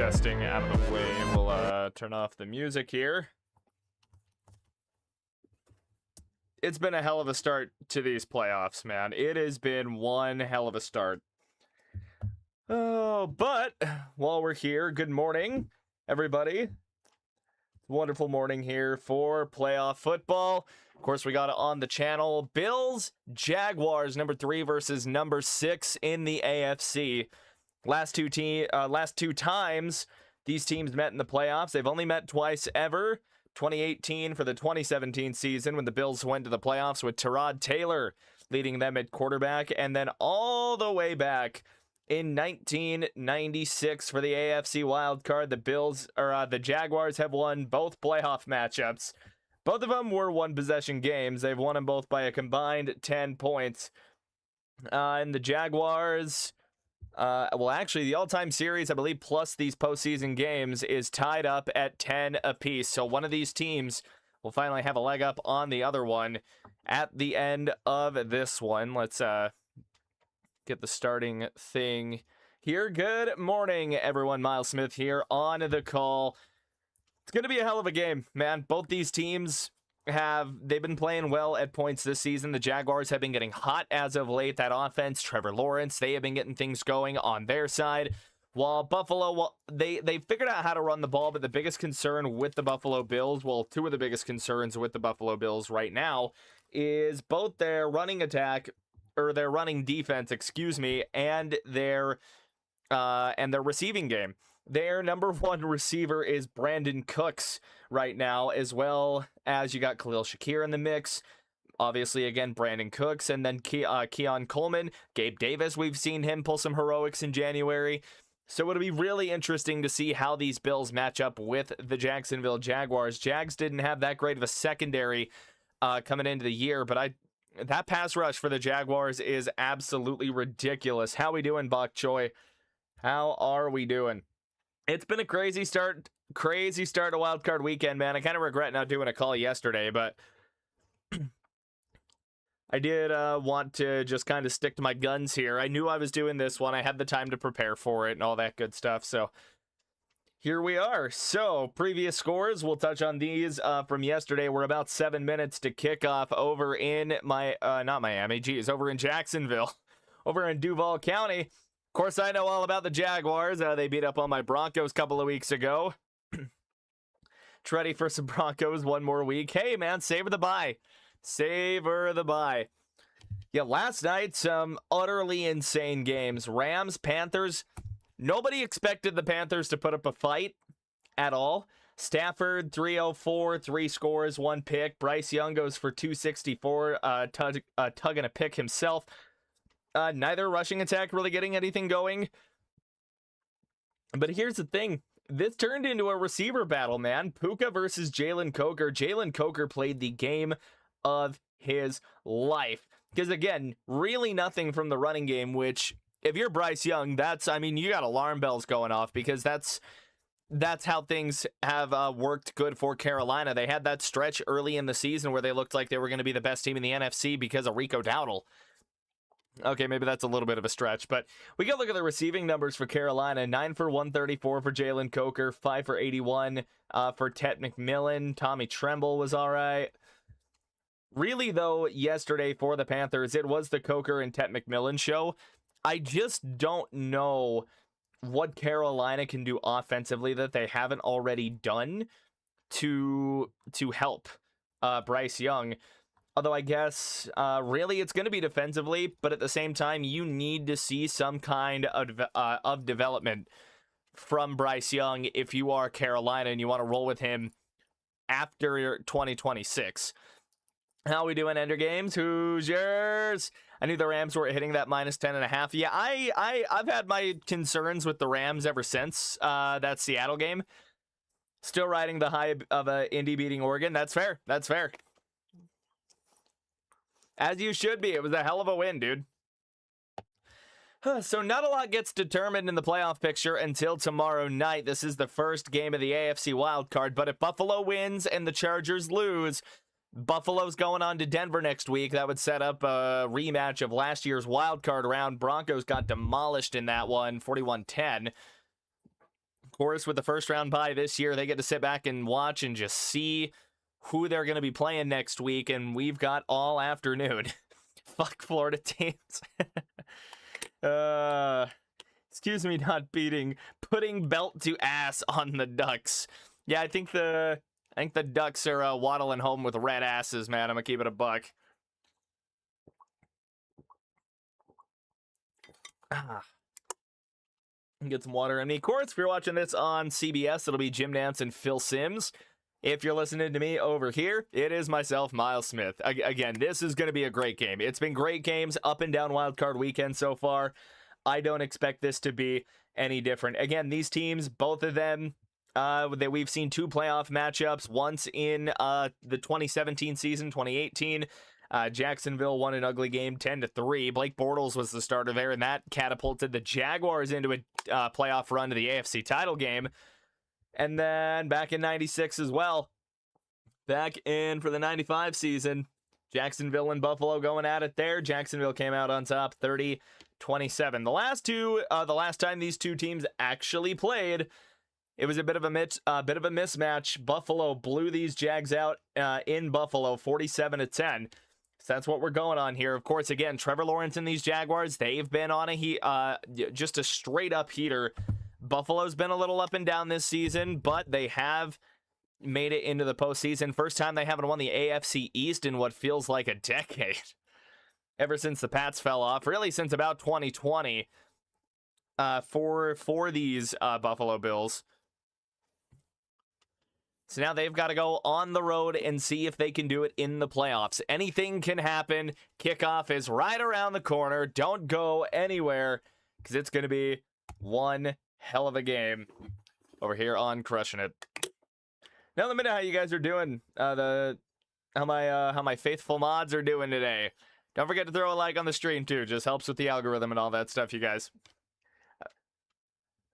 testing out of the way. We'll turn off the music here. It's been a hell of a start to these playoffs, man. It has been one hell of a start. Oh, but while we're here, good morning, everybody. Wonderful morning here for playoff football. Of course, we got it on the channel. Bills, Jaguars, number 3 versus number 6 in the AFC. Last two times these teams met in the playoffs. They've only met twice ever. 2018 for the 2017 season when the Bills went to the playoffs with Tyrod Taylor leading them at quarterback, and then all the way back in 1996 for the AFC wildcard. The Jaguars have won both playoff matchups. Both of them were one-possession games. They've won them both by a combined 10 points. And the Jaguars, actually, the all-time series, I believe, plus these postseason games, is tied up at 10 apiece. So one of these teams will finally have a leg up on the other one at the end of this one. Let's get the starting thing here. Good morning, everyone. Miles Smith here on the call. It's going to be a hell of a game, man. Both these teams they've been playing well at points this season. The Jaguars have been getting hot as of late. That offense, Trevor Lawrence, they have been getting things going on their side. While Buffalo, they figured out how to run the ball, but the biggest concern with the Buffalo Bills, two of the biggest concerns with the Buffalo Bills right now is both their running attack, or their running defense, and their receiving game. Their number 1 receiver is Brandon Cooks right now, as well as you got Khalil Shakir in the mix. Obviously, again, Brandon Cooks, and then Keon Coleman. Gabe Davis, we've seen him pull some heroics in January. So it'll be really interesting to see how these Bills match up with the Jacksonville Jaguars. Jags didn't have that great of a secondary coming into the year, but that pass rush for the Jaguars is absolutely ridiculous. How we doing, Bok Choy? How are we doing? It's been a crazy start to wildcard weekend, man. I kind of regret not doing a call yesterday, but I did want to just kind of stick to my guns here. I knew I was doing this one. I had the time to prepare for it and all that good stuff, so here we are. So, previous scores, we'll touch on these from yesterday. We're about 7 minutes to kick off over in over in Jacksonville, over in Duval County. Of course, I know all about the Jaguars. They beat up on my Broncos a couple of weeks ago. Ready for some Broncos one more week. Hey, man, savor the bye. Savor the bye. Yeah, last night, some utterly insane games. Rams, Panthers. Nobody expected the Panthers to put up a fight at all. Stafford, 304, 3 scores, 1 pick. Bryce Young goes for 264, tugging a pick himself. Neither rushing attack really getting anything going. But here's the thing. This turned into a receiver battle, man. Puka versus Jalen Coker. Jalen Coker played the game of his life. Because, again, really nothing from the running game, which, if you're Bryce Young, you got alarm bells going off, because that's how things have worked good for Carolina. They had that stretch early in the season where they looked like they were going to be the best team in the NFC because of Rico Dowdle. Okay, maybe that's a little bit of a stretch, but we can look at the receiving numbers for Carolina. 9 for 134 for Jalen Coker, 5 for 81 for Tet McMillan. Tommy Tremble was all right. Really, though, yesterday for the Panthers, it was the Coker and Tet McMillan show. I just don't know what Carolina can do offensively that they haven't already done to help Bryce Young. Although I guess really it's going to be defensively, but at the same time, you need to see some kind of development from Bryce Young if you are Carolina and you want to roll with him after 2026. How we doing, Ender Games? Who's yours? I knew the Rams were hitting that minus 10.5. Yeah, I've had my concerns with the Rams ever since that Seattle game. Still riding the high of Indy beating Oregon. That's fair. That's fair. As you should be. It was a hell of a win, dude. So not a lot gets determined in the playoff picture until tomorrow night. This is the first game of the AFC wildcard, but if Buffalo wins and the Chargers lose, Buffalo's going on to Denver next week. That would set up a rematch of last year's wildcard round. Broncos got demolished in that one, 41-10. course, with the first round bye this year, they get to sit back and watch and just see who they're going to be playing next week, and we've got all afternoon. Fuck Florida teams. Excuse me, not putting belt to ass on the Ducks. Yeah, I think the Ducks are waddling home with red asses, man. I'm gonna keep it a buck. Get some water in me. Of course, if you're watching this on CBS, it'll be Jim Nance and Phil Simms. If you're listening to me over here, it is myself, Miles Smith. Again, this is going to be a great game. It's been great games up and down wildcard weekend so far. I don't expect this to be any different. Again, these teams, both of them, that we've seen 2 playoff matchups. Once in the 2017 season, 2018. Jacksonville won an ugly game, 10-3. Blake Bortles was the starter there, and that catapulted the Jaguars into a playoff run to the AFC title game. And then back in 96 as well, back in for the 95 season, Jacksonville and Buffalo going at it there. Jacksonville came out on top, 30-27. The last time these two teams actually played, it was a bit of a mismatch. Buffalo blew these Jags out in Buffalo, 47-10. So that's what we're going on here. Of course, again, Trevor Lawrence and these Jaguars, they've been on just a straight up heater. Buffalo's been a little up and down this season, but they have made it into the postseason. First time they haven't won the AFC East in what feels like a decade. Ever since the Pats fell off, really since about 2020, for these Buffalo Bills. So now they've got to go on the road and see if they can do it in the playoffs. Anything can happen. Kickoff is right around the corner. Don't go anywhere, because it's going to be one hell of a game over here on Crushin' It. Now let me know how you guys are doing. How my faithful mods are doing today. Don't forget to throw a like on the stream too. Just helps with the algorithm and all that stuff, you guys.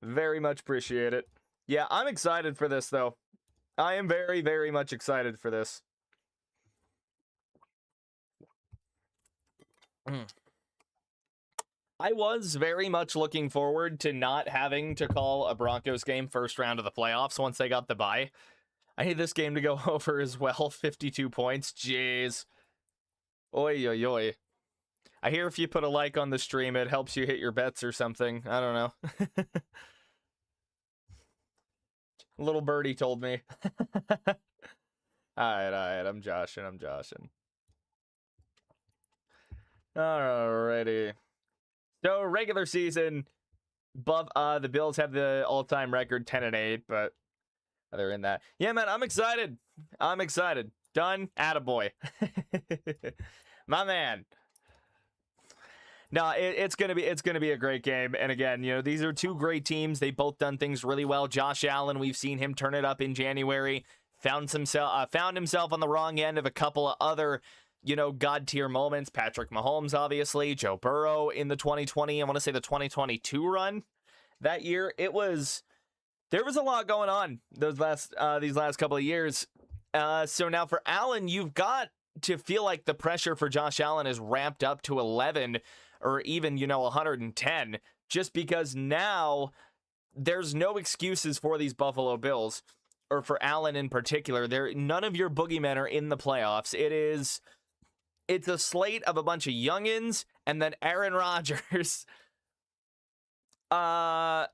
Very much appreciate it. Yeah, I'm excited for this though. I am very, very much excited for this. I was very much looking forward to not having to call a Broncos game first round of the playoffs once they got the bye. I need this game to go over as well. 52 points. Jeez. Oi, oi, oi. I hear if you put a like on the stream, it helps you hit your bets or something. I don't know. Little birdie told me. Alright. I'm joshing. Alrighty. So, regular season, the Bills have the all-time record 10-8, but they're in that. Yeah, man, I'm excited. Done. Attaboy. My man. No, it's gonna be a great game. And again, these are two great teams. They both done things really well. Josh Allen, we've seen him turn it up in January. Found himself on the wrong end of a couple of other, god tier moments. Patrick Mahomes, obviously. Joe Burrow in the 2020, I want to say the 2022 run. That year, there was a lot going on these last couple of years. So now for Allen, you've got to feel like the pressure for Josh Allen is ramped up to 11 or even, 110, just because now there's no excuses for these Buffalo Bills, or for Allen in particular. None of your boogeymen are in the playoffs. It's a slate of a bunch of youngins and then Aaron Rodgers. I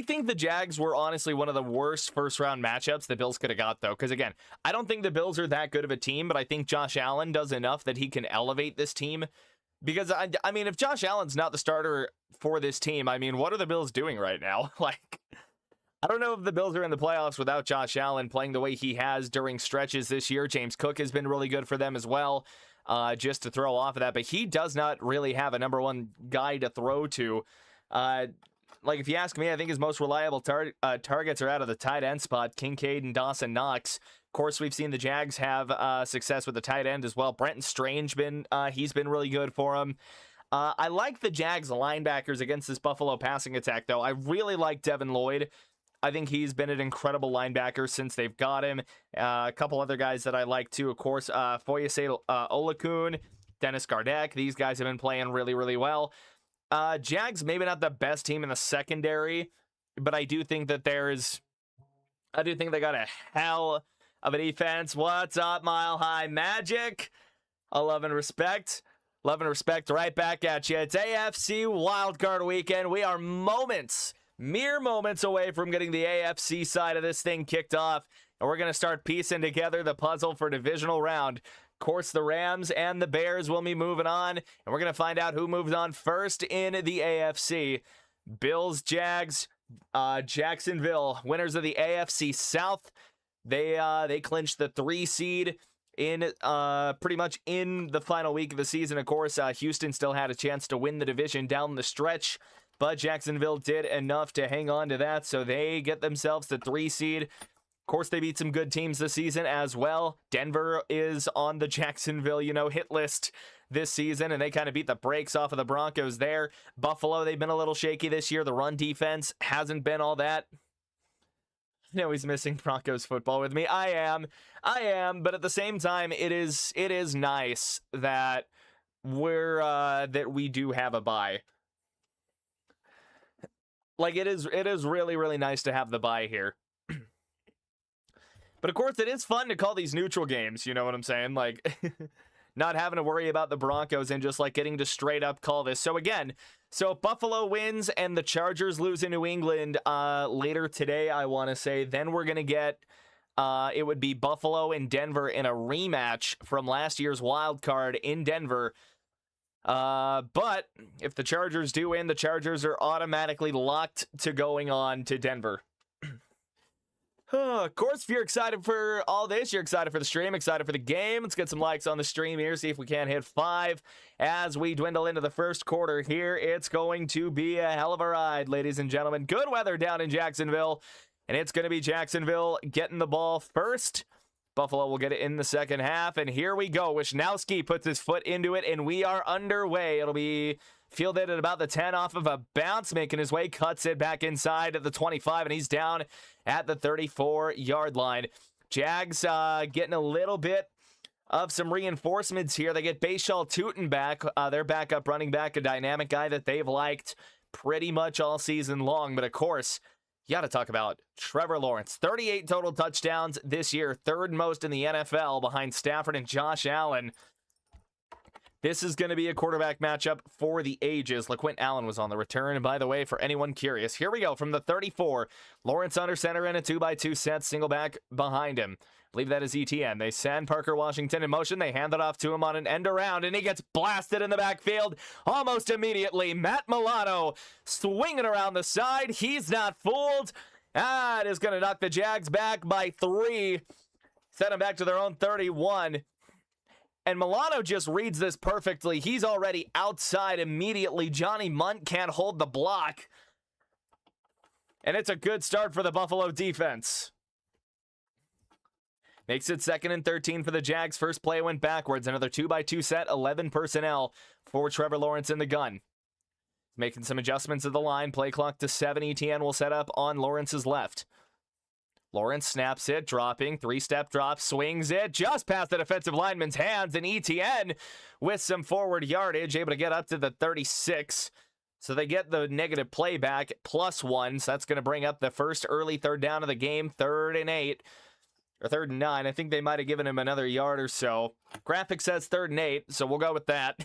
think the Jags were honestly one of the worst first round matchups the Bills could have got, though, because again, I don't think the Bills are that good of a team, but I think Josh Allen does enough that he can elevate this team. Because I mean, if Josh Allen's not the starter for this team, I mean, what are the Bills doing right now? Like, I don't know if the Bills are in the playoffs without Josh Allen playing the way he has during stretches this year. James Cook has been really good for them as well, just to throw off of that, but he does not really have a number one guy to throw to. Like, if you ask me, I think his most reliable targets are out of the tight end spot, Kincaid and Dawson Knox. Of course, we've seen the Jags have success with the tight end as well. Brenton Strange, he's been really good for him. I like the Jags linebackers against this Buffalo passing attack, though. I really like Devin Lloyd. I think he's been an incredible linebacker since they've got him. A couple other guys that I like, too, of course, Foyesade Olakun, Dennis Gardeck. These guys have been playing really, really well. Jags, maybe not the best team in the secondary, but I do think that I do think they got a hell of a defense. What's up, Mile High Magic? I love and respect. Love and respect right back at you. It's AFC Wildcard Weekend. We are mere moments away from getting the AFC side of this thing kicked off. And we're going to start piecing together the puzzle for divisional round. Of course, the Rams and the Bears will be moving on. And we're going to find out who moves on first in the AFC. Bills, Jags, Jacksonville, winners of the AFC South. They clinched the 3 seed in pretty much in the final week of the season. Of course, Houston still had a chance to win the division down the stretch, but Jacksonville did enough to hang on to that, so they get themselves the 3 seed. Of course, they beat some good teams this season as well. Denver is on the Jacksonville, hit list this season, and they kind of beat the brakes off of the Broncos there. Buffalo, they've been a little shaky this year. The run defense hasn't been all that. I know he's missing Broncos football with me. I am, but at the same time, it is nice that we do have a bye. Like, it is really, really nice to have the bye here. But of course, it is fun to call these neutral games, you know what I'm saying? Like, not having to worry about the Broncos and just like getting to straight up call this. So again, Buffalo wins and the Chargers lose in New England later today, I want to say. Then we're going to get, it would be Buffalo and Denver in a rematch from last year's wild card in Denver. But if the Chargers do win, the Chargers are automatically locked to going on to Denver. Of course, if you're excited for all this, you're excited for the stream, excited for the game. Let's get some likes on the stream here, see if we can't hit 5 as we dwindle into the first quarter here. It's going to be a hell of a ride, ladies and gentlemen. Good weather down in Jacksonville, and it's going to be Jacksonville getting the ball first. Buffalo will get it in the second half, and here we go. Wisnowski puts his foot into it, and we are underway. It'll be fielded at about the 10 off of a bounce, making his way, cuts it back inside at the 25, and he's down at the 34-yard line. Jags getting a little bit of some reinforcements here. They get Bashaw Tootin back, their backup running back, a dynamic guy that they've liked pretty much all season long. But of course, you got to talk about Trevor Lawrence. 38 total touchdowns this year, third most in the NFL behind Stafford and Josh Allen. This is going to be a quarterback matchup for the ages. LaQuint Allen was on the return. And by the way, for anyone curious, here we go from the 34. Lawrence under center in a 2x2 set, single back behind him. I believe that is ETN. They send Parker Washington in motion. They hand it off to him on an end around, and he gets blasted in the backfield almost immediately. Matt Milano swinging around the side. He's not fooled. That is going to knock the Jags back by 3. Set them back to their own 31. And Milano just reads this perfectly. He's already outside immediately. Johnny Munt can't hold the block. And it's a good start for the Buffalo defense. Makes it 2nd and 13 for the Jags. First play went backwards. Another 2x2 set, 11 personnel for Trevor Lawrence in the gun. Making some adjustments at the line. Play clock to 7. ETN will set up on Lawrence's left. Lawrence snaps it, dropping, 3-step drop, swings it, just past the defensive lineman's hands, and ETN with some forward yardage, able to get up to the 36. So they get the negative playback, +1, so that's going to bring up the first early third down of the game, 3rd and 8, or 3rd and 9. I think they might have given him another yard or so. Graphic says 3rd and 8, so we'll go with that.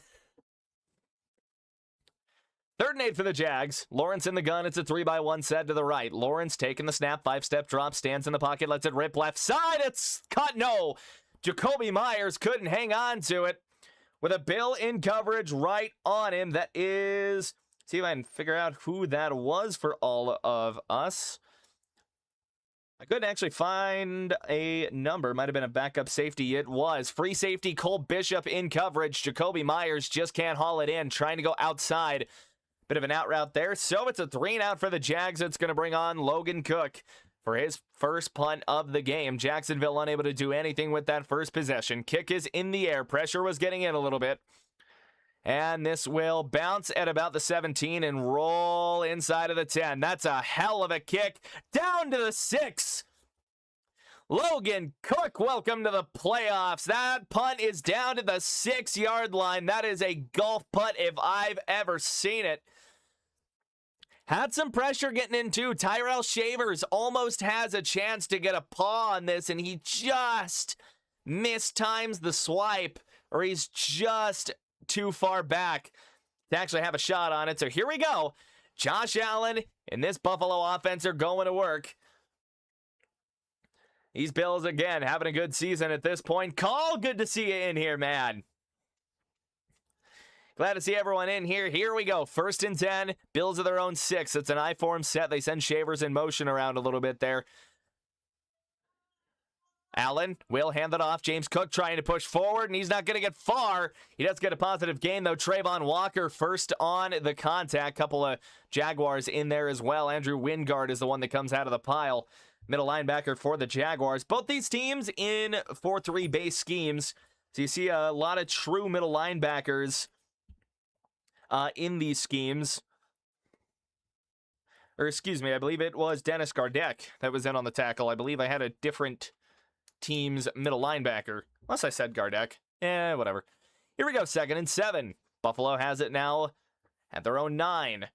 3rd and 8 for the Jags. Lawrence in the gun. It's a 3x1 set to the right. Lawrence taking the snap. 5-step drop. Stands in the pocket. Lets it rip left side. It's cut. No. Jacoby Myers couldn't hang on to it. With a Bill in coverage right on him. That is... See if I can figure out who that was for all of us. I couldn't actually find a number. Might have been a backup safety. It was. Free safety Cole Bishop in coverage. Jacoby Myers just can't haul it in. Trying to go outside. Bit of an out route there. So it's a 3-and-out for the Jags. It's going to bring on Logan Cook for his first punt of the game. Jacksonville unable to do anything with that first possession. Kick is in the air. Pressure was getting in a little bit. And this will bounce at about the 17 and roll inside of the 10. That's a hell of a kick. Down to the 6. Logan Cook, welcome to the playoffs. That punt is down to the 6-yard line. That is a golf putt if I've ever seen it. Had some pressure getting into. Tyrell Shavers almost has a chance to get a paw on this, and he just mistimes the swipe, or he's just too far back to actually have a shot on it. So here we go. Josh Allen and this Buffalo offense are going to work. These Bills, again, having a good season at this point. Call, good to see you in here, man. Glad to see everyone in here. Here we go. 1st and 10. Bills of their own 6. It's an I-form set. They send Shavers in motion around a little bit there. Allen will hand it off. James Cook trying to push forward, and he's not going to get far. He does get a positive gain, though. Trayvon Walker first on the contact. Couple of Jaguars in there as well. Andrew Wingard is the one that comes out of the pile. Middle linebacker for the Jaguars. Both these teams in 4-3 base schemes. So you see a lot of true middle linebackers in these schemes. Or excuse me, I believe it was Dennis Gardeck that was in on the tackle. I believe I had a different team's middle linebacker. Unless I said Gardeck. Whatever. Here we go, 2nd and 7. Buffalo has it now at their own 9.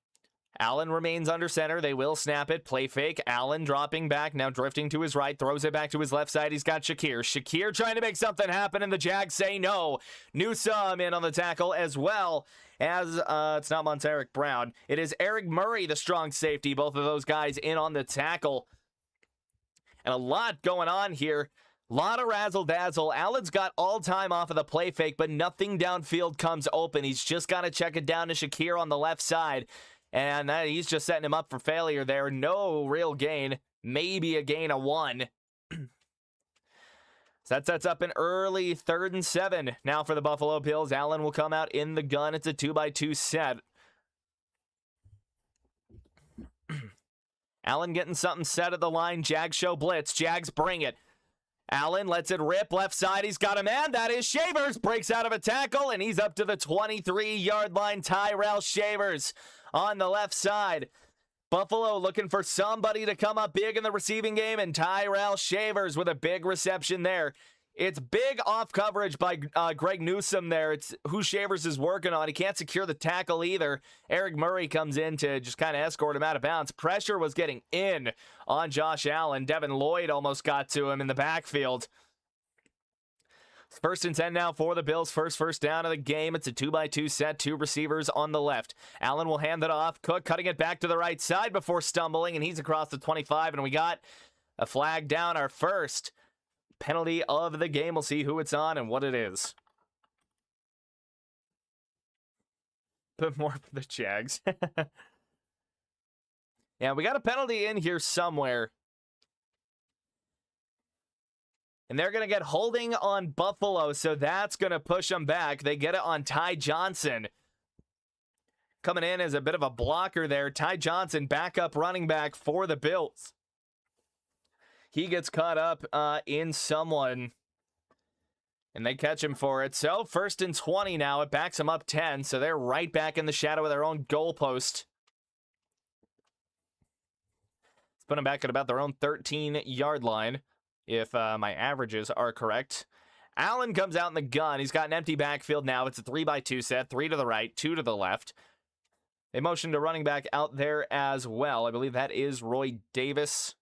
Allen remains under center. They will snap it. Play fake. Allen dropping back. Now drifting to his right. Throws it back to his left side. He's got Shakir. Shakir trying to make something happen, and the Jags say no. Newsome in on the tackle as well as, it's not Monteric Brown. It is Eric Murray, the strong safety. Both of those guys in on the tackle. And a lot going on here. A lot of razzle-dazzle. Allen's got all time off of the play fake, but nothing downfield comes open. He's just got to check it down to Shakir on the left side. And he's just setting him up for failure there. No real gain. Maybe a gain of 1. So that sets up an early 3rd and 7. Now for the Buffalo Bills. Allen will come out in the gun. It's a 2-by-2 set. Allen getting something set at the line. Jags show blitz. Jags bring it. Allen lets it rip. Left side, he's got a man. That is Shavers. Breaks out of a tackle, and he's up to the 23-yard line. Tyrell Shavers on the left side. Buffalo looking for somebody to come up big in the receiving game, and Tyrell Shavers with a big reception there. It's big off coverage by Greg Newsome there. It's who Shavers is working on. He can't secure the tackle either. Eric Murray comes in to just kind of escort him out of bounds. Pressure was getting in on Josh Allen. Devin Lloyd almost got to him in the backfield. 1st and 10 now for the Bills. First down of the game. It's a 2-by-2 set. 2 receivers on the left. Allen will hand it off. Cook cutting it back to the right side before stumbling, and he's across the 25, and we got a flag down, our first penalty of the game. We'll see who it's on and what it is. But more for the Jags. Yeah, we got a penalty in here somewhere. And they're going to get holding on Buffalo, so that's going to push them back. They get it on Ty Johnson. Coming in as a bit of a blocker there. Ty Johnson, backup running back for the Bills. He gets caught up in someone, and they catch him for it. So 1st and 20 now. It backs them up 10, so they're right back in the shadow of their own goalpost. Let's put them back at about their own 13-yard line, if my averages are correct. Allen comes out in the gun. He's got an empty backfield now. It's a 3-by-2 set, 3 to the right, 2 to the left. They motion to running back out there as well. I believe that is Roy Davis.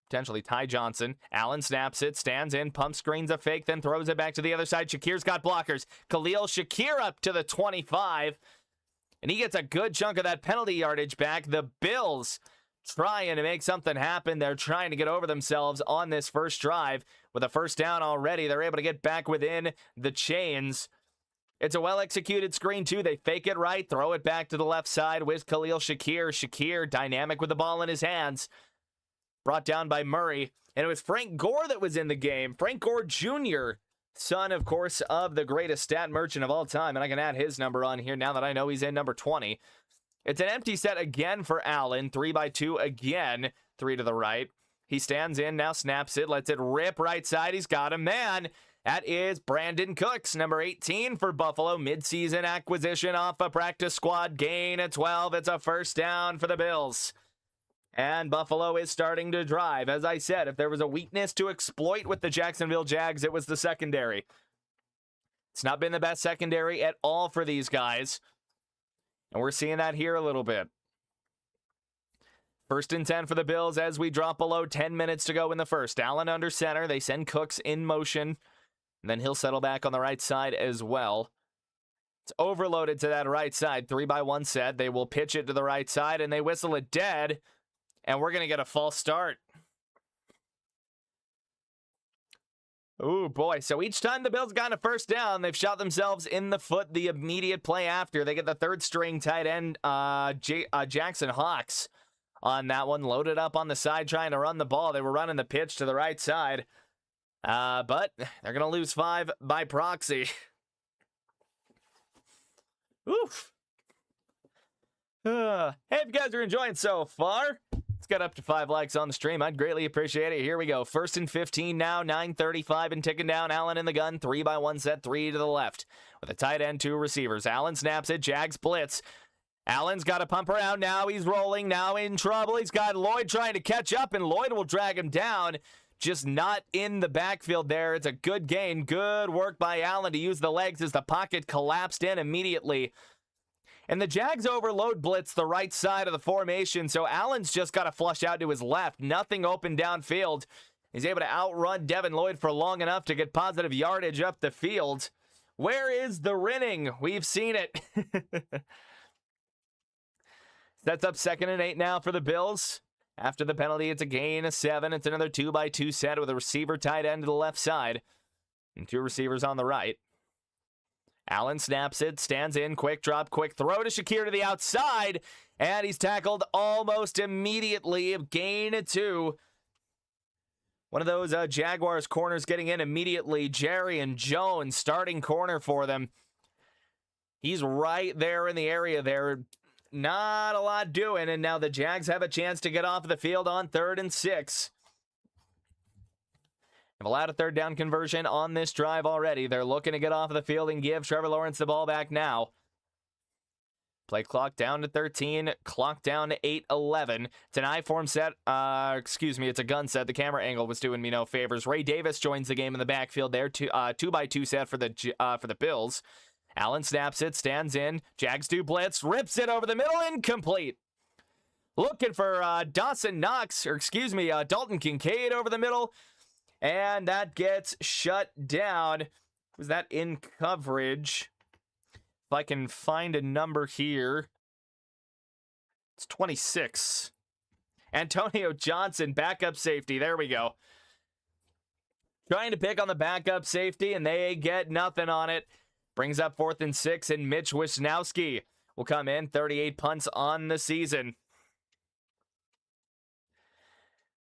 Potentially Ty Johnson. Allen snaps it, stands in, pump screens a fake, then throws it back to the other side. Shakir's got blockers. Khalil Shakir up to the 25. And he gets a good chunk of that penalty yardage back. The Bills trying to make something happen. They're trying to get over themselves on this first drive. With a first down already, they're able to get back within the chains. It's a well-executed screen, too. They fake it right, throw it back to the left side with Khalil Shakir. Shakir, dynamic with the ball in his hands. Brought down by Murray. And it was Frank Gore that was in the game. Frank Gore Jr., son, of course, of the greatest stat merchant of all time. And I can add his number on here now that I know he's in number 20. It's an empty set again for Allen. 3-by-2 again. 3 to the right. He stands in, now snaps it, lets it rip right side. He's got a man. That is Brandon Cooks, number 18 for Buffalo. Midseason acquisition off a practice squad. Gain at 12. It's a first down for the Bills. And Buffalo is starting to drive. As I said, if there was a weakness to exploit with the Jacksonville Jags, it was the secondary. It's not been the best secondary at all for these guys. And we're seeing that here a little bit. First and 10 for the Bills as we drop below 10 minutes to go in the first. Allen under center. They send Cooks in motion. And then he'll settle back on the right side as well. It's overloaded to that right side. 3-by-1 set. They will pitch it to the right side, and they whistle it dead. And we're going to get a false start. Ooh, boy. So each time the Bills got a first down, they've shot themselves in the foot the immediate play after. They get the third string tight end, Jackson Hawks, on that one. Loaded up on the side trying to run the ball. They were running the pitch to the right side. But they're going to lose 5 by proxy. Oof. Hey, if you guys are enjoying so far, let's get up to 5 likes on the stream. I'd greatly appreciate it. Here we go. First and 15 now. 9:35 and ticking down. Allen in the gun. 3-by-1 set. 3 to the left. With a tight end, 2 receivers. Allen snaps it. Jags blitz. Allen's got to pump around. Now he's rolling. Now in trouble. He's got Lloyd trying to catch up, and Lloyd will drag him down. Just not in the backfield there. It's a good gain. Good work by Allen to use the legs as the pocket collapsed in immediately. And the Jags overload blitz the right side of the formation, so Allen's just got to flush out to his left. Nothing open downfield. He's able to outrun Devin Lloyd for long enough to get positive yardage up the field. Where is the running? We've seen it. That's up 2nd and 8 now for the Bills. After the penalty, it's a gain of 7. It's another 2-by-2 set with a receiver tight end to the left side and 2 receivers on the right. Allen snaps it, stands in, quick drop, quick throw to Shakir to the outside, and he's tackled almost immediately. A gain of 2. One of those Jaguars corners getting in immediately. Jerry and Jones, starting corner for them. He's right there in the area there. Not a lot doing, and now the Jags have a chance to get off the field on 3rd and 6. They've allowed a 3rd down conversion on this drive already. They're looking to get off the field and give Trevor Lawrence the ball back now. Play clock down to 13, clock down to 8:11. It's an I-form set. It's a gun set. The camera angle was doing me no favors. Ray Davis joins the game in the backfield there. 2-by-2 set for the Bills. Allen snaps it, stands in. Jags do blitz, rips it over the middle, incomplete. Looking for Dalton Kincaid over the middle, and that gets shut down. Was that in coverage? If I can find a number here, it's 26. Antonio Johnson, backup safety. There we go. Trying to pick on the backup safety, and they get nothing on it. Brings up 4th and 6, and Mitch Wisnowski will come in. 38 punts on the season.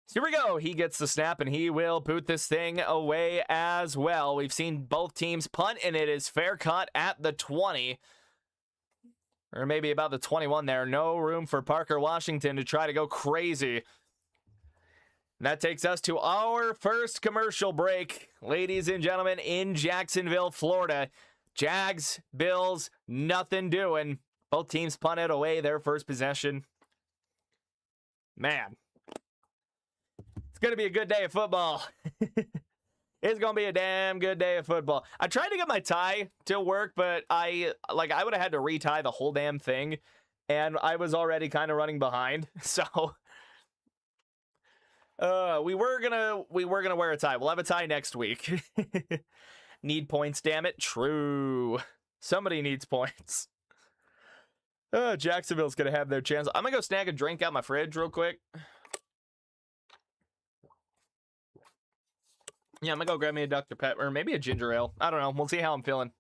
So here we go. He gets the snap, and he will boot this thing away as well. We've seen both teams punt, and it is fair caught at the 20. Or maybe about the 21 there. No room for Parker Washington to try to go crazy. And that takes us to our first commercial break, ladies and gentlemen, in Jacksonville, Florida. Jags, Bills, nothing doing. Both teams punted away their first possession. Man, it's going to be a good day of football. It's going to be a damn good day of football. I tried to get my tie to work, but I would have had to retie the whole damn thing, and I was already kind of running behind. So we were gonna wear a tie. We'll have a tie next week. Need points, damn it. True. Somebody needs points. Jacksonville's going to have their chance. I'm going to go snag a drink out my fridge real quick. Yeah, I'm going to go grab me a Dr. Pepper, or maybe a ginger ale. I don't know. We'll see how I'm feeling.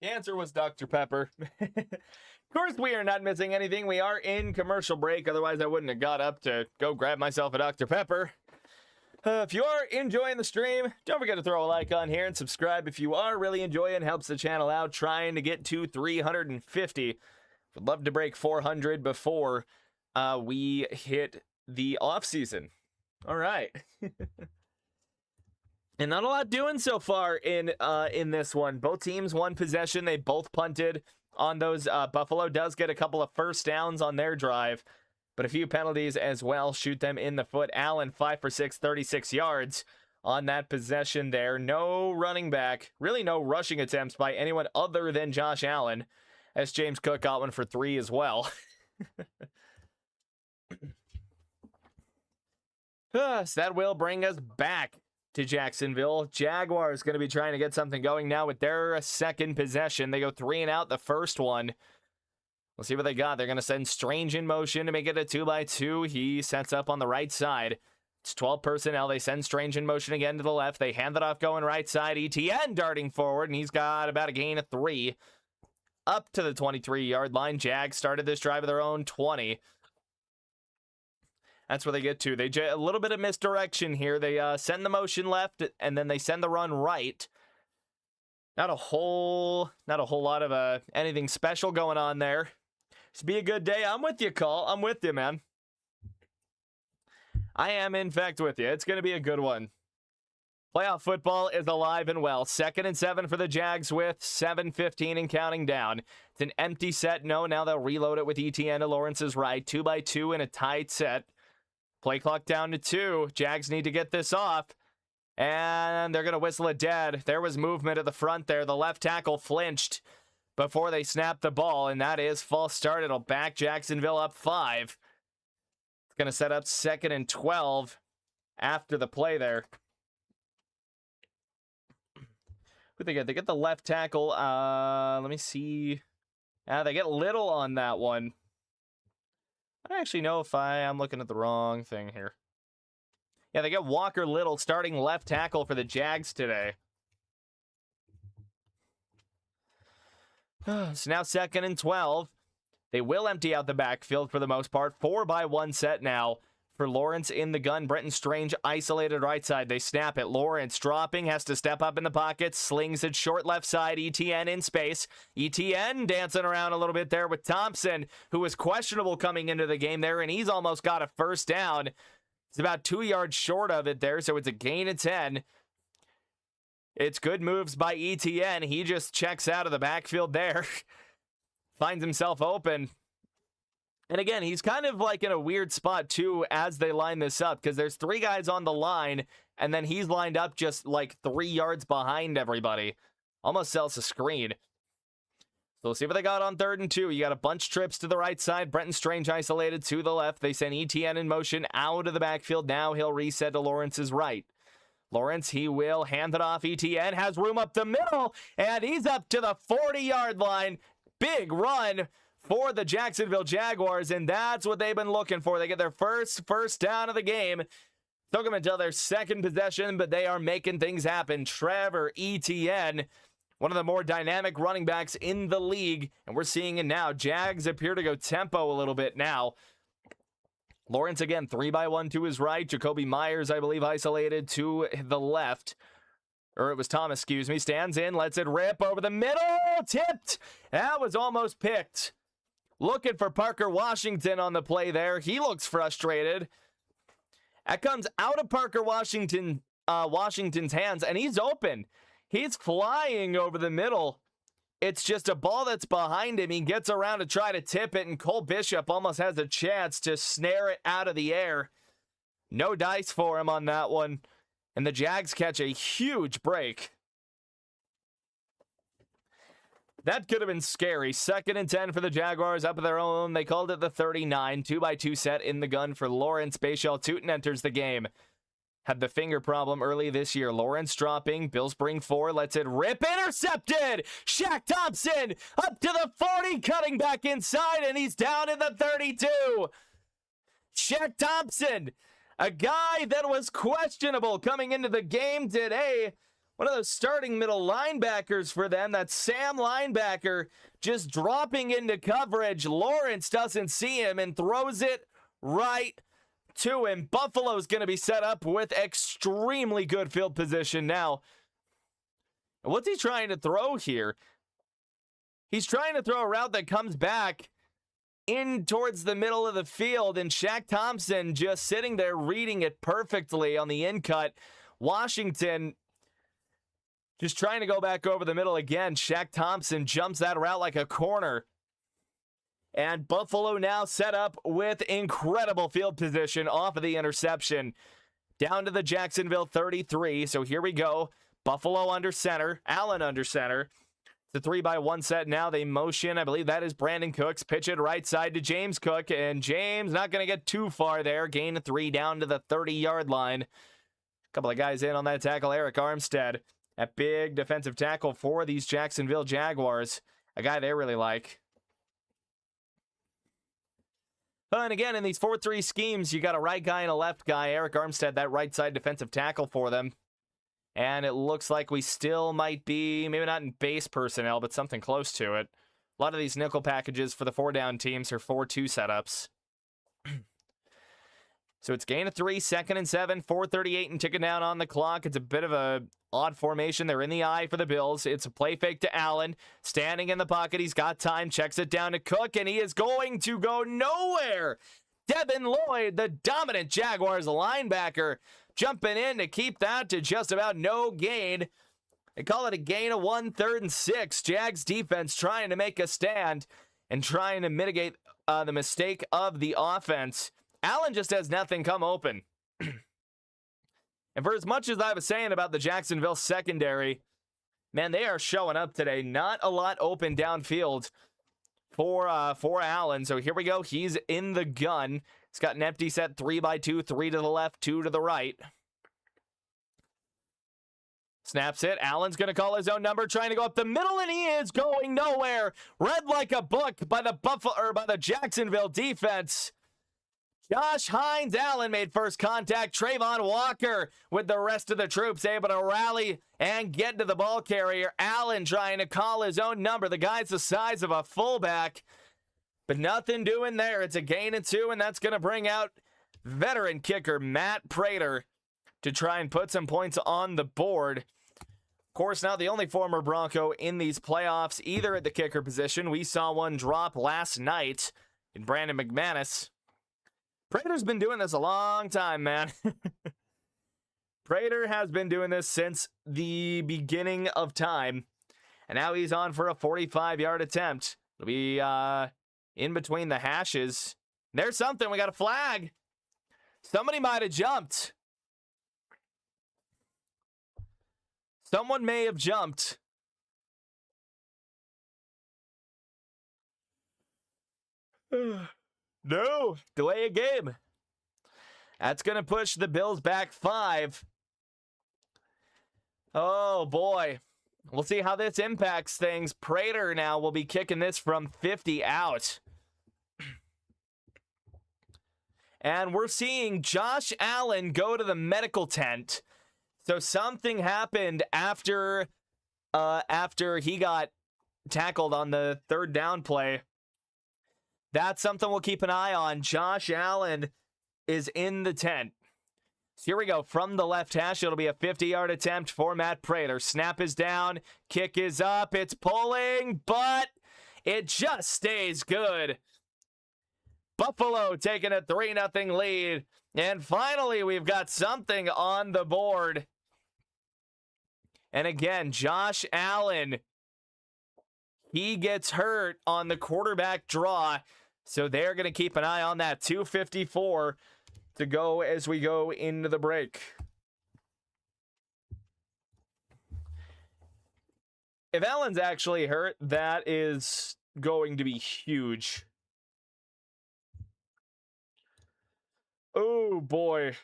The answer was Dr. Pepper. Of course, we are not missing anything. We are in commercial break. Otherwise, I wouldn't have got up to go grab myself a Dr. Pepper. If you are enjoying the stream, don't forget to throw a like on here and subscribe if you are really enjoying it. Helps the channel out, trying to get to 350. Would love to break 400 before we hit the off season. All right. And not a lot doing so far in this one. Both teams, one possession. They both punted on those. Buffalo does get a couple of first downs on their drive, but a few penalties as well. Shoot them in the foot. Allen, 5 for 6, 36 yards on that possession there. No running back. Really no rushing attempts by anyone other than Josh Allen, as James Cook got one for 3 as well. So that will bring us back to Jacksonville. Jaguars going to be trying to get something going now with their second possession. They go 3 and out the first one. We'll see what they got. They're going to send Strange in motion to make it a 2x2. He sets up on the right side. It's 12 personnel. They send Strange in motion again to the left. They hand it off going right side. ETN darting forward, and he's got about a gain of 3. Up to the 23-yard line. Jags started this drive of their own 20. That's where they get to. They a little bit of misdirection here. They send the motion left, and then they send the run right. Not a whole lot of anything special going on there. It's be a good day. I'm with you, Call. I'm with you, man. I am, in fact, with you. It's going to be a good one. Playoff football is alive and well. 2nd and 7 for the Jags with 7:15 and counting down. It's an empty set. No, now they'll reload it with ETN to Lawrence's right. 2x2 in a tight set. Play clock down to 2. Jags need to get this off. And they're going to whistle it dead. There was movement at the front there. The left tackle flinched before they snapped the ball. And that is false start. It'll back Jacksonville up 5. It's going to set up 2nd and 12 after the play there. Who they get? They get the left tackle. Let me see. They get Little on that one. I don't actually know if I'm looking at the wrong thing here. Yeah, they get Walker Little starting left tackle for the Jags today. So now 2nd and 12. They will empty out the backfield for the most part. 4-by-1 set now for Lawrence in the gun. Brenton Strange isolated right side. They snap it. Lawrence dropping, has to step up in the pocket. Slings it short left side. ETN in space. ETN dancing around a little bit there with Thompson, who was questionable coming into the game there, and he's almost got a first down. It's about 2 yards short of it there, so it's a gain of 10. It's good moves by ETN. He just checks out of the backfield there. Finds himself open. And again, he's kind of like in a weird spot too as they line this up, because there's 3 guys on the line, and then he's lined up just like 3 yards behind everybody. Almost sells a screen. So we'll see what they got on 3rd and 2. You got a bunch trips to the right side. Brenton Strange isolated to the left. They send ETN in motion out of the backfield. Now he'll reset to Lawrence's right. Lawrence, he will hand it off. ETN has room up the middle, and he's up to the 40-yard line. Big run for the Jacksonville Jaguars, and that's what they've been looking for. They get their first down of the game. Took them until their second possession, but they are making things happen. Trevor Etienne, one of the more dynamic running backs in the league, and we're seeing it now. Jags appear to go tempo a little bit now. Lawrence again, 3-by-1 to his right. Jacoby Myers, I believe, isolated to the left. Or it was Thomas, excuse me. Stands in, lets it rip over the middle. Tipped. That was almost picked. Looking for Parker Washington on the play there. He looks frustrated. That comes out of Parker Washington's hands, and he's open. He's flying over the middle. It's just a ball that's behind him. He gets around to try to tip it, and Cole Bishop almost has a chance to snare it out of the air. No dice for him on that one. And the Jags catch a huge break. That could have been scary. 2nd and 10 for the Jaguars up of their own. They called it the 39. 2-by-2 set in the gun for Lawrence. Bashal Tootin enters the game. Had the finger problem early this year. Lawrence dropping. Bills bring 4. Lets it rip. Intercepted! Shaq Thompson up to the 40. Cutting back inside. And he's down in the 32. Shaq Thompson, a guy that was questionable coming into the game today. one of those starting middle linebackers for them. That Sam linebacker just dropping into coverage. Lawrence doesn't see him and throws it right to him. Buffalo's going to be set up with extremely good field position now. What's he trying to throw here? He's trying to throw a route that comes back in towards the middle of the field, and Shaq Thompson just sitting there reading it perfectly on the in cut. Washington just trying to go back over the middle again. Shaq Thompson jumps that route like a corner. And Buffalo now set up with incredible field position off of the interception. Down to the Jacksonville 33. So here we go. Buffalo under center. Allen under center. It's a 3-by-1 set now. They motion. I believe that is Brandon Cooks. Pitch it right side to James Cook. And James not going to get too far there. Gain of 3 down to the 30-yard line. A couple of guys in on that tackle. Eric Armstead. A big defensive tackle for these Jacksonville Jaguars. A guy they really like. And again, in these 4-3 schemes, you got a right guy and a left guy. Eric Armstead, that right side defensive tackle for them. And it looks like we still might be, maybe not in base personnel, but something close to it. A lot of these nickel packages for the 4-down teams are 4-2 setups. So it's gain of 3, 2nd and 7, 4:38 and ticking down on the clock. It's a bit of a odd formation. They're in the eye for the Bills. It's a play fake to Allen. Standing in the pocket. He's got time. Checks it down to Cook, and he is going to go nowhere. Devin Lloyd, the dominant Jaguars linebacker, jumping in to keep that to just about no gain. They call it a gain of 1, 3rd and 6. Jags defense trying to make a stand and trying to mitigate the mistake of the offense. Allen just has nothing come open. And for as much as I was saying about the Jacksonville secondary, man, they are showing up today. Not a lot open downfield for Allen. So here we go. He's in the gun. He's got an empty set, 3-by-2, 3 to the left, 2 to the right. Snaps it. Allen's going to call his own number, trying to go up the middle, and he is going nowhere. Read like a book by the Jacksonville defense. Josh Hines Allen made first contact. Trayvon Walker with the rest of the troops able to rally and get to the ball carrier. Allen trying to call his own number. The guy's the size of a fullback, but nothing doing there. It's a gain of 2, and that's going to bring out veteran kicker Matt Prater to try and put some points on the board. Of course, not the only former Bronco in these playoffs, either at the kicker position. We saw one drop last night in Brandon McManus. Prater's been doing this a long time, man. Prater has been doing this since the beginning of time. And now he's on for a 45-yard attempt. It'll be in between the hashes. There's something. We got a flag. Somebody might have jumped. Someone may have jumped. No, delay a game. That's going to push the Bills back 5. Oh, boy. We'll see how this impacts things. Prater now will be kicking this from 50 out. And we're seeing Josh Allen go to the medical tent. So something happened after he got tackled on the 3rd down play. That's something we'll keep an eye on. Josh Allen is in the tent. So here we go. From the left hash, it'll be a 50-yard attempt for Matt Prater. Snap is down. Kick is up. It's pulling, but it just stays good. Buffalo taking a 3-0 lead. And finally, we've got something on the board. And again, Josh Allen, he gets hurt on the quarterback draw. So they're going to keep an eye on that. 2:54 to go as we go into the break. If Allen's actually hurt, that is going to be huge. Oh, boy.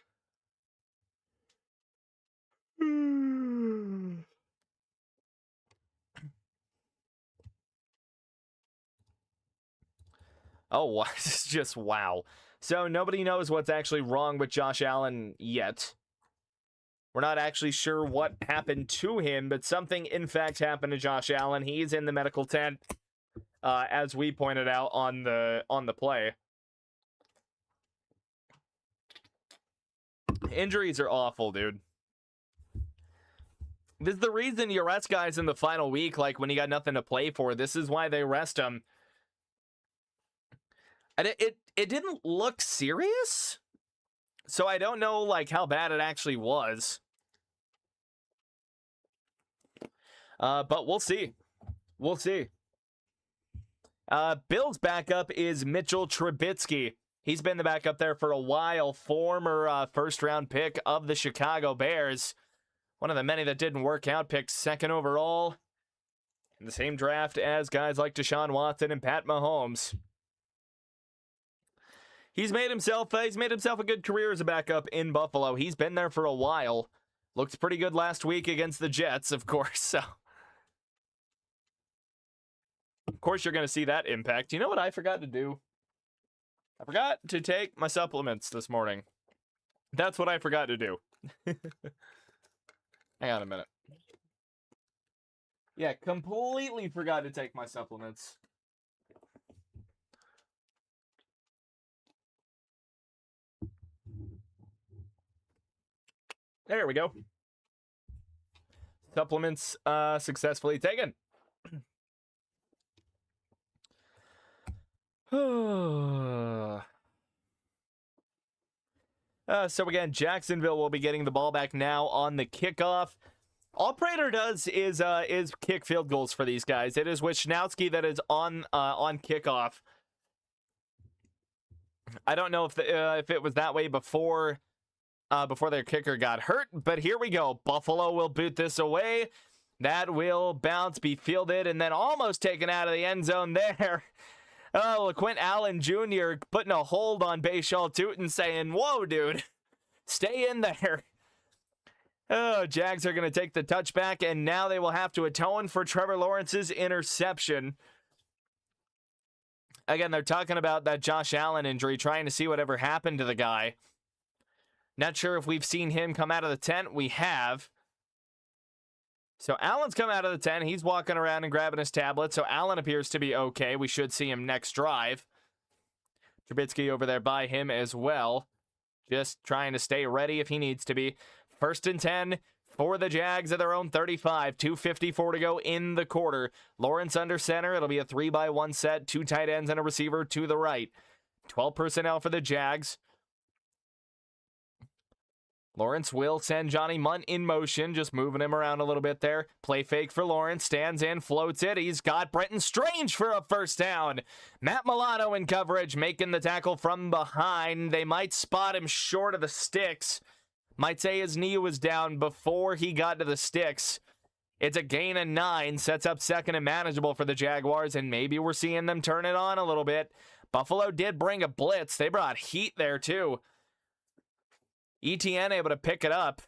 Oh, this is just wow. So nobody knows what's actually wrong with Josh Allen yet. We're not actually sure what happened to him, but something in fact happened to Josh Allen. He's in the medical tent, as we pointed out on the play. Injuries are awful, dude. This is the reason you rest guys in the final week, like when you got nothing to play for. This is why they rest them. And it didn't look serious, so I don't know like how bad it actually was. But we'll see. We'll see. Bill's backup is Mitchell Trubisky. He's been the backup there for a while. Former first-round pick of the Chicago Bears. One of the many that didn't work out. Picked second overall in the same draft as guys like Deshaun Watson and Pat Mahomes. He's made himself a good career as a backup in Buffalo. He's been there for a while. Looked pretty good last week against the Jets, of course. So, of course, you're going to see that impact. You know what I forgot to do? I forgot to take my supplements this morning. That's what I forgot to do. Hang on a minute. Yeah, completely forgot to take my supplements. There we go. Supplements successfully taken. So again, Jacksonville will be getting the ball back now on the kickoff. All Prater does is kick field goals for these guys. It is Wisnowski that is on kickoff. I don't know if it was that way before their kicker got hurt, but here we go. Buffalo will boot this away. That will bounce, be fielded, and then almost taken out of the end zone there. Oh, LaQuint Allen Jr. putting a hold on Bashaw Tootin, saying, whoa, dude, stay in there. Oh, Jags are going to take the touchback, and now they will have to atone for Trevor Lawrence's interception. Again, they're talking about that Josh Allen injury, trying to see whatever happened to the guy. Not sure if we've seen him come out of the tent. We have. So Allen's come out of the tent. He's walking around and grabbing his tablet. So Allen appears to be okay. We should see him next drive. Trubisky over there by him as well. Just trying to stay ready if he needs to be. 1st and 10 for the Jags at their own 35. 2:54 to go in the quarter. Lawrence under center. It'll be a 3-by-1 set. 2 tight ends and a receiver to the right. 12 personnel for the Jags. Lawrence will send Johnny Munt in motion, just moving him around a little bit there. Play fake for Lawrence, stands in, floats it. He's got Brenton Strange for a first down. Matt Milano in coverage, making the tackle from behind. They might spot him short of the sticks. Might say his knee was down before he got to the sticks. It's a gain of 9, sets up second and manageable for the Jaguars, and maybe we're seeing them turn it on a little bit. Buffalo did bring a blitz. They brought heat there, too. ETN able to pick it up.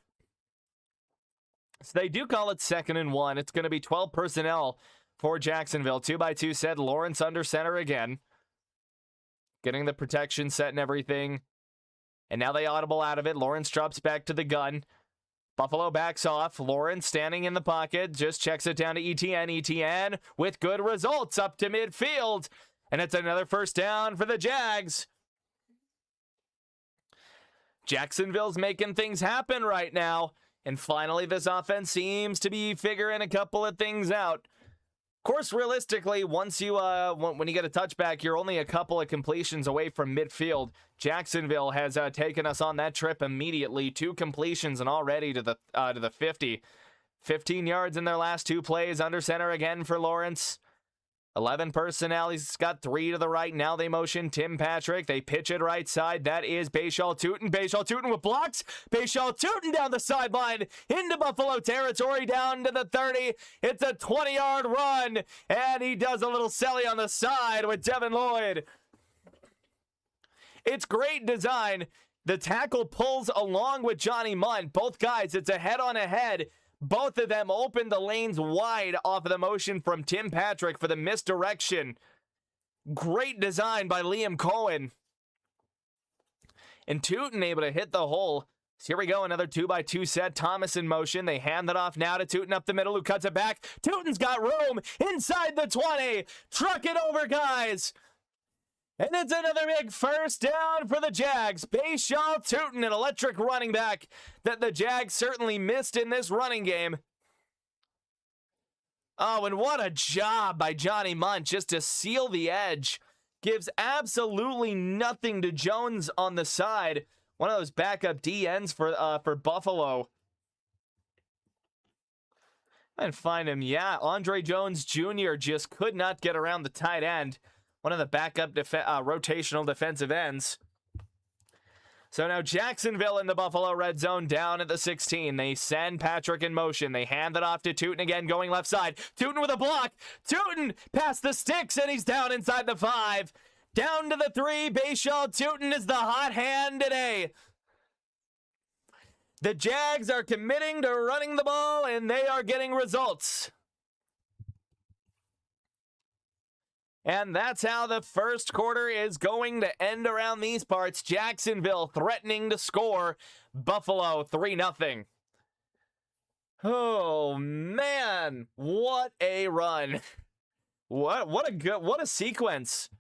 So they do call it 2nd and 1. It's going to be 12 personnel for Jacksonville. 2-by-2 set. Lawrence under center again. Getting the protection set and everything. And now they audible out of it. Lawrence drops back to the gun. Buffalo backs off. Lawrence standing in the pocket. Just checks it down to ETN. ETN with good results up to midfield. And it's another first down for the Jags. Jacksonville's making things happen right now. And finally, this offense seems to be figuring a couple of things out. Of course, realistically, once you when you get a touchback, you're only a couple of completions away from midfield. Jacksonville has taken us on that trip immediately. 2 completions and already to the 50. 15 yards in their last 2 plays. Under center again for Lawrence. 11 personnel. He's got 3 to the right. Now they motion Tim Patrick. They pitch it right side. That is Bashaw Tootin. Bashaw Tootin with blocks. Bashaw Tootin down the sideline into Buffalo territory down to the 30. It's a 20-yard run. And he does a little selly on the side with Devin Lloyd. It's great design. The tackle pulls along with Johnny Munt. Both guys, it's a head-on-a-head. Both of them open the lanes wide off of the motion from Tim Patrick for the misdirection. Great design by Liam Cohen. And Tootin able to hit the hole So here we go, another 2x2 set. Thomas in motion. They hand it off now to Tootin up the middle, who cuts it back. Tootin's got room inside the 20. Truck it over, guys. And it's another big first down for the Jags. Bashaw Tootin, an electric running back that the Jags certainly missed in this running game. Oh, and what a job by Johnny Munt just to seal the edge. Gives absolutely nothing to Jones on the side. One of those backup DNs for Buffalo. And find him. Yeah, Andre Jones Jr. just could not get around the tight end. One of the backup rotational defensive ends. So now Jacksonville in the Buffalo red zone down at the 16. They send Patrick in motion. They hand it off to Tootin again, going left side. Tootin with a block. Tootin past the sticks, and he's down inside the 5. Down to the 3. Bashaw Tootin is the hot hand today. The Jags are committing to running the ball, and they are getting results. And that's how the first quarter is going to end around these parts. Jacksonville threatening to score. Buffalo 3-0. Oh, man. What a run. What a sequence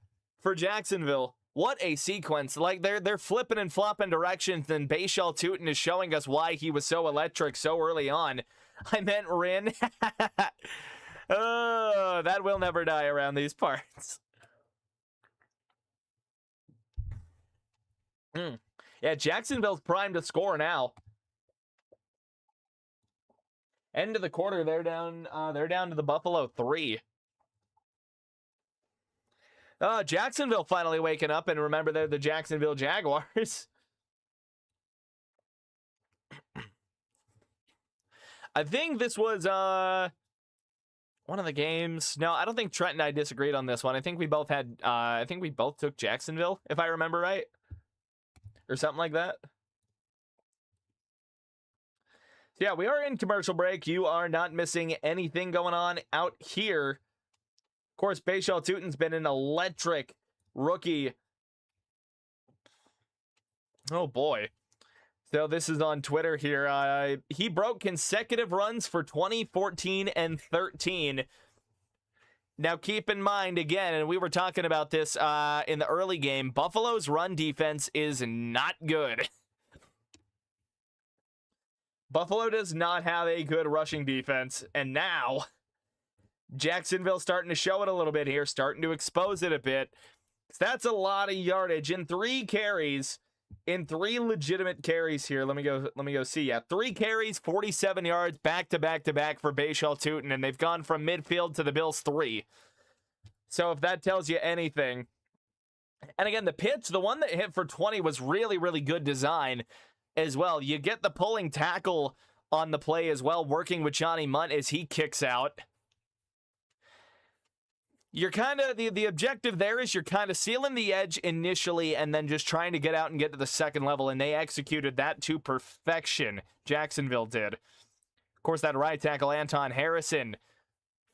for Jacksonville. What a sequence. Like, they're flipping and flopping directions, and Bashaw Tootin is showing us why he was so electric so early on. I meant Rin. Oh, that will never die around these parts. Yeah, Jacksonville's primed to score now. End of the quarter, they're down to the Buffalo 3. Jacksonville finally waking up, and remember they're the Jacksonville Jaguars. I think this was one of the games. No, I don't think Trent and I disagreed on this one. I think we both had I think we both took Jacksonville, if I remember right. Or something like that. So yeah, we are in commercial break. You are not missing anything going on out here. Of course, Bashaw Tootin's been an electric rookie. Oh boy. So this is on Twitter here. He broke consecutive runs for 20, 14, and 13. Now keep in mind, again, and we were talking about this in the early game, Buffalo's run defense is not good. Buffalo does not have a good rushing defense, and now Jacksonville starting to show it a little bit here, starting to expose it a bit. That's a lot of yardage in 3 carries. In 3 legitimate carries here. Let me go see. Yeah, 3 carries, 47 yards, back to back for Bashaw Tootin, and they've gone from midfield to the Bills 3. So if that tells you anything. And again, the pitch, the one that hit for 20 was really, really good design as well. You get the pulling tackle on the play as well, working with Johnny Munt as he kicks out. You're kind of, the objective there is you're kind of sealing the edge initially and then just trying to get out and get to the second level, and they executed that to perfection. Jacksonville did. Of course, that right tackle, Anton Harrison,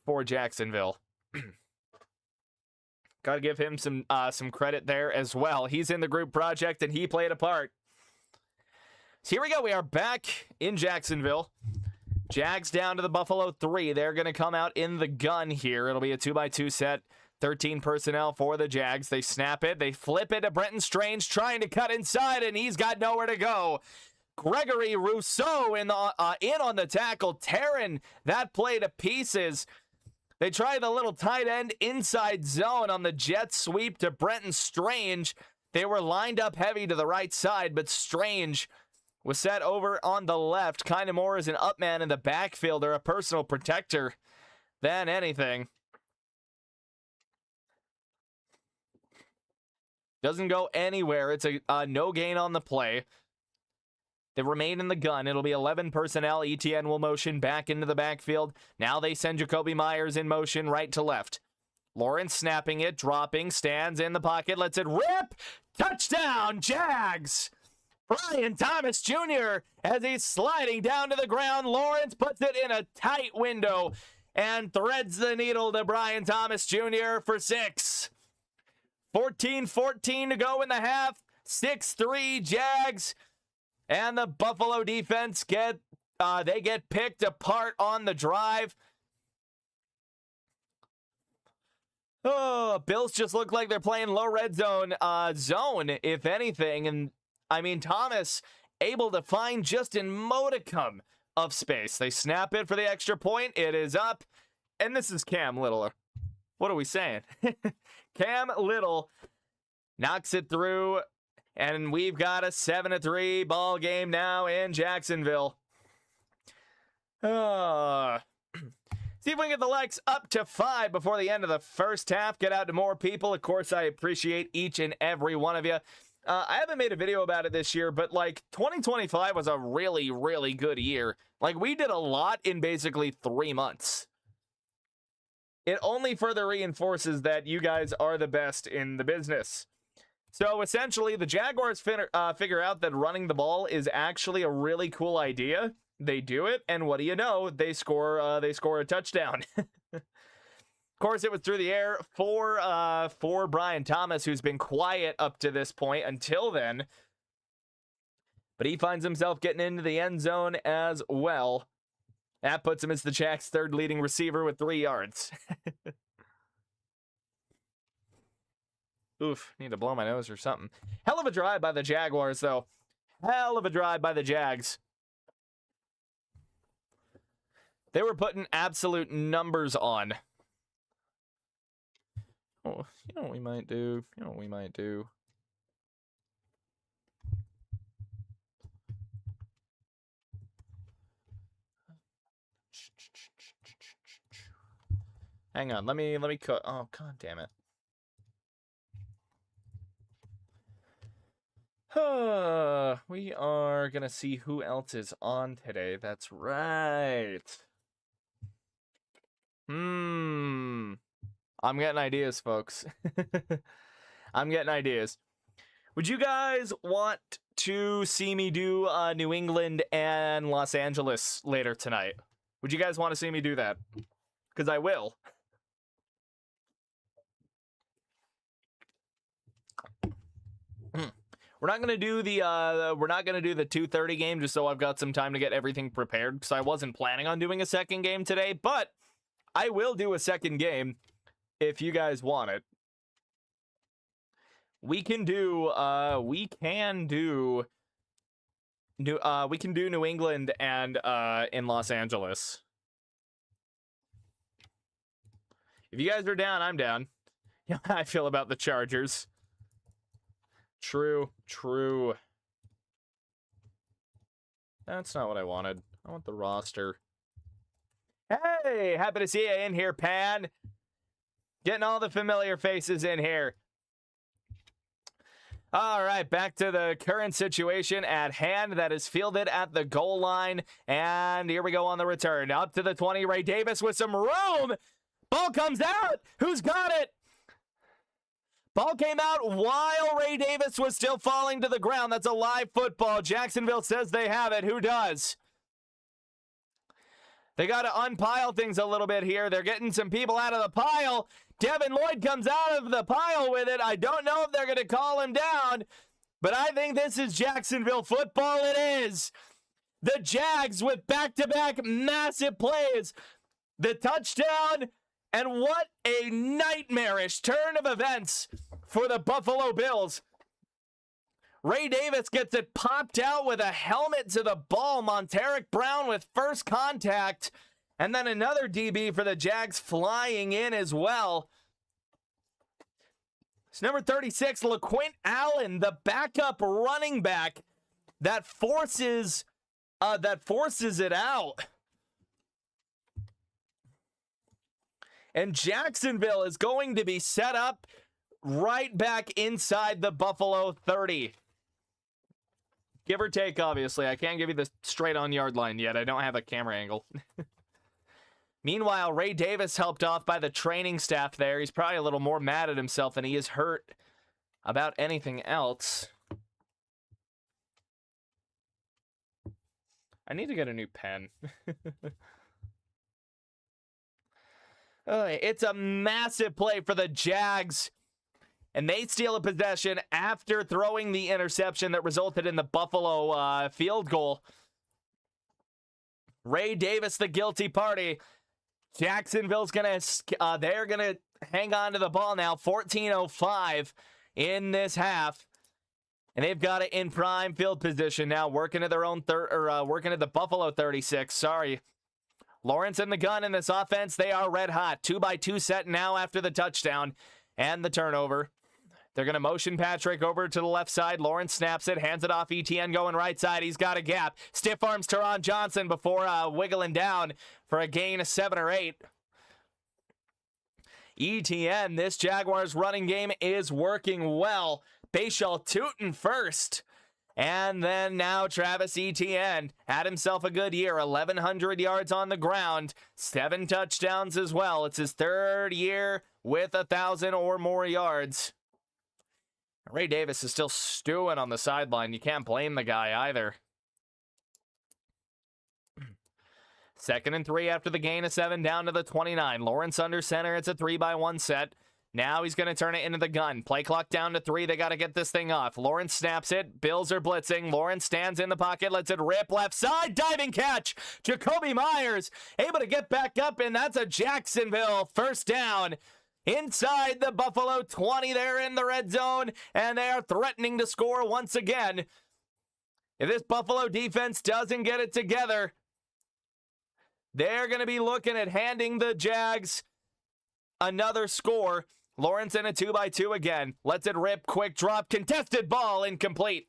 for Jacksonville. Got to give him some credit there as well. He's in the group project, and he played a part. So here we go. We are back in Jacksonville. Jags down to the Buffalo 3. They're going to come out in the gun here. It'll be a 2x2 set. 13 personnel for the Jags. They snap it. They flip it to Brenton Strange, trying to cut inside, and he's got nowhere to go. Gregory Rousseau in on the tackle, tearing that play to pieces. They try the little tight end inside zone on the jet sweep to Brenton Strange. They were lined up heavy to the right side, but Strange was set over on the left, kind of more as an up man in the backfield or a personal protector than anything. Doesn't go anywhere. It's a no gain on the play. They remain in the gun. It'll be 11 personnel. ETN will motion back into the backfield. Now they send Jacoby Myers in motion right to left. Lawrence snapping it, dropping, stands in the pocket, lets it rip. Touchdown, Jags! Brian Thomas Jr. as he's sliding down to the ground. Lawrence puts it in a tight window and threads the needle to Brian Thomas Jr. for 6. 14-14 to go in the half. 6-3 Jags. And the Buffalo defense get picked apart on the drive. Oh, Bills just look like they're playing low red zone, if anything. And I mean, Thomas able to find just a modicum of space. They snap it for the extra point. It is up. And this is Cam Little. What are we saying? Cam Little knocks it through. And we've got a 7-3 ball game now in Jacksonville. See if we can get the likes up to 5 before the end of the first half. Get out to more people. Of course, I appreciate each and every one of you. I haven't made a video about it this year, but like 2025 was a really, really good year. Like we did a lot in basically 3 months. It only further reinforces that you guys are the best in the business. So essentially, the Jaguars figure out that running the ball is actually a really cool idea. They do it, and what do you know? They score a touchdown. Of course, it was through the air for Brian Thomas, who's been quiet up to this point until then. But he finds himself getting into the end zone as well. That puts him as the Jags' third leading receiver with 3 yards. Oof, need to blow my nose or something. Hell of a drive by the Jaguars, though. Hell of a drive by the Jags. They were putting absolute numbers on. Oh, you know what we might do? You know what we might do? Hang on, let me cut. Oh, god damn it. We are gonna see who else is on today. That's right. I'm getting ideas, folks. I'm getting ideas. Would you guys want to see me do New England and Los Angeles later tonight? Would you guys want to see me do that? Because I will. We're not gonna do the 2:30 game just so I've got some time to get everything prepared, because I wasn't planning on doing a second game today, but I will do a second game if you guys want it. We can do New England and in Los Angeles. If you guys are down, I'm down. You know how I feel about the Chargers. True. That's not what I wanted. I want the roster. Hey, happy to see you in here, Pan. Getting all the familiar faces in here. All right, back to the current situation at hand that is fielded at the goal line. And here we go on the return. Up to the 20, Ray Davis with some room. Ball comes out. Who's got it? Ball came out while Ray Davis was still falling to the ground. That's a live football. Jacksonville says they have it. Who does? They got to unpile things a little bit here. They're getting some people out of the pile. Devin Lloyd comes out of the pile with it. I don't know if they're going to call him down, but I think this is Jacksonville football. It is. The Jags with back-to-back massive plays. The touchdown, and what a nightmarish turn of events for the Buffalo Bills. Ray Davis gets it popped out with a helmet to the ball. Monteric Brown with first contact. And then another DB for the Jags flying in as well. It's number 36, LaQuint Allen, the backup running back that forces it out. And Jacksonville is going to be set up right back inside the Buffalo 30. Give or take, obviously. I can't give you the straight-on yard line yet. I don't have a camera angle. Meanwhile, Ray Davis helped off by the training staff there. He's probably a little more mad at himself than he is hurt about anything else. I need to get a new pen. It's a massive play for the Jags. And they steal a possession after throwing the interception that resulted in the Buffalo field goal. Ray Davis, the guilty party. Jacksonville's they're gonna hang on to the ball now. 14:05 in this half. And they've got it in prime field position now, working at their own working at the Buffalo 36. Sorry. Lawrence in the gun in this offense. They are red hot. 2-by-2 set now after the touchdown and the turnover. They're going to motion Patrick over to the left side. Lawrence snaps it, hands it off. ETN going right side. He's got a gap. Stiff arms Teron Johnson before wiggling down for a gain of 7 or 8. ETN, this Jaguars running game is working well. Bayshall tooting first. And then now Travis Etienne had himself a good year. 1,100 yards on the ground. 7 touchdowns as well. It's his 3rd year with 1,000 or more yards. Ray Davis is still stewing on the sideline. You can't blame the guy either. 2nd and 3 after the gain of 7 down to the 29. Lawrence under center. It's a 3-by-1 set. Now he's going to turn it into the gun. Play clock down to 3. They got to get this thing off. Lawrence snaps it. Bills are blitzing. Lawrence stands in the pocket. Lets it rip left side. Diving catch. Jacoby Myers able to get back up, and that's a Jacksonville first down. Inside the Buffalo 20, they're in the red zone, and they are threatening to score once again. If this Buffalo defense doesn't get it together, they're going to be looking at handing the Jags another score. Lawrence in a 2-by-2 again. Lets it rip. Quick drop. Contested ball. Incomplete.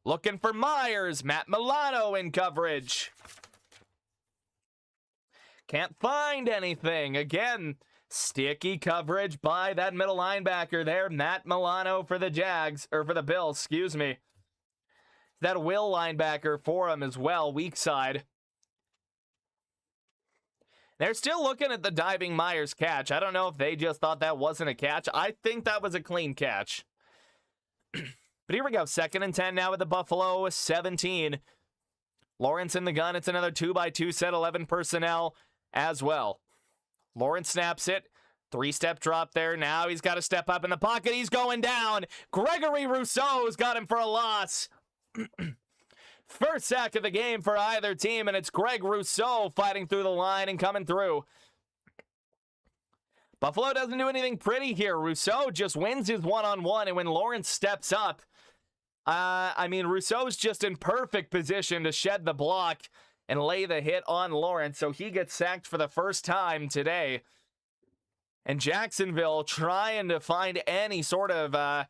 Looking for Myers. Matt Milano in coverage. Can't find anything. Again, sticky coverage by that middle linebacker there. Matt Milano for the Jags. Or for the Bills, excuse me. That Will linebacker for him as well. Weak side. They're still looking at the diving Myers catch. I don't know if they just thought that wasn't a catch. I think that was a clean catch. But here we go. 2nd and 10 now with the Buffalo 17. Lawrence in the gun. It's another 2-by-2 set. 11 personnel as well. Lawrence snaps it. 3-step drop there. Now he's got to step up in the pocket. He's going down. Gregory Rousseau's got him for a loss. First sack of the game for either team, and it's Greg Rousseau fighting through the line and coming through. Buffalo doesn't do anything pretty here. Rousseau just wins his one-on-one, and when Lawrence steps up, Rousseau's just in perfect position to shed the block and lay the hit on Lawrence, so he gets sacked for the first time today. And Jacksonville trying to find any sort of,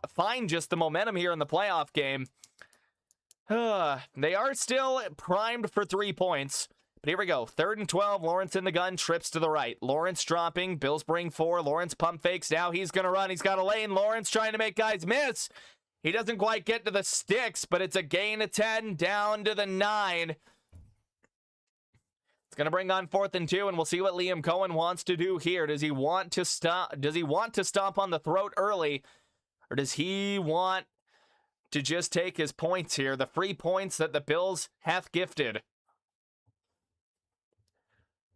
find just the momentum here in the playoff game. They are still primed for 3 points. But here we go. 3rd and 12. Lawrence in the gun. Trips to the right. Lawrence dropping. Bills bring 4. Lawrence pump fakes. Now he's going to run. He's got a lane. Lawrence trying to make guys miss. He doesn't quite get to the sticks, but it's a gain of 10 down to the 9. It's going to bring on 4th and 2, and we'll see what Liam Cohen wants to do here. Does he want to stop? Does he want to stomp on the throat early, or does he want to just take his points here, the free points that the Bills have gifted?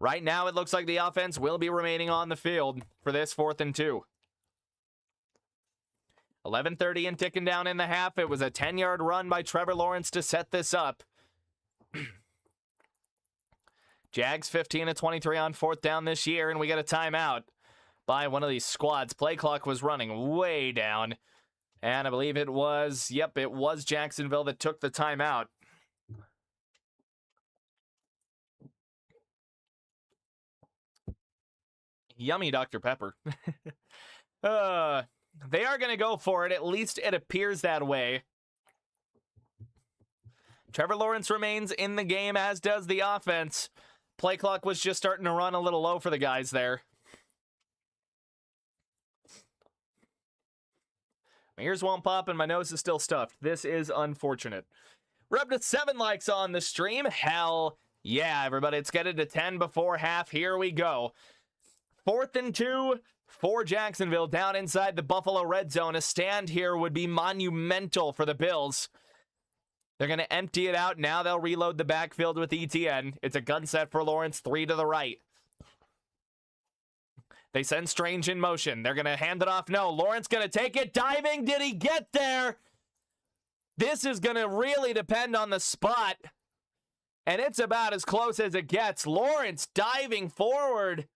Right now, it looks like the offense will be remaining on the field for this 4th and 2. 11:30 and ticking down in the half. It was a 10-yard run by Trevor Lawrence to set this up. Jags 15-23 on 4th down this year, and we got a timeout by one of these squads. Play clock was running way down. And I believe it was Jacksonville that took the timeout. Yummy Dr. Pepper. They are going to go for it. At least it appears that way. Trevor Lawrence remains in the game, as does the offense. Play clock was just starting to run a little low for the guys there. My ears won't pop and my nose is still stuffed. This is unfortunate. We're up to 7 likes on the stream. Hell yeah, everybody. Let's get it to 10 before half. Here we go. 4th and 2 for Jacksonville down inside the Buffalo red zone. A stand here would be monumental for the Bills. They're going to empty it out. Now they'll reload the backfield with ETN. It's a gun set for Lawrence, 3 to the right. They send Strange in motion. They're going to hand it off. No, Lawrence going to take it. Diving. Did he get there? This is going to really depend on the spot. And it's about as close as it gets. Lawrence diving forward.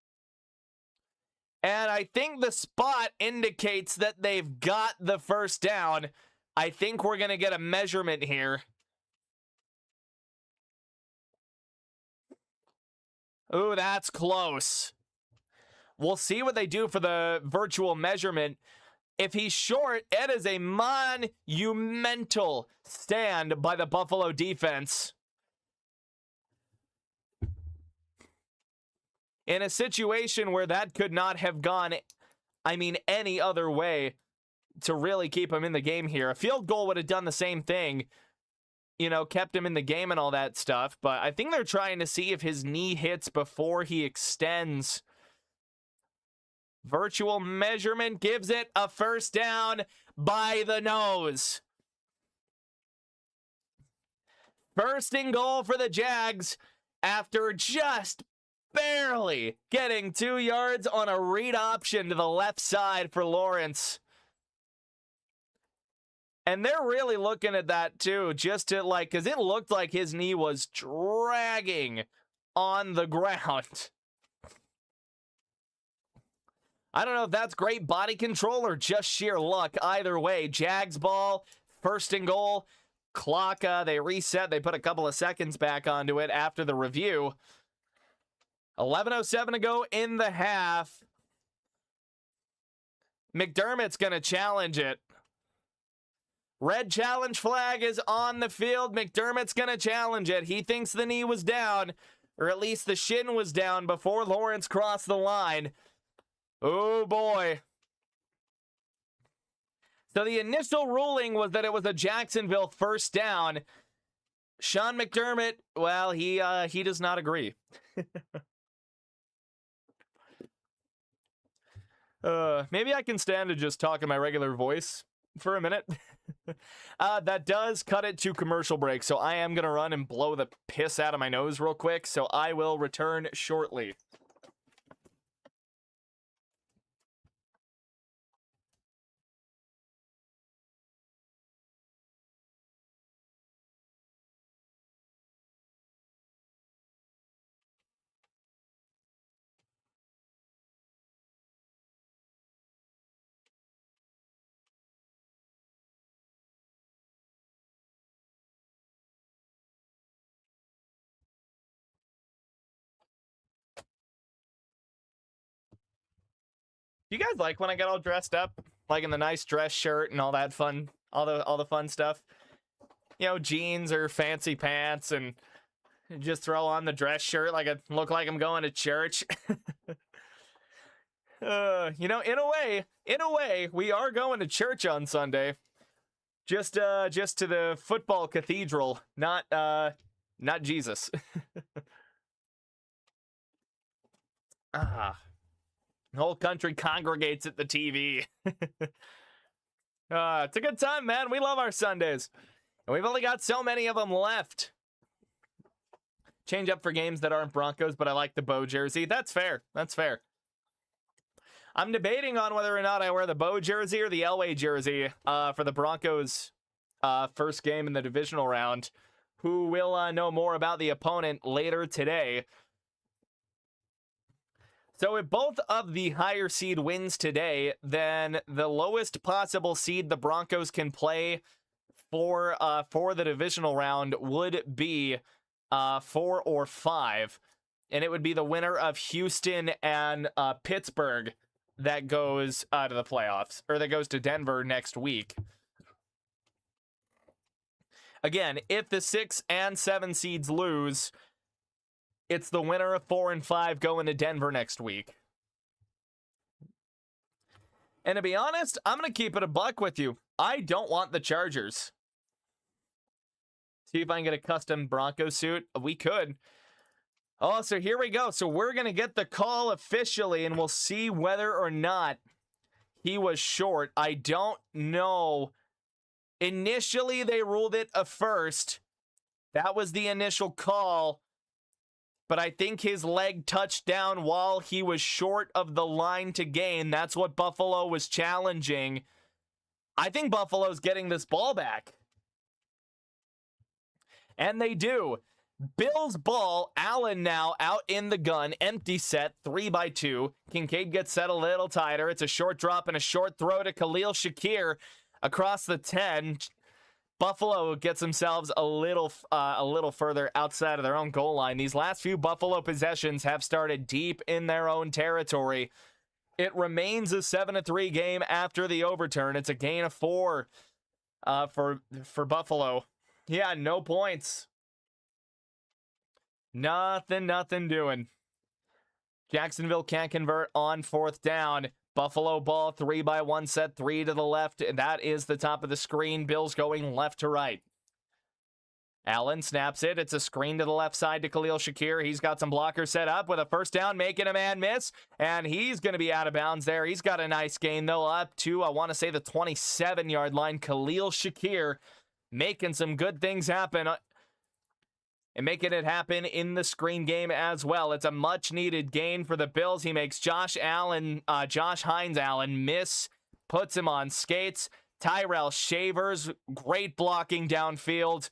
And I think the spot indicates that they've got the first down. I think we're going to get a measurement here. Ooh, that's close. We'll see what they do for the virtual measurement. If he's short, it is a monumental stand by the Buffalo defense. In a situation where that could not have gone, any other way to really keep him in the game here. A field goal would have done the same thing, kept him in the game and all that stuff. But I think they're trying to see if his knee hits before he extends. Virtual measurement gives it a first down by the nose. First and goal for the Jags after just barely getting 2 yards on a read option to the left side for Lawrence. And they're really looking at that too, just to because it looked like his knee was dragging on the ground. I don't know if that's great body control or just sheer luck. Either way, Jags ball, first and goal. Clock, they reset. They put a couple of seconds back onto it after the review. 11:07 to go in the half. McDermott's going to challenge it. Red challenge flag is on the field. McDermott's going to challenge it. He thinks the knee was down, or at least the shin was down before Lawrence crossed the line. Oh, boy. So the initial ruling was that it was a Jacksonville first down. Sean McDermott, well, he does not agree. Maybe I can stand to just talk in my regular voice for a minute. That does cut it to commercial break, so I am going to run and blow the piss out of my nose real quick, so I will return shortly. You guys like when I get all dressed up, like in the nice dress shirt and all that fun, all the fun stuff? Jeans or fancy pants, and just throw on the dress shirt like I look like I'm going to church. In a way, we are going to church on Sunday. Just to the football cathedral, not Jesus. The whole country congregates at the TV. It's a good time, man. We love our Sundays. And we've only got so many of them left. Change up for games that aren't Broncos, but I like the Bo jersey. That's fair. That's fair. I'm debating on whether or not I wear the Bo jersey or the Elway jersey for the Broncos' first game in the divisional round. Who will know more about the opponent later today. So if both of the higher seed wins today, then the lowest possible seed the Broncos can play for the divisional round would be 4 or 5. And it would be the winner of Houston and Pittsburgh that goes to the playoffs, or that goes to Denver next week. Again, if the 6 and 7 seeds lose, it's the winner of 4 and 5 going to Denver next week. And to be honest, I'm going to keep it a buck with you. I don't want the Chargers. See if I can get a custom Bronco suit. We could. Oh, so here we go. So we're going to get the call officially, and we'll see whether or not he was short. I don't know. Initially, they ruled it a first. That was the initial call. but I think his leg touched down while he was short of the line to gain. That's what Buffalo was challenging. I think Buffalo's getting this ball back. And they do. Bills ball, Allen now out in the gun, empty set, 3-2. Kincaid gets set a little tighter. It's a short drop and a short throw to Khalil Shakir across the 10. Buffalo gets themselves a little further outside of their own goal line. These last few Buffalo possessions have started deep in their own territory. It remains a 7-3 game after the overturn. It's a gain of 4 for Buffalo. Yeah, no points. Nothing doing. Jacksonville can't convert on 4th down. Buffalo ball, 3-1 set, 3 to the left. That is the top of the screen. Bills going left to right. Allen snaps it. It's a screen to the left side to Khalil Shakir. He's got some blockers set up with a first down, making a man miss. And he's going to be out of bounds there. He's got a nice gain, though, up to, I want to say, the 27-yard line. Khalil Shakir making some good things happen. And making it happen in the screen game as well. It's a much-needed gain for the Bills. He makes Josh Hines Allen miss, puts him on skates. Tyrell Shavers, great blocking downfield.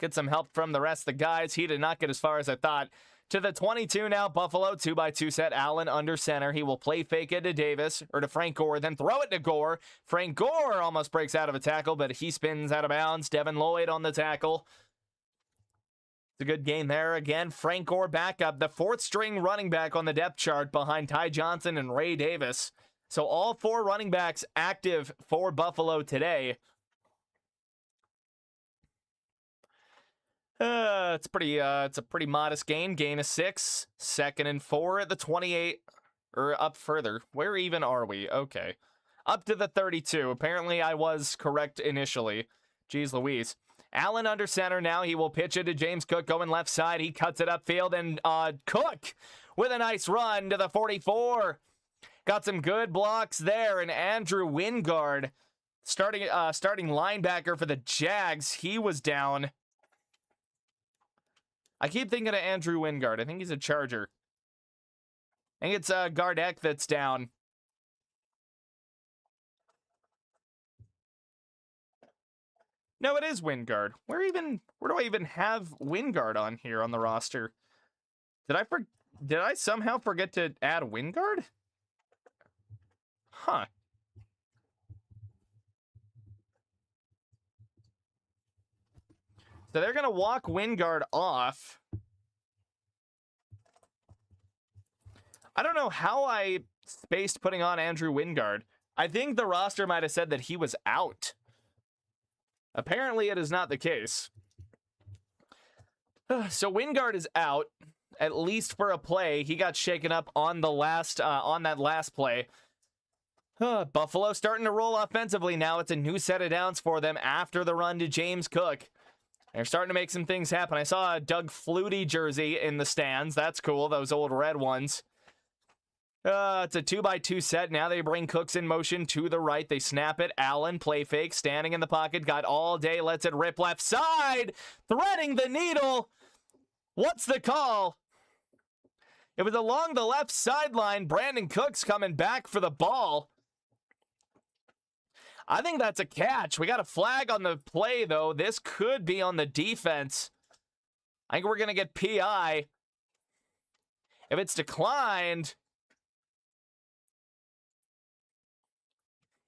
Get some help from the rest of the guys. He did not get as far as I thought. To the 22 now, Buffalo, 2-2 set. Allen under center. He will play fake it to Davis, or to Frank Gore, then throw it to Gore. Frank Gore almost breaks out of a tackle, but he spins out of bounds. Devin Lloyd on the tackle. It's a good game there. Again, Frank Gore back up, the 4th string running back on the depth chart behind Ty Johnson and Ray Davis. So all 4 running backs active for Buffalo today. It's a pretty modest gain of 6, 2nd and 4 at the 28, or up further. Where even are we? Okay. Up to the 32. Apparently I was correct initially. Jeez Louise. Allen under center now. He will pitch it to James Cook going left side. He cuts it upfield, and Cook with a nice run to the 44. Got some good blocks there, and Andrew Wingard, starting linebacker for the Jags, he was down. I keep thinking of Andrew Wingard. I think he's a Charger. I think it's Gardeck that's down. No, it is Wingard. Where do I even have Wingard on here on the roster? Did I somehow forget to add Wingard? Huh. So they're going to walk Wingard off. I don't know how I spaced putting on Andrew Wingard. I think the roster might have said that he was out. Apparently, it is not the case. So Wingard is out, at least for a play. He got shaken up on the on that last play. Buffalo starting to roll offensively now. It's a new set of downs for them after the run to James Cook. They're starting to make some things happen. I saw a Doug Flutie jersey in the stands. That's cool, those old red ones. It's a 2-2 set. Now they bring Cooks in motion to the right. They snap it. Allen, play fake, standing in the pocket. Got all day, lets it rip left side. Threading the needle. What's the call? It was along the left sideline. Brandon Cooks coming back for the ball. I think that's a catch. We got a flag on the play, though. This could be on the defense. I think we're going to get PI. If it's declined,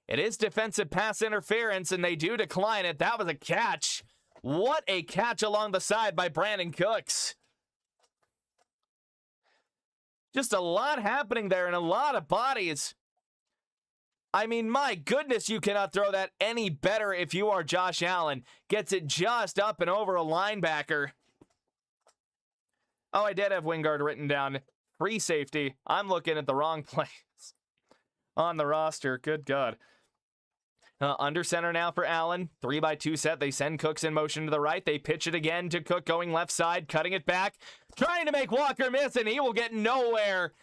it is defensive pass interference, and they do decline it. That was a catch. What a catch along the side by Brandon Cooks. Just a lot happening there and a lot of bodies. I mean, my goodness, you cannot throw that any better if you are Josh Allen. Gets it just up and over a linebacker. Oh, I did have Wingard written down. Free safety. I'm looking at the wrong place on the roster. Good God. Under center now for Allen. 3-2 set. They send Cooks in motion to the right. They pitch it again to Cook going left side, cutting it back, trying to make Walker miss, and he will get nowhere.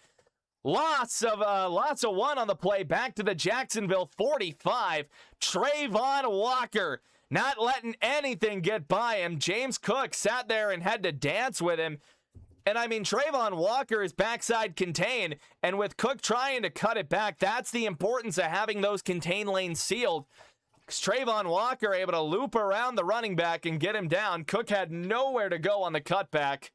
Lots of one on the play. Back to the Jacksonville 45. Trayvon Walker not letting anything get by him. James Cook sat there and had to dance with him. And I mean, Trayvon Walker is backside contained, and with Cook trying to cut it back, that's the importance of having those contain lanes sealed. Trayvon Walker able to loop around the running back and get him down. Cook had nowhere to go on the cutback.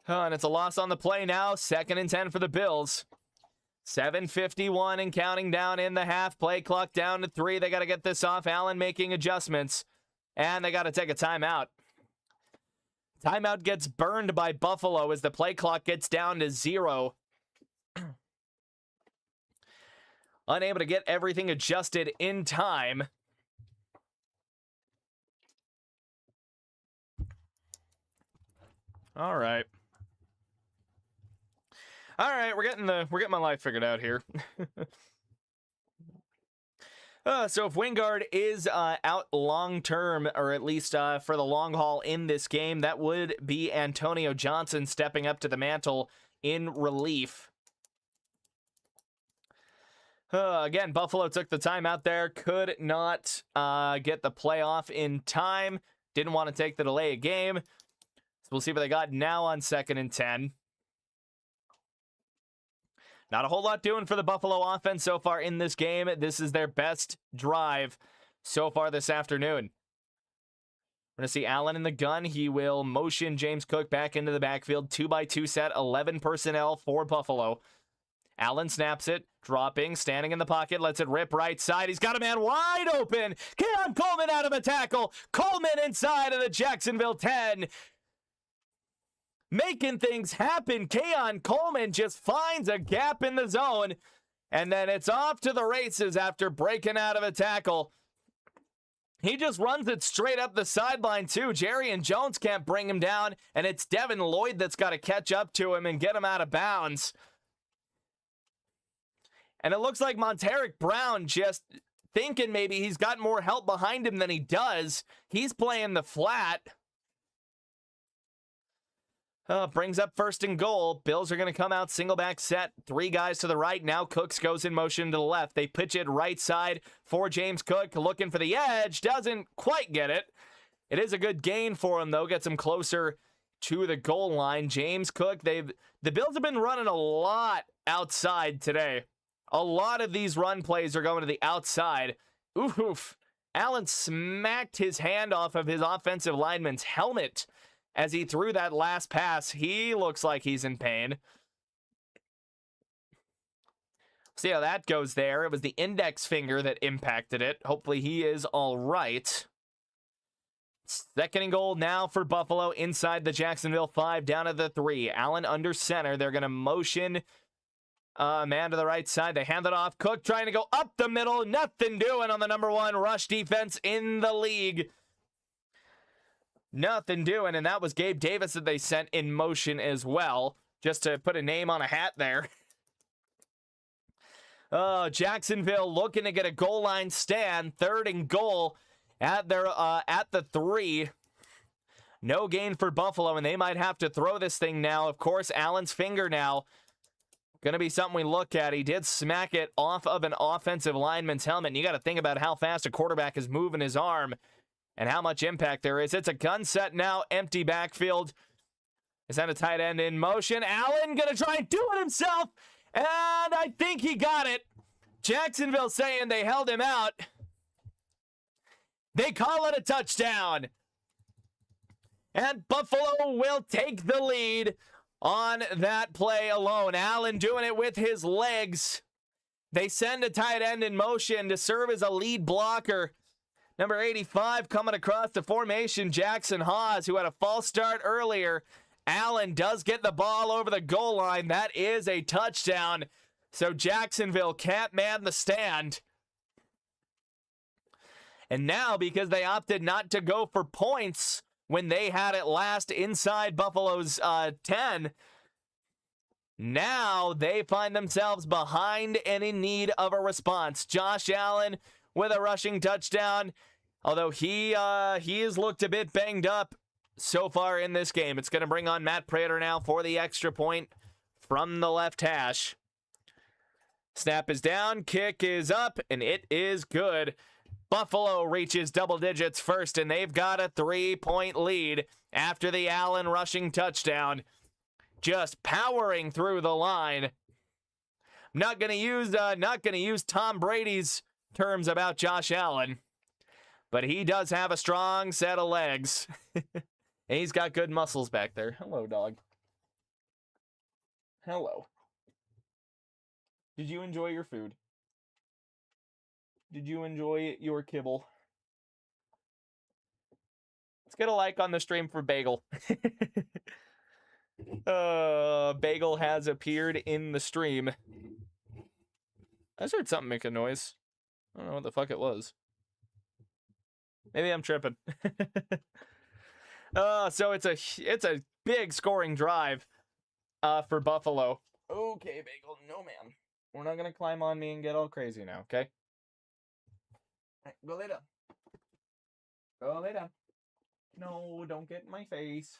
And it's a loss on the play now. 2nd and 10 for the Bills. 7:51 and counting down in the half. Play clock down to 3. They got to get this off. Allen making adjustments. And they got to take a timeout. Timeout gets burned by Buffalo as the play clock gets down to 0. Unable to get everything adjusted in time. All right. We're getting my life figured out here. So if Wingard is out long term, or at least for the long haul in this game, that would be Antonio Johnson stepping up to the mantle in relief. Again, Buffalo took the time out there, could not get the playoff in time, didn't want to take the delay of game. So we'll see what they got now on 2nd and 10. Not a whole lot doing for the Buffalo offense so far in this game. This is their best drive so far this afternoon. We're going to see Allen in the gun. He will motion James Cook back into the backfield. 2-by-2 set, 11 personnel for Buffalo. Allen snaps it, dropping, standing in the pocket, lets it rip right side. He's got a man wide open. Keon Coleman out of a tackle. Coleman inside of the Jacksonville 10. Making things happen. Keon Coleman just finds a gap in the zone, and then it's off to the races after breaking out of a tackle. He just runs it straight up the sideline, too. Jerry and Jones can't bring him down, and it's Devin Lloyd that's got to catch up to him and get him out of bounds. And it looks like Monteric Brown just thinking maybe he's got more help behind him than he does. He's playing the flat. Brings up 1st and goal. Bills are going to come out single back set. 3 guys to the right. Now Cooks goes in motion to the left. They pitch it right side for James Cook. Looking for the edge. Doesn't quite get it. It is a good gain for him, though. Gets him closer to the goal line. James Cook, the Bills have been running a lot outside today. A lot of these run plays are going to the outside. Oof. Allen smacked his hand off of his offensive lineman's helmet as he threw that last pass. He looks like he's in pain. See how that goes there. It was the index finger that impacted it. Hopefully he is all right. 2nd and goal now for Buffalo inside the Jacksonville 5 down to the 3. Allen under center. They're going to motion man to the right side. They hand it off. Cook trying to go up the middle. Nothing doing on the #1 rush defense in the league. Nothing doing, and that was Gabe Davis that they sent in motion as well, just to put a name on a hat there. Jacksonville looking to get a goal line stand. 3rd and goal at the 3. No gain for Buffalo, and they might have to throw this thing now. Of course, Allen's finger now going to be something we look at. He did smack it off of an offensive lineman's helmet, and you got to think about how fast a quarterback is moving his arm and how much impact there is. It's a gun set now, empty backfield. Is that a tight end in motion? Allen going to try and do it himself, and I think he got it. Jacksonville saying they held him out. They call it a touchdown. And Buffalo will take the lead on that play alone. Allen doing it with his legs. They send a tight end in motion to serve as a lead blocker. Number 85 coming across the formation, Jackson Hawes, who had a false start earlier. Allen does get the ball over the goal line. That is a touchdown. So Jacksonville can't man the stand. And now, because they opted not to go for points when they had it last inside Buffalo's 10, now they find themselves behind and in need of a response. Josh Allen with a rushing touchdown, although he has looked a bit banged up so far in this game. It's going to bring on Matt Prater now for the extra point from the left hash. Snap is down, kick is up, and it is good. Buffalo reaches double digits first, and they've got a 3-point lead after the Allen rushing touchdown. Just powering through the line. Not gonna use Tom Brady's terms about Josh Allen, but he does have a strong set of legs. And he's got good muscles back there. Hello, dog. Hello. Did you enjoy your food? Did you enjoy your kibble? Let's get a like on the stream for Bagel. Bagel has appeared in the stream. I just heard something make a noise. I don't know what the fuck it was. Maybe I'm tripping. So it's a big scoring drive for Buffalo. Okay, Bagel, no ma'am. We're not gonna climb on me and get all crazy now, okay? All right, go lay down. Go lay down. No, don't get in my face.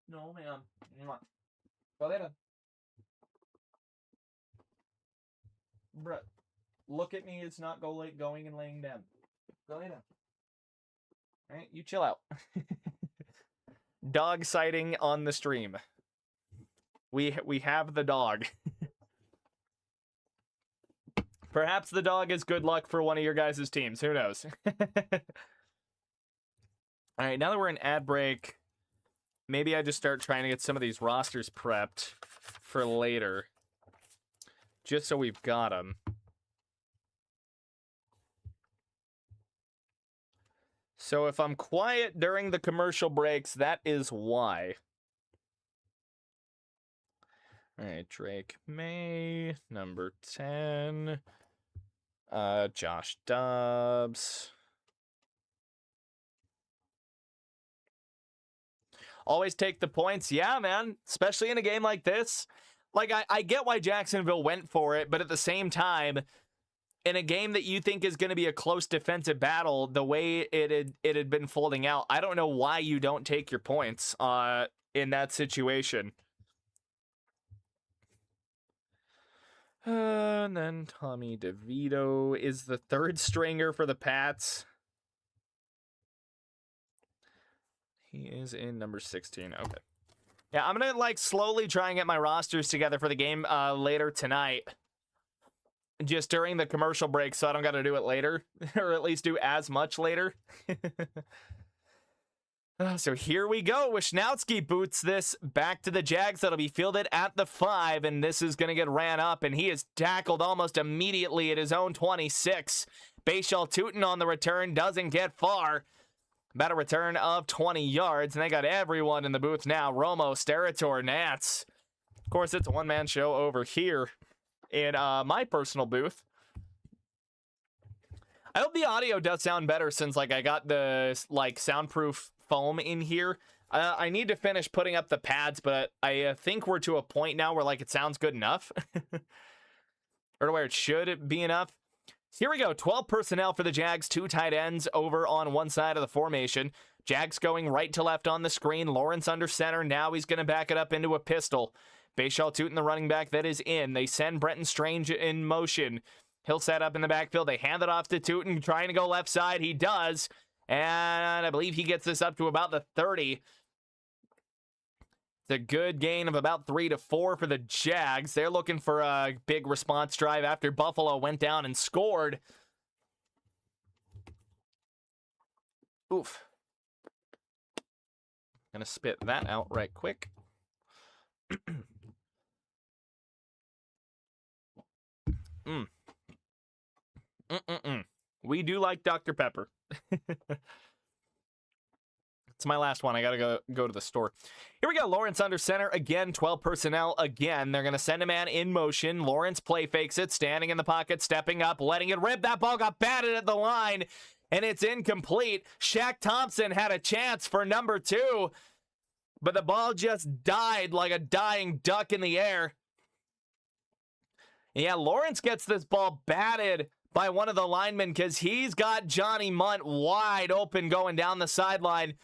No, ma'am. Go lay down. Bruh, look at me. It's not going and laying down. Go lay down. All right, you chill out. Dog sighting on the stream. We have the dog. Perhaps the dog is good luck for one of your guys' teams. Who knows? All right, now that we're in ad break, maybe I just start trying to get some of these rosters prepped for later. Just so we've got them. So if I'm quiet during the commercial breaks, that is why. All right, Drake May, number 10. Josh Dobbs. Always take the points. Yeah, man. Especially in a game like this. Like, I get why Jacksonville went for it, but at the same time, in a game that you think is going to be a close defensive battle, the way it had been folding out, I don't know why you don't take your points in that situation. And then Tommy DeVito is the third stringer for the Pats. He is in number 16. Okay. Yeah, I'm going to like slowly try and get my rosters together for the game later tonight. Just during the commercial break so I don't got to do it later. Or at least do as much later. So here we go. Wisnowski boots this back to the Jags. That'll be fielded at the 5, and this is going to get ran up, and he is tackled almost immediately at his own 26. Bashal Tootin on the return doesn't get far. About a return of 20 yards, and they got everyone in the booth now. Romo, Sterator, Nats. Of course, it's a one-man show over here in my personal booth. I hope the audio does sound better since like I got the like soundproof foam in here. I need to finish putting up the pads, but I think we're to a point now where like it sounds good enough. Or where it should be enough. Here we go. 12 personnel for the Jags. 2 tight ends over on one side of the formation. Jags going right to left on the screen. Lawrence under center. Now he's going to back it up into a pistol. Bashal Tootin, the running back that is in. They send Brenton Strange in motion. He'll set up in the backfield. They hand it off to Tootin, trying to go left side. He does. And I believe he gets this up to about the 30. It's a good gain of about 3 to 4 for the Jags. They're looking for a big response drive after Buffalo went down and scored. Oof. Gonna spit that out right quick. We do like Dr. Pepper. It's my last one. I gotta go to the store. Here we go. Lawrence under center again. 12 personnel again. They're gonna send a man in motion. Lawrence play fakes it, standing in the pocket, stepping up, letting it rip. That ball got batted at the line, and it's incomplete. Shaq Thompson had a chance for number 2, but the ball just died like a dying duck in the air. Yeah, Lawrence gets this ball batted by one of the linemen because he's got Johnny Munt wide open going down the sideline.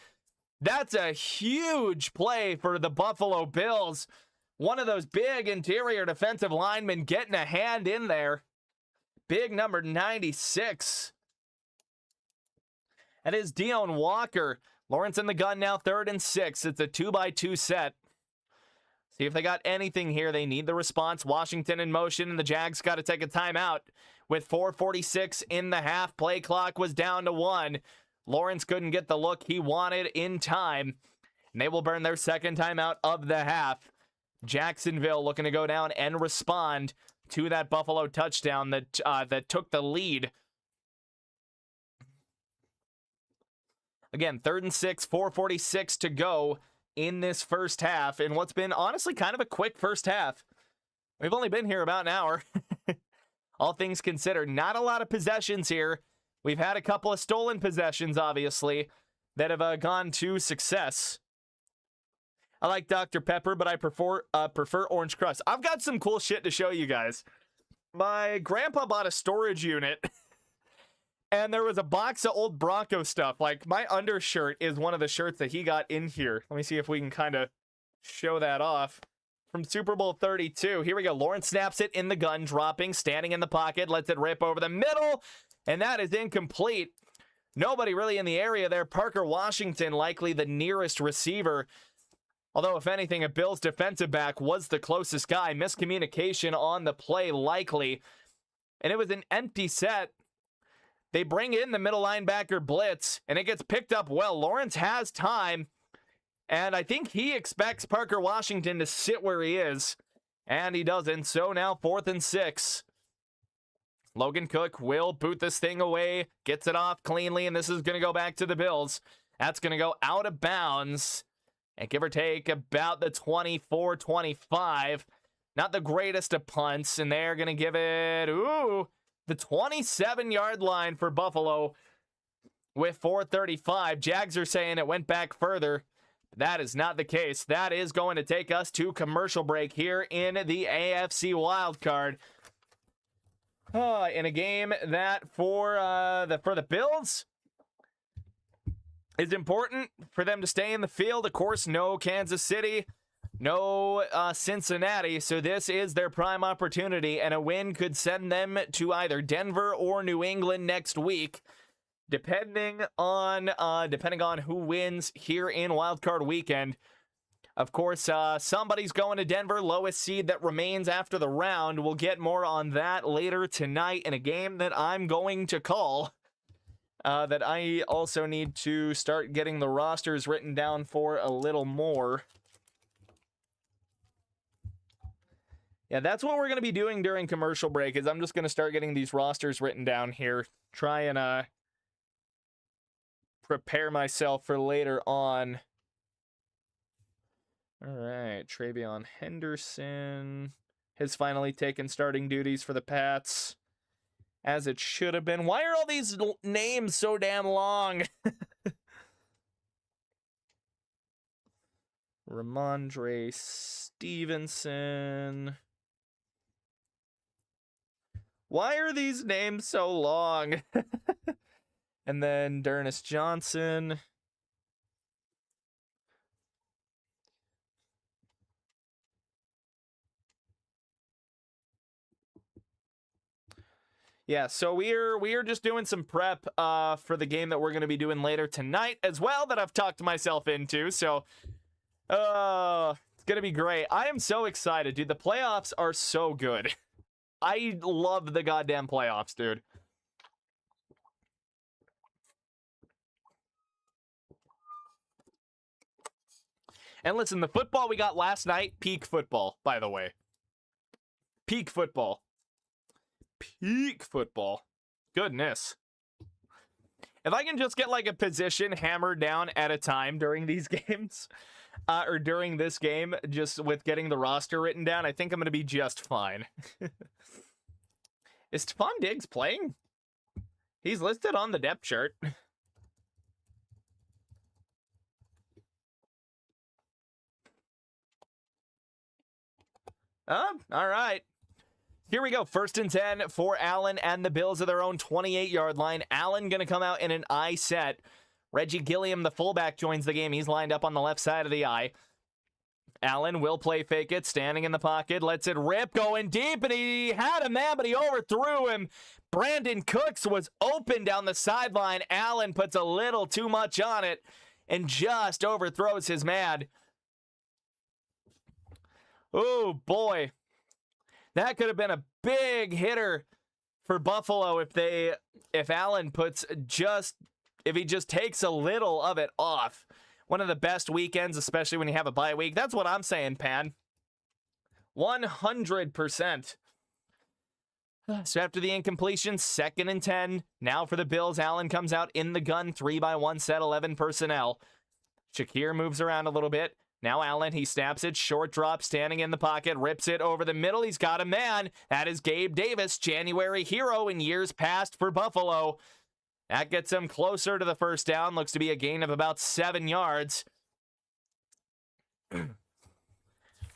That's a huge play for the Buffalo Bills. One of those big interior defensive linemen getting a hand in there. Big number 96. That is Deone Walker. Lawrence in the gun now, 3rd and 6. It's a 2-by-2 set. See if they got anything here. They need the response. Washington in motion, and the Jags got to take a timeout. With 4:46 in the half, play clock was down to 1. Lawrence couldn't get the look he wanted in time, and they will burn their second timeout of the half. Jacksonville looking to go down and respond to that Buffalo touchdown that took the lead. Again, 3rd and 6, 4:46 to go in this first half, in what's been honestly kind of a quick first half. We've only been here about an hour. All things considered, not a lot of possessions here. We've had a couple of stolen possessions, obviously, that have gone to success. I like Dr. Pepper, but I prefer Orange Crust. I've got some cool shit to show you guys. My grandpa bought a storage unit, and there was a box of old Bronco stuff. Like, my undershirt is one of the shirts that he got in here. Let me see if we can kind of show that off. From Super Bowl 32. Here we go. Lawrence snaps it in the gun, dropping, standing in the pocket, lets it rip over the middle, and that is incomplete. Nobody really in the area there. Parker Washington, likely the nearest receiver. Although, if anything, a Bills defensive back was the closest guy. Miscommunication on the play, likely. And it was an empty set. They bring in the middle linebacker blitz, and it gets picked up well. Lawrence has time, and I think he expects Parker Washington to sit where he is, and he doesn't. So now 4th and 6. Logan Cook will boot this thing away, gets it off cleanly, and this is going to go back to the Bills. That's going to go out of bounds. And give or take about the 24-25. Not the greatest of punts. And they're going to give it, the 27-yard line for Buffalo with 4:35. Jags are saying it went back further. That is not the case. That is going to take us to commercial break here in the AFC wildcard. In a game that for the Bills is important for them to stay in the field. Of course, no Kansas City, no Cincinnati, so this is their prime opportunity, and a win could send them to either Denver or New England next week, depending on who wins here in Wildcard Weekend. Of course, somebody's going to Denver, lowest seed that remains after the round. We'll get more on that later tonight in a game that I'm going to call. That I also need to start getting the rosters written down for a little more. Yeah, that's what we're going to be doing during commercial break, is I'm just going to start getting these rosters written down here. Try and prepare myself for later on. All right, Travion Henderson has finally taken starting duties for the Pats. As it should have been. Why are all these names so damn long? Ramondre Stevenson. Why are these names so long? And then D'Ernest Johnson. Yeah, so we're just doing some prep for the game that we're going to be doing later tonight as well, that I've talked myself into. So it's going to be great. I am so excited, dude. The playoffs are so good. I love the goddamn playoffs, dude. And listen, the football we got last night, peak football, by the way. Peak football. Peak football. Goodness. If I can just get like a position hammered down at a time during these games, or during this game, just with getting the roster written down, I think I'm going to be just fine. Is Stephon Diggs playing? He's listed on the depth chart. All right. Here we go. 1st and 10 for Allen and the Bills of their own 28-yard line. Allen going to come out in an I set. Reggie Gilliam, the fullback, joins the game. He's lined up on the left side of the I. Allen will play fake it, standing in the pocket, lets it rip, going deep, and he had a man, but he overthrew him. Brandon Cooks was open down the sideline. Allen puts a little too much on it and just overthrows his man. Oh, boy. That could have been a big hitter for Buffalo if Allen if he just takes a little of it off. One of the best weekends, especially when you have a bye week. That's what I'm saying, Pan. 100%. So after the incompletion, 2nd and 10. Now for the Bills, Allen comes out in the gun, 3-by-1 set, 11 personnel. Shakir moves around a little bit. Now Allen, he snaps it, short drop, standing in the pocket, rips it over the middle. He's got a man. That is Gabe Davis, January hero in years past for Buffalo. That gets him closer to the first down. Looks to be a gain of about 7 yards.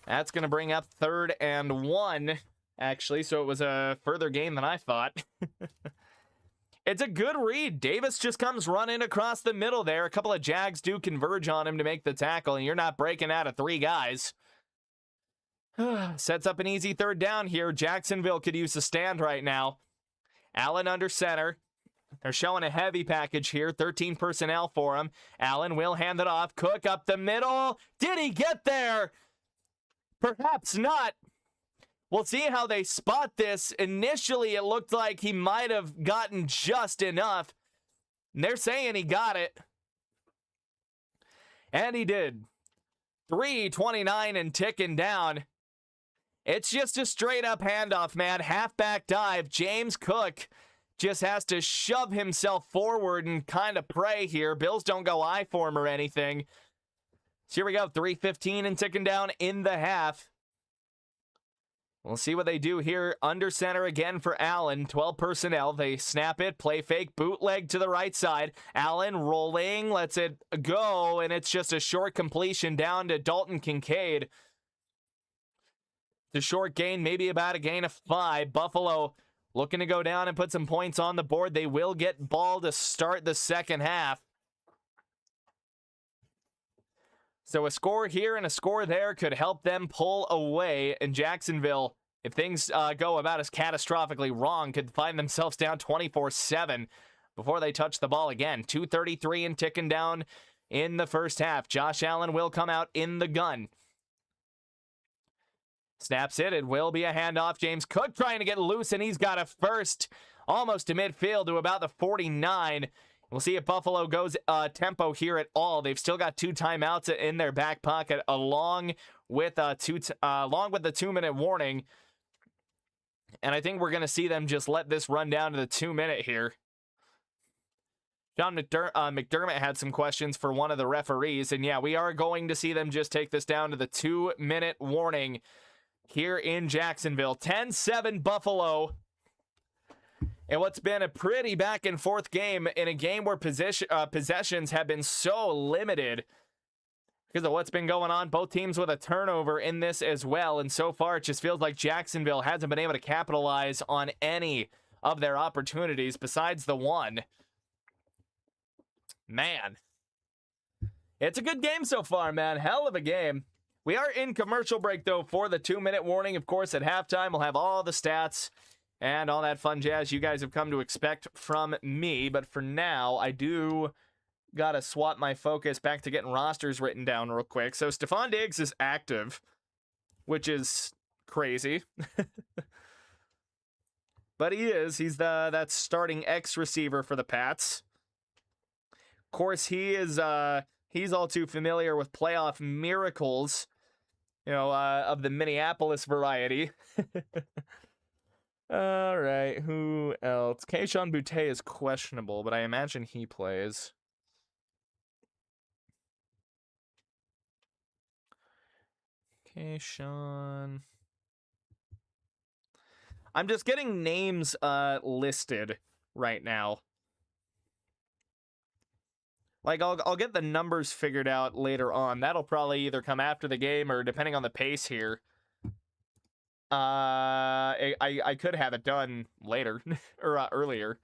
That's going to bring up 3rd and 1, actually. So it was a further gain than I thought. It's a good read. Davis just comes running across the middle there. A couple of Jags do converge on him to make the tackle, and you're not breaking out of 3 guys. Sets up an easy 3rd down here. Jacksonville could use a stand right now. Allen under center. They're showing a heavy package here. 13 personnel for him. Allen will hand it off. Cook up the middle. Did he get there? Perhaps not. We'll see how they spot this. Initially, it looked like he might have gotten just enough. And they're saying he got it. And he did. 3:29 and ticking down. It's just a straight-up handoff, man. Halfback dive. James Cook just has to shove himself forward and kind of pray here. Bills don't go I for him or anything. So here we go. 3:15 and ticking down in the half. We'll see what they do here. Under center again for Allen. 12 personnel. They snap it, play fake, bootleg to the right side. Allen rolling, lets it go, and it's just a short completion down to Dalton Kincaid. The short gain, maybe about a gain of 5. Buffalo looking to go down and put some points on the board. They will get ball to start the second half. So a score here and a score there could help them pull away. And Jacksonville, if things go about as catastrophically wrong, could find themselves down 24-7 before they touch the ball again. 2:33 and ticking down in the first half. Josh Allen will come out in the gun. Snaps it. It will be a handoff. James Cook trying to get loose, and he's got a first almost to midfield to about the 49. We'll see if Buffalo goes tempo here at all. They've still got 2 timeouts in their back pocket, along with the 2-minute warning. And I think we're going to see them just let this run down to the 2-minute here. John McDermott had some questions for one of the referees. And yeah, we are going to see them just take this down to the 2-minute warning here in Jacksonville. 10-7 Buffalo. And what's been a pretty back-and-forth game in a game where possessions have been so limited because of what's been going on. Both teams with a turnover in this as well. And so far, it just feels like Jacksonville hasn't been able to capitalize on any of their opportunities besides the one. Man. It's a good game so far, man. Hell of a game. We are in commercial break, though, for the 2-minute warning. Of course, at halftime, we'll have all the stats and all that fun jazz you guys have come to expect from me. But for now, I do got to swap my focus back to getting rosters written down real quick. So Stephon Diggs is active, which is crazy. But he is. He's that starting X receiver for the Pats. Of course, he's all too familiar with playoff miracles, of the Minneapolis variety. All right, who else? Kayshon Boutte is questionable, but I imagine he plays. Kayshon. I'm just getting names listed right now. Like, I'll get the numbers figured out later on. That'll probably either come after the game or depending on the pace here. I could have it done later or earlier,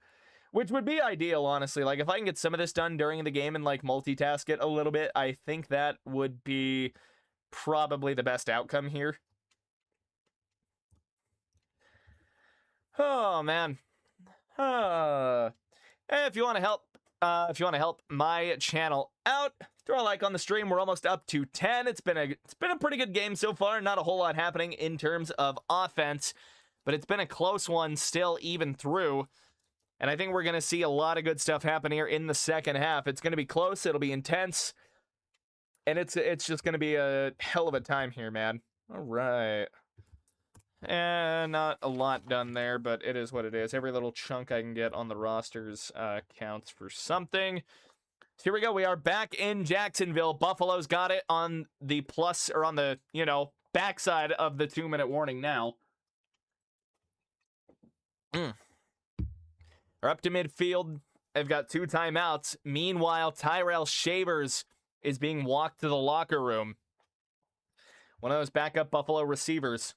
which would be ideal, honestly. Like, if I can get some of this done during the game and like multitask it a little bit, I think that would be probably the best outcome here. Oh, man. If you want to help my channel out, throw a like on the stream. We're almost up to 10. It's been a pretty good game so far. Not a whole lot happening in terms of offense, but it's been a close one still, even through. And I think we're going to see a lot of good stuff happen here in the second half. It's going to be close. It'll be intense. And it's just going to be a hell of a time here, man. All right. And not a lot done there, but it is what it is. Every little chunk I can get on the rosters counts for something. So here we go. We are back in Jacksonville. Buffalo's got it on the plus, or on the, backside of the 2-minute warning now. Are up to midfield. They've got 2 timeouts. Meanwhile, Tyrell Shavers is being walked to the locker room. One of those backup Buffalo receivers.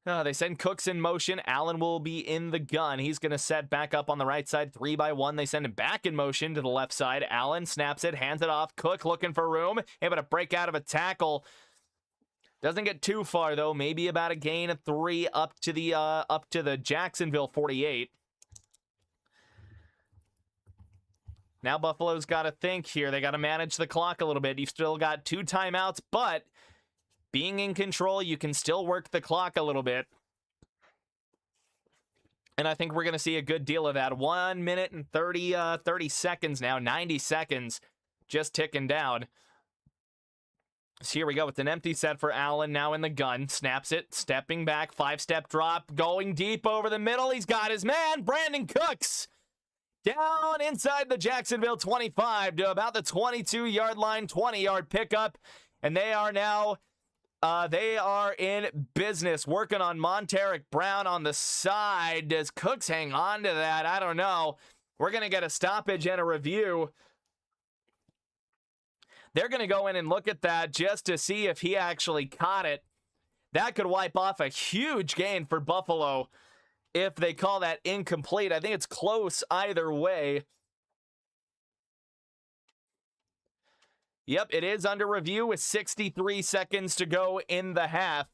They send Cooks in motion. Allen will be in the gun. He's going to set back up on the right side, 3-by-1. They send him back in motion to the left side. Allen snaps it, hands it off. Cook looking for room, able to break out of a tackle. Doesn't get too far though. Maybe about a gain of 3 up to the Jacksonville 48. Now Buffalo's got to think here. They got to manage the clock a little bit. You've still got 2 timeouts, but being in control, you can still work the clock a little bit. And I think we're going to see a good deal of that. 1 minute and 30 seconds now. 90 seconds just ticking down. So here we go. It's an empty set for Allen now in the gun. Snaps it. Stepping back. 5-step drop. Going deep over the middle. He's got his man, Brandon Cooks. Down inside the Jacksonville 25 to about the 22-yard line. 20-yard pickup. And they are now... they are in business, working on Monteric Brown on the side. Does Cooks hang on to that? I don't know. We're going to get a stoppage and a review. They're going to go in and look at that just to see if he actually caught it. That could wipe off a huge gain for Buffalo if they call that incomplete. I think it's close either way. Yep, it is under review with 63 seconds to go in the half.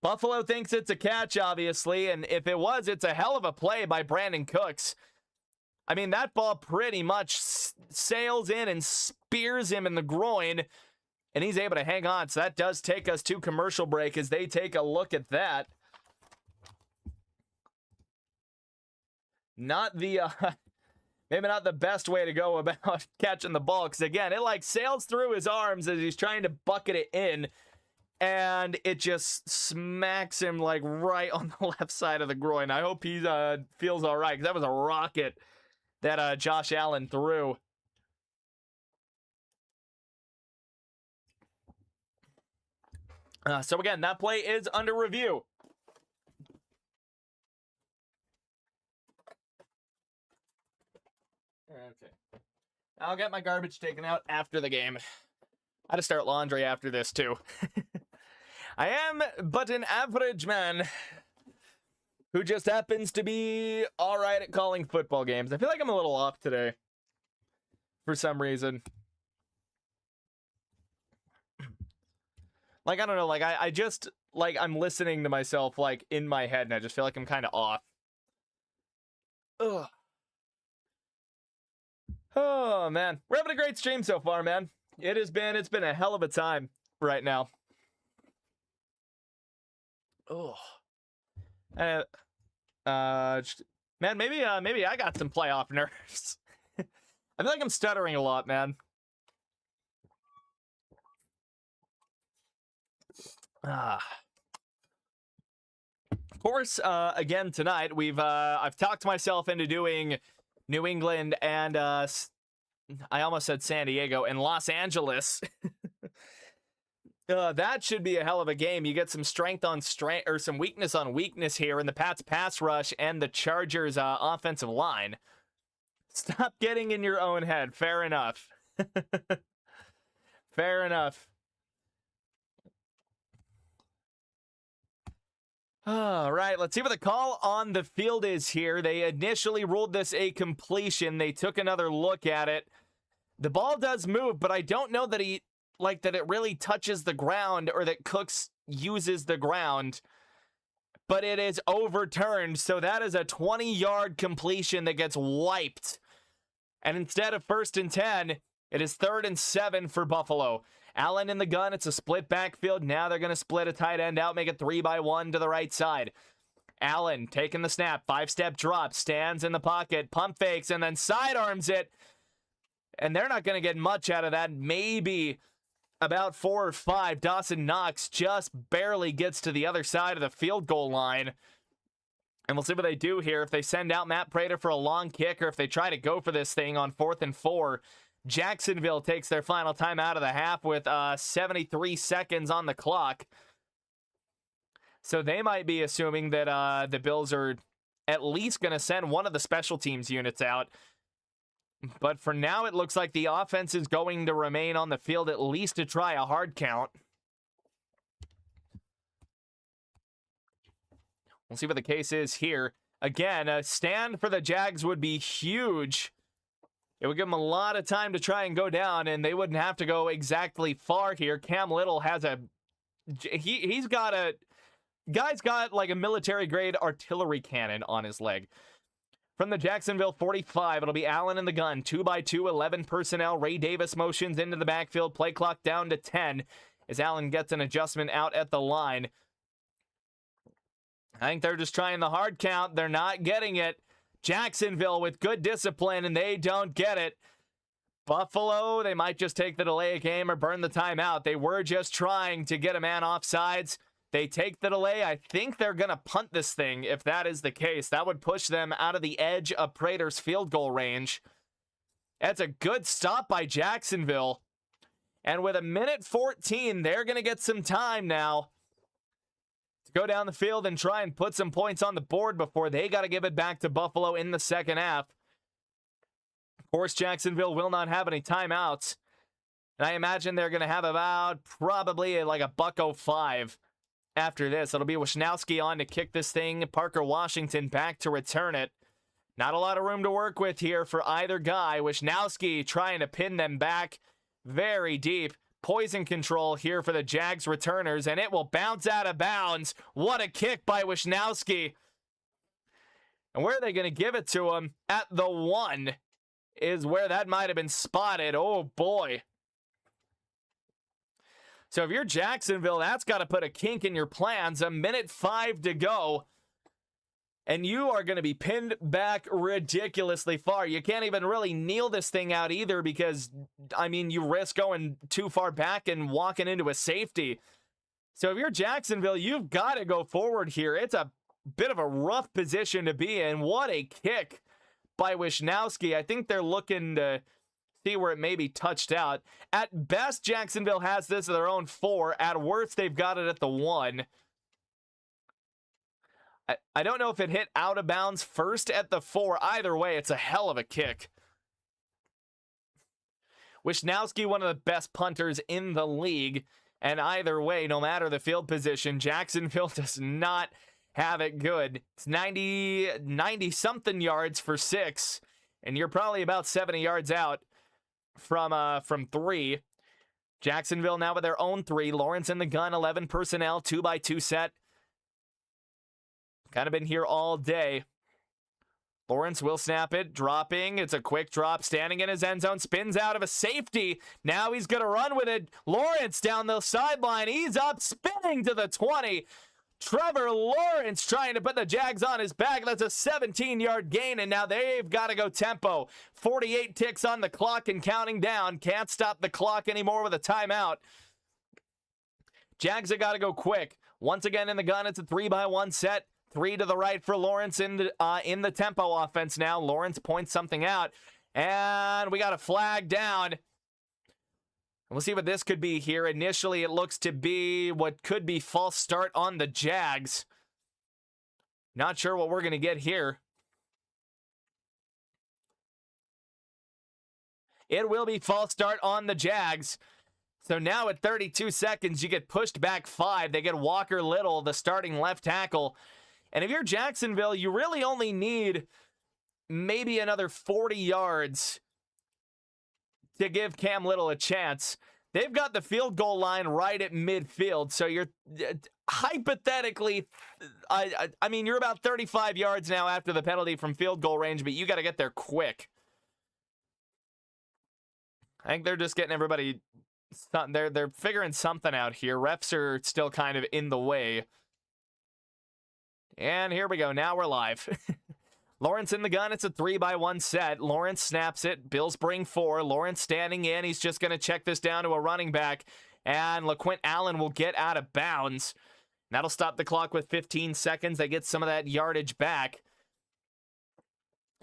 Buffalo thinks it's a catch, obviously, and if it was, it's a hell of a play by Brandon Cooks. I mean, that ball pretty much sails in and spears him in the groin, and he's able to hang on. So that does take us to commercial break as they take a look at that. Not the... maybe not the best way to go about catching the ball, because again, it sails through his arms as he's trying to bucket it in, and it just smacks him right on the left side of the groin. I hope he feels all right, because that was a rocket that Josh Allen threw. So again, that play is under review. Okay. I'll get my garbage taken out after the game. I had to start laundry after this, too. I am but an average man who just happens to be all right at calling football games. I feel like I'm a little off today for some reason. I don't know, I just, I'm listening to myself, in my head, and I just feel like I'm kind of off. Ugh. Oh, man. We're having a great stream so far, man. It's been a hell of a time right now. Oh. Man, maybe I got some playoff nerves. I feel like I'm stuttering a lot, man. Of course, again tonight I've talked myself into doing New England and I almost said San Diego and Los Angeles. That should be a hell of a game. You get some strength on strength, or some weakness on weakness here in the Pats pass rush and the Chargers offensive line. Stop getting in your own head. Fair enough. Fair enough. All right, let's see what the call on the field is here. They initially ruled this a completion. They took another look at it. The ball does move, but I don't know that he, like that it really touches the ground or that Cooks uses the ground, but it is overturned. So that is a 20-yard completion that gets wiped. And instead of 1st and 10, it is 3rd and 7 for Buffalo. Allen in the gun. It's a split backfield. Now they're going to split a tight end out, make it 3-by-1 to the right side. Allen taking the snap, 5-step drop, stands in the pocket, pump fakes, and then sidearms it. And they're not going to get much out of that. Maybe about 4 or 5. Dawson Knox just barely gets to the other side of the field goal line. And we'll see what they do here. If they send out Matt Prater for a long kick, or if they try to go for this thing on 4th and 4. Jacksonville takes their final time out of the half with 73 seconds on the clock. So they might be assuming that the Bills are at least going to send one of the special teams units out. But for now, it looks like the offense is going to remain on the field at least to try a hard count. We'll see what the case is here. Again, a stand for the Jags would be huge. It would give them a lot of time to try and go down, and they wouldn't have to go exactly far here. Cam Little has a... He's got a... Guy's got like a military-grade artillery cannon on his leg. From the Jacksonville 45, it'll be Allen in the gun. 2-by-2, 11 personnel. Ray Davis motions into the backfield. Play clock down to 10 as Allen gets an adjustment out at the line. I think they're just trying the hard count. They're not getting it. Jacksonville with good discipline, and they don't get it. Buffalo, they might just take the delay of game or burn the timeout. They were just trying to get a man off sides. They take the delay. I think they're going to punt this thing if that is the case. That would push them out of the edge of Prater's field goal range. That's a good stop by Jacksonville. And with 1:14, they're going to get some time now to go down the field and try and put some points on the board before they got to give it back to Buffalo in the second half. Of course, Jacksonville will not have any timeouts. And I imagine they're going to have about probably like a $1.05 after this. It'll be Wisnowski on to kick this thing. Parker Washington back to return it. Not a lot of room to work with here for either guy. Wisnowski trying to pin them back very deep. Poison control here for the Jags returners, and it will bounce out of bounds. What a kick by Wisnowski. And where are they going to give it to him? At the 1 is where that might have been spotted. Oh, boy. So if you're Jacksonville, that's got to put a kink in your plans. 1:05 to go. And you are going to be pinned back ridiculously far. You can't even really kneel this thing out either because, I mean, you risk going too far back and walking into a safety. So if you're Jacksonville, you've got to go forward here. It's a bit of a rough position to be in. What a kick by Wisnowski. I think they're looking to see where it may be touched out. At best, Jacksonville has this at their own 4. At worst, they've got it at the 1. I don't know if it hit out of bounds first at the 4. Either way, it's a hell of a kick. Wisnowski, one of the best punters in the league. And either way, no matter the field position, Jacksonville does not have it good. It's 90-something yards for 6. And you're probably about 70 yards out from 3. Jacksonville now with their own 3. Lawrence in the gun, 11 personnel, 2-by-2 set. Kind of been here all day. Lawrence will snap it, dropping. It's a quick drop, standing in his end zone, spins out of a safety. Now he's going to run with it. Lawrence down the sideline. He's up, spinning to the 20. Trevor Lawrence trying to put the Jags on his back. That's a 17-yard gain, and now they've got to go tempo. 48 ticks on the clock and counting down. Can't stop the clock anymore with a timeout. Jags have got to go quick. Once again in the gun, it's a 3-by-1 set. 3 to the right for Lawrence in the tempo offense now. Lawrence points something out, and we got a flag down. We'll see what this could be here. Initially, it looks to be what could be false start on the Jags. Not sure what we're going to get here. It will be false start on the Jags. So now at 32 seconds, you get pushed back 5. They get Walker Little, the starting left tackle. And if you're Jacksonville, you really only need maybe another 40 yards to give Cam Little a chance. They've got the field goal line right at midfield, so you're hypothetically, I mean, you're about 35 yards now after the penalty from field goal range, but you got to get there quick. I think they're just getting everybody, they're figuring something out here. Refs are still kind of in the way. And here we go. Now we're live. Lawrence in the gun. It's a 3-by-1 set. Lawrence snaps it. Bills bring 4. Lawrence standing in. He's just going to check this down to a running back. And LaQuint Allen will get out of bounds. That'll stop the clock with 15 seconds. They get some of that yardage back.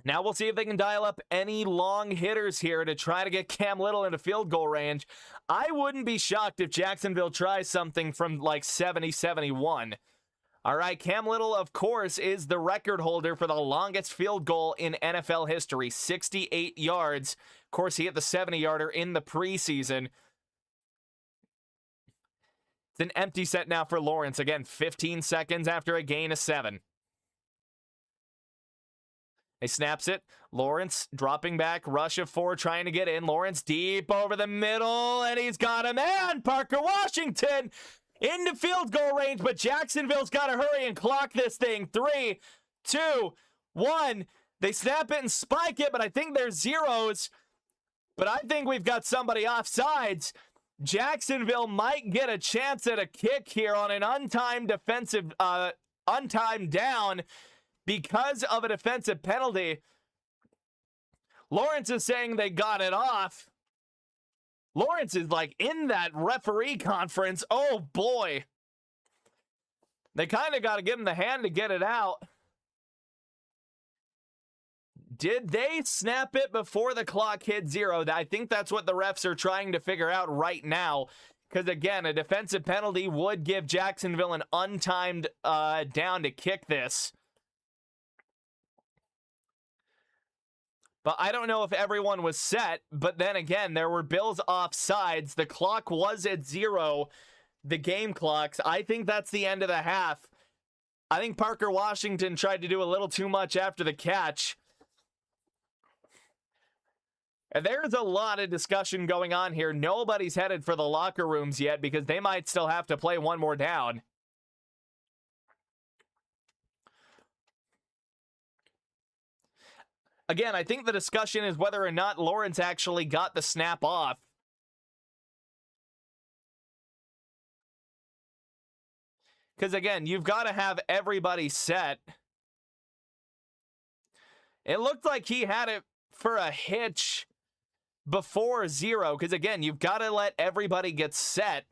Now we'll see if they can dial up any long hitters here to try to get Cam Little into field goal range. I wouldn't be shocked if Jacksonville tries something from like 70-71. All right, Cam Little, of course, is the record holder for the longest field goal in NFL history, 68 yards. Of course, he hit the 70-yarder in the preseason. It's an empty set now for Lawrence. Again, 15 seconds after a gain of 7. He snaps it. Lawrence dropping back, rush of 4, trying to get in. Lawrence deep over the middle, and he's got a man, Parker Washington, into field goal range, but Jacksonville's got to hurry and clock this thing. 3, 2, 1. They snap it and spike it, but I think there's zeros. But I think we've got somebody offsides. Jacksonville might get a chance at a kick here on an untimed defensive, untimed down because of a defensive penalty. Lawrence is saying they got it off. Lawrence is like in that referee conference. Oh boy. They kind of got to give him the hand to get it out. Did they snap it before the clock hit 0? I think that's what the refs are trying to figure out right now. Because again, a defensive penalty would give Jacksonville an untimed down to kick this. But I don't know if everyone was set. But then again, there were Bills offsides. The clock was at 0. The game clocks. I think that's the end of the half. I think Parker Washington tried to do a little too much after the catch. And there's a lot of discussion going on here. Nobody's headed for the locker rooms yet because they might still have to play one more down. Again, I think the discussion is whether or not Lawrence actually got the snap off. Because again, you've got to have everybody set. It looked like he had it for a hitch before 0. Because again, you've got to let everybody get set.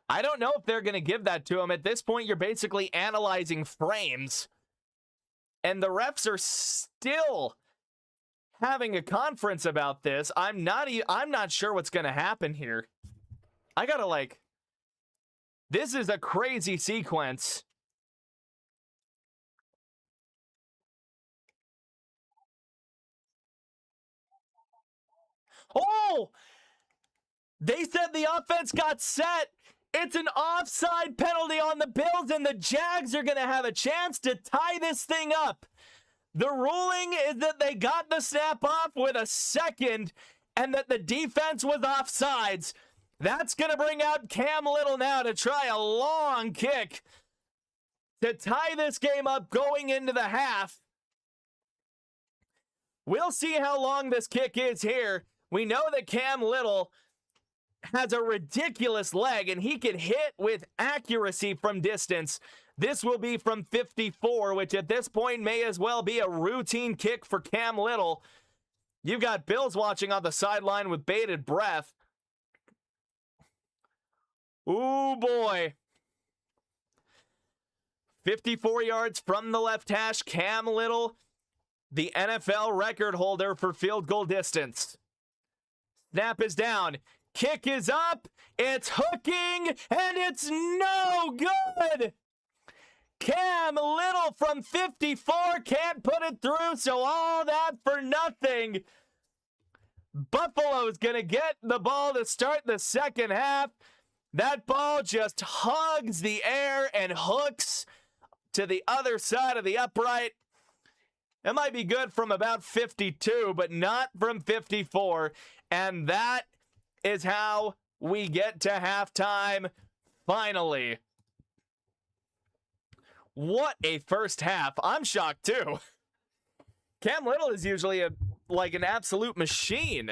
I don't know if they're going to give that to him. At this point, you're basically analyzing frames. And the refs are still having a conference about this. I'm not sure what's going to happen here. I got to this is a crazy sequence. Oh! They said the offense got set. It's an offside penalty on the Bills, and the Jags are going to have a chance to tie this thing up. The ruling is that they got the snap off with a second, and that the defense was offsides. That's going to bring out Cam Little now to try a long kick to tie this game up going into the half. We'll see how long this kick is here. We know that Cam Little has a ridiculous leg, and he can hit with accuracy from distance. This will be from 54, which at this point may as well be a routine kick for Cam Little. You've got Bills watching on the sideline with bated breath. Ooh, boy. 54 yards from the left hash. Cam Little, the NFL record holder for field goal distance. Snap is down. Kick is up, it's hooking, and it's no good! Cam Little from 54 can't put it through, so all that for nothing. Buffalo's gonna get the ball to start the second half. That ball just hugs the air and hooks to the other side of the upright. It might be good from about 52, but not from 54. And that is how we get to halftime, finally. What a first half. I'm shocked, too. Cam Little is usually like an absolute machine.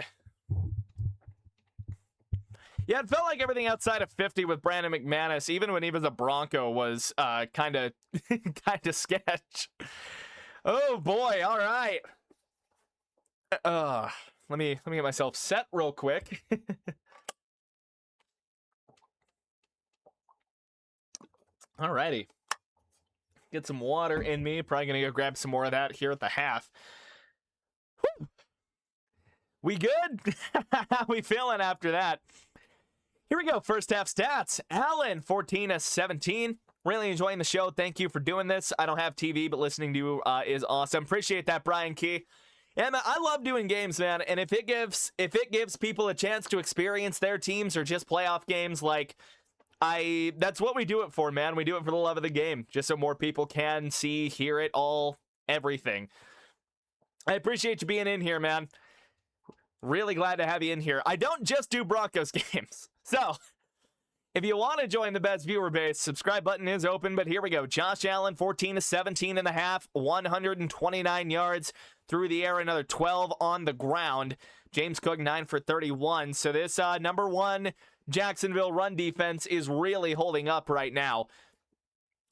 Yeah, it felt like everything outside of 50 with Brandon McManus, even when he was a Bronco, was kind of sketch. Oh boy! All right. Let me get myself set real quick. Alrighty. Get some water in me. Probably gonna go grab some more of that here at the half. Whew. We good? How we feeling after that? Here we go. First half stats. Allen, 14-17. Really enjoying the show. Thank you for doing this. I don't have TV, but listening to you is awesome. Appreciate that, Brian Key. Yeah, man, I love doing games, man. And if it gives people a chance to experience their teams or just playoff games, like that's what we do it for, man. We do it for the love of the game, just so more people can see, hear it all, everything. I appreciate you being in here, man. Really glad to have you in here. I don't just do Broncos games. So, if you want to join the best viewer base, subscribe button is open, but here we go. Josh Allen, 14-17 and a half, 129 yards through the air, another 12 on the ground. James Cook, 9 for 31. So this number one Jacksonville run defense is really holding up right now.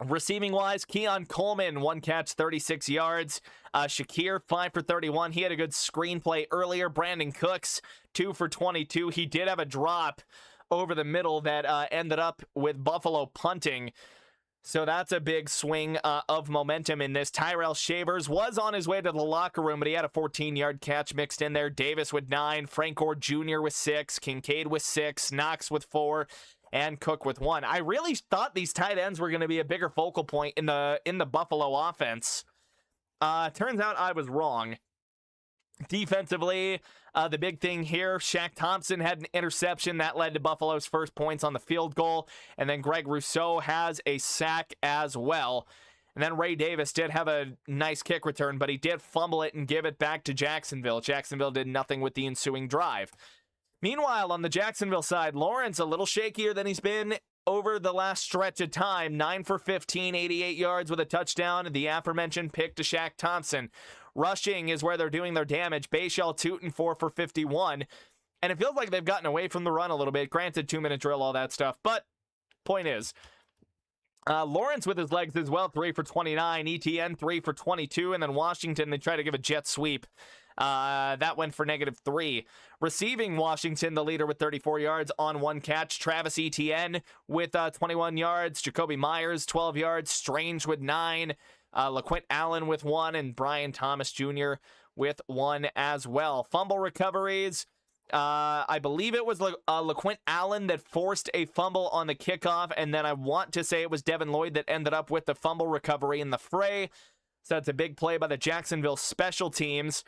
Receiving-wise, Keon Coleman, 1 catch, 36 yards. Shakir, 5 for 31. He had a good screenplay earlier. Brandon Cooks, 2 for 22. He did have a drop over the middle that ended up with Buffalo punting. So that's a big swing of momentum in this. Tyrell Shavers was on his way to the locker room, but he had a 14-yard catch mixed in there. Davis with 9, Frank Gore Jr. with 6, Kincaid with 6, Knox with 4, and Cook with 1. I really thought these tight ends were going to be a bigger focal point in the Buffalo offense. Turns out I was wrong. Defensively, the big thing here, Shaq Thompson had an interception that led to Buffalo's first points on the field goal, and then Greg Rousseau has a sack as well. And then Ray Davis did have a nice kick return, but he did fumble it and give it back to Jacksonville. Jacksonville did nothing with the ensuing drive. Meanwhile, on the Jacksonville side, Lawrence a little shakier than he's been over the last stretch of time. 9 for 15, 88 yards with a touchdown. The aforementioned pick to Shaq Thompson. Rushing is where they're doing their damage. Bayshall Tootin, 4 for 51. And it feels like they've gotten away from the run a little bit. Granted, 2-minute drill, all that stuff. But point is, Lawrence with his legs as well, 3 for 29. ETN, 3 for 22. And then Washington, they try to give a jet sweep. That went for -3. Receiving, Washington, the leader with 34 yards on 1 catch. Travis Etienne with 21 yards. Jacoby Myers, 12 yards. Strange with 9. LaQuint Allen with 1. And Brian Thomas Jr. with 1 as well. Fumble recoveries. I believe it was LaQuint Allen that forced a fumble on the kickoff. And then I want to say it was Devin Lloyd that ended up with the fumble recovery in the fray. So that's a big play by the Jacksonville special teams.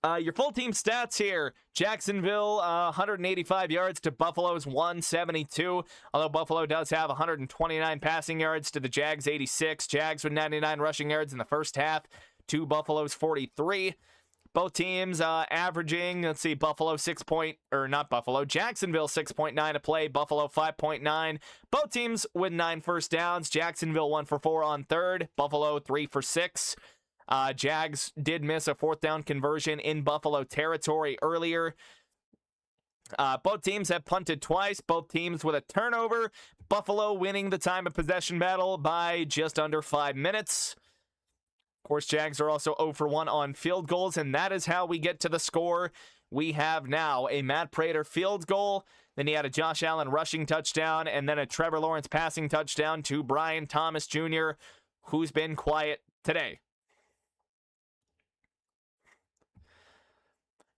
Your full team stats here. Jacksonville, 185 yards to Buffalo's 172. Although Buffalo does have 129 passing yards to the Jags' 86. Jags with 99 rushing yards in the first half to Buffalo's 43. Both teams averaging, let's see, Jacksonville 6.9 a play, Buffalo 5.9. Both teams with 9 first downs. Jacksonville 1 for 4 on third, Buffalo 3 for 6. Jags did miss a 4th down conversion in Buffalo territory earlier. Both teams have punted twice. Both teams with a turnover. Buffalo winning the time of possession battle by just under 5 minutes. Of course, Jags are also 0 for 1 on field goals, and that is how we get to the score we have now. A Matt Prater field goal. Then he had a Josh Allen rushing touchdown, and then a Trevor Lawrence passing touchdown to Brian Thomas Jr., who's been quiet today.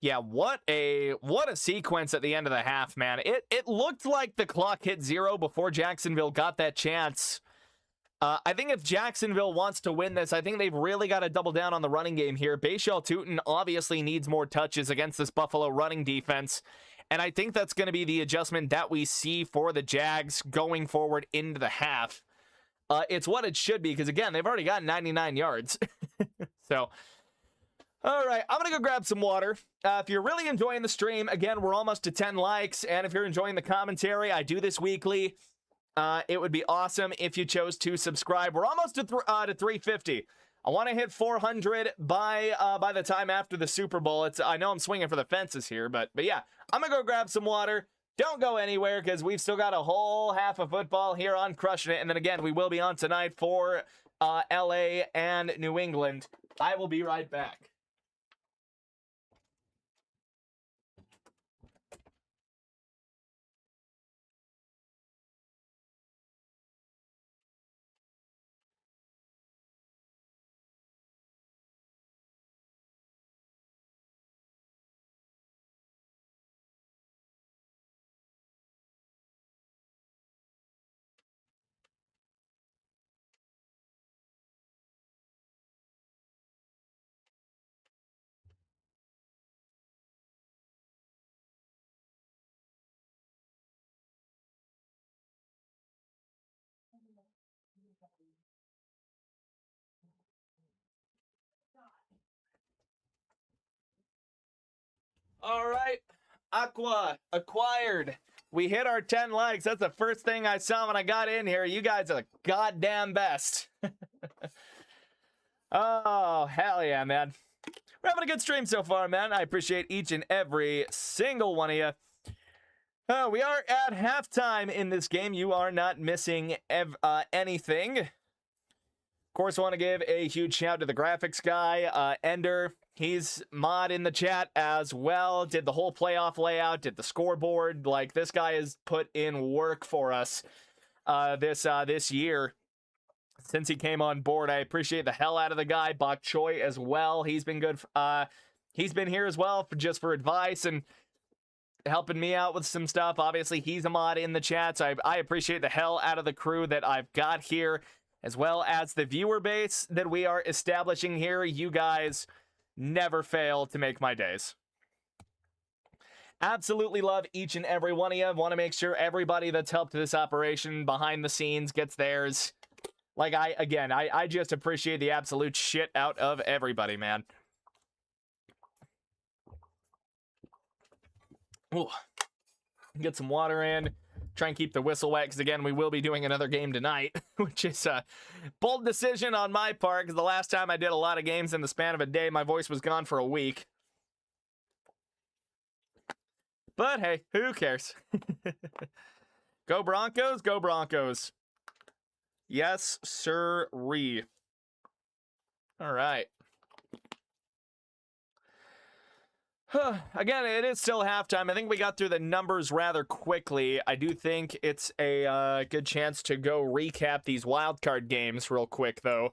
Yeah, what a sequence at the end of the half, man. It looked like the clock hit 0 before Jacksonville got that chance. I think if Jacksonville wants to win this, I think they've really got to double down on the running game here. Bayshall Tootin obviously needs more touches against this Buffalo running defense, and I think that's going to be the adjustment that we see for the Jags going forward into the half. It's what it should be, because again, they've already got 99 yards. So, all right, I'm going to go grab some water. If you're really enjoying the stream, again, we're almost to 10 likes. And if you're enjoying the commentary, I do this weekly. It would be awesome if you chose to subscribe. We're almost to 350. I want to hit 400 by the time after the Super Bowl. I know I'm swinging for the fences here, but yeah, I'm going to go grab some water. Don't go anywhere because we've still got a whole half of football here on Crushing It. And then again, we will be on tonight for LA and New England. I will be right back. All right, Aqua acquired. We hit our 10 likes. That's the first thing I saw when I got in here. You guys are the goddamn best. Oh, hell yeah, man. We're having a good stream so far, man. I appreciate each and every single one of you. We are at halftime in this game. You are not missing anything. Of course, I want to give a huge shout to the graphics guy, Ender. He's mod in the chat as well. Did the whole playoff layout, did the scoreboard. Like, this guy has put in work for us this year. Since he came on board, I appreciate the hell out of the guy. Bok Choi as well. He's been good. He's been here as well just for advice and helping me out with some stuff. Obviously, he's a mod in the chat, so I appreciate the hell out of the crew that I've got here, as well as the viewer base that we are establishing here. You guys never fail to make my days. Absolutely love each and every one of you. Want to make sure everybody that's helped this operation behind the scenes gets theirs. Like, I just appreciate the absolute shit out of everybody, man. Ooh. Get some water in. Try and keep the whistle wet, because again, we will be doing another game tonight, which is a bold decision on my part, because the last time I did a lot of games in the span of a day, my voice was gone for a week. But hey, who cares? Go Broncos, go Broncos. Yes, sir-ree. All right. Again, it is still halftime. I think we got through the numbers rather quickly. I do think it's a good chance to go recap these wildcard games real quick, though.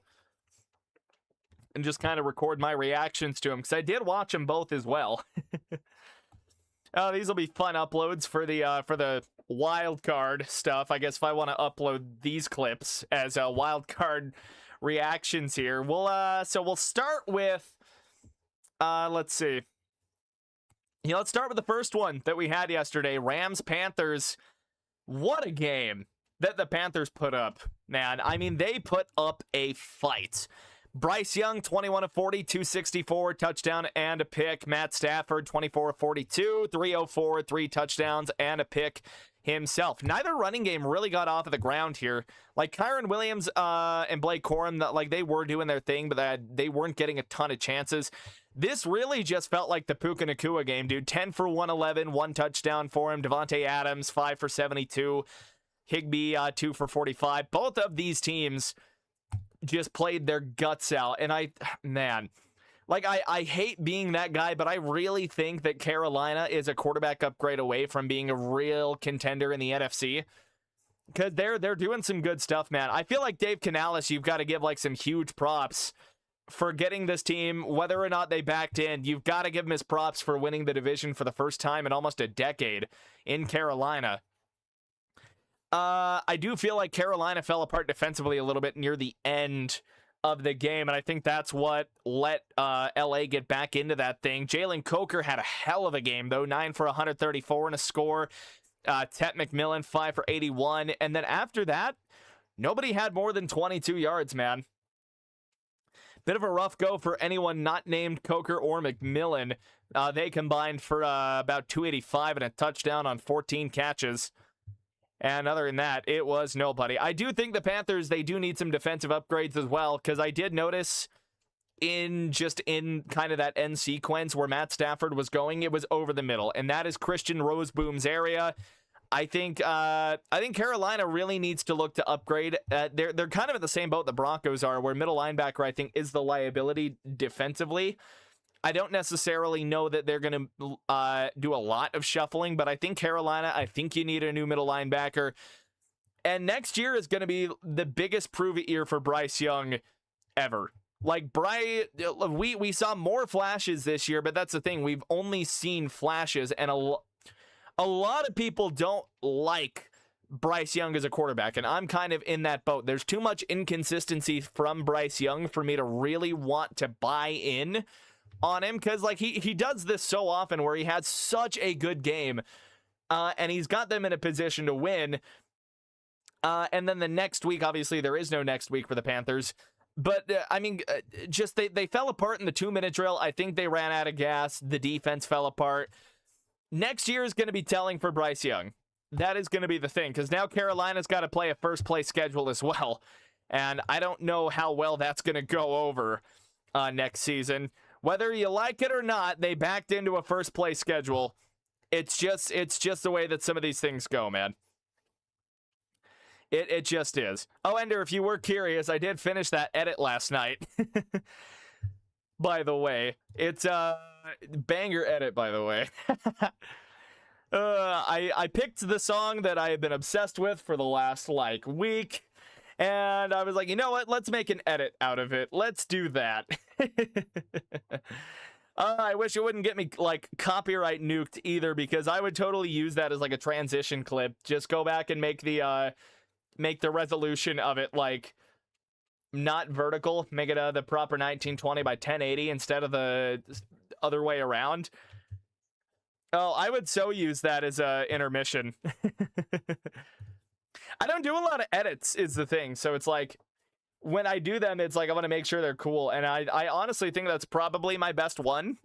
And just kind of record my reactions to them, because I did watch them both as well. These will be fun uploads for the wild card stuff. I guess if I want to upload these clips as wild card reactions here, so we'll start with let's see. Yeah, let's start with the first one that we had yesterday. Rams-Panthers. What a game that the Panthers put up, man. I mean, they put up a fight. Bryce Young, 21 of 40, 264, touchdown and a pick. Matt Stafford, 24 of 42, 304, 3 touchdowns and a pick himself. Neither running game really got off of the ground here. Like, Kyron Williams and Blake Corum, like, they were doing their thing, but they weren't getting a ton of chances. This really just felt like the Puka Nacua game, dude. 10 for 111, 1 touchdown for him. Devontae Adams, 5 for 72. Higbee, 2 for 45. Both of these teams just played their guts out. And I hate being that guy, but I really think that Carolina is a quarterback upgrade away from being a real contender in the NFC. Because they're doing some good stuff, man. I feel like Dave Canales, you've got to give, like, some huge props for getting this team, whether or not they backed in. You've got to give him his props for winning the division for the first time in almost a decade in Carolina. I do feel like Carolina fell apart defensively a little bit near the end of the game, and I think that's what let LA get back into that thing. Jalen Coker had a hell of a game, though. 9 for 134 and a score. Tet McMillan, 5 for 81. And then after that, nobody had more than 22 yards, man. Bit of a rough go for anyone not named Coker or McMillan. They combined for about 285 and a touchdown on 14 catches. And other than that, it was nobody. I do think the Panthers, they do need some defensive upgrades as well, because I did notice in kind of that end sequence where Matt Stafford was going, it was over the middle, and that is Christian Roseboom's area. I think Carolina really needs to look to upgrade. They're kind of in the same boat the Broncos are, where middle linebacker, I think, is the liability defensively. I don't necessarily know that they're going to do a lot of shuffling, but I think Carolina, I think you need a new middle linebacker. And next year is going to be the biggest prove-it year for Bryce Young ever. Like, we saw more flashes this year, but that's the thing. We've only seen flashes, and a lot of people don't like Bryce Young as a quarterback, and I'm kind of in that boat. There's too much inconsistency from Bryce Young for me to really want to buy in on him, because like he does this so often where he has such a good game, and he's got them in a position to win, and then the next week, obviously there is no next week for the Panthers, but just they fell apart in the 2-minute drill. I think they ran out of gas. The defense fell apart. Next year is going to be telling for Bryce Young. That is going to be the thing, because now Carolina's got to play a first place schedule as well, and I don't know how well that's going to go over next season. Whether you like it or not, they backed into a first place schedule. It's just the way that some of these things go, man. It just is. Oh, Ender, if you were curious, I did finish that edit last night. By the way, it's a banger edit, by the way. I picked the song that I have been obsessed with for the last week, and I was like, you know what? Let's make an edit out of it. Let's do that. I wish it wouldn't get me copyright nuked either, because I would totally use that as a transition clip. Just go back and make the resolution of it not vertical, make it the proper 1920 by 1080 instead of the other way around. Oh, I would so use that as a intermission. I don't do a lot of edits is the thing, so it's when I do them, it's I want to make sure they're cool, and I honestly think that's probably my best one.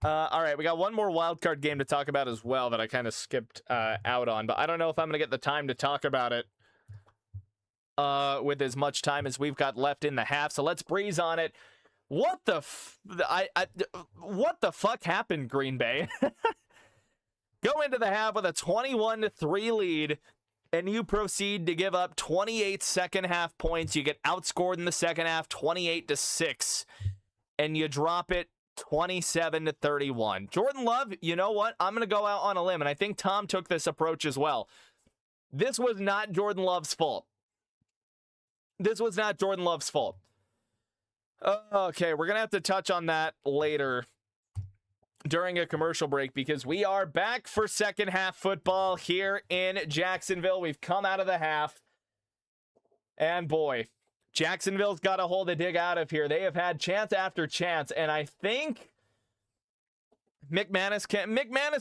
All right, we got one more wildcard game to talk about as well that I kind of skipped out on, but I don't know if I'm going to get the time to talk about it with as much time as we've got left in the half, so let's breeze on it. What the fuck happened, Green Bay? Go into the half with a 21-3 lead, and you proceed to give up 28 second half points. You get outscored in the second half 28-6, and you drop it 27-31. Jordan Love, you know what? I'm going to go out on a limb, and I think Tom took this approach as well. This was not Jordan Love's fault. This was not Jordan Love's fault. Okay, we're going to have to touch on that later during a commercial break, because we are back for second half football here in Jacksonville. We've come out of the half, and boy, Jacksonville's got a hole to dig out of here. They have had chance after chance, and I think McManus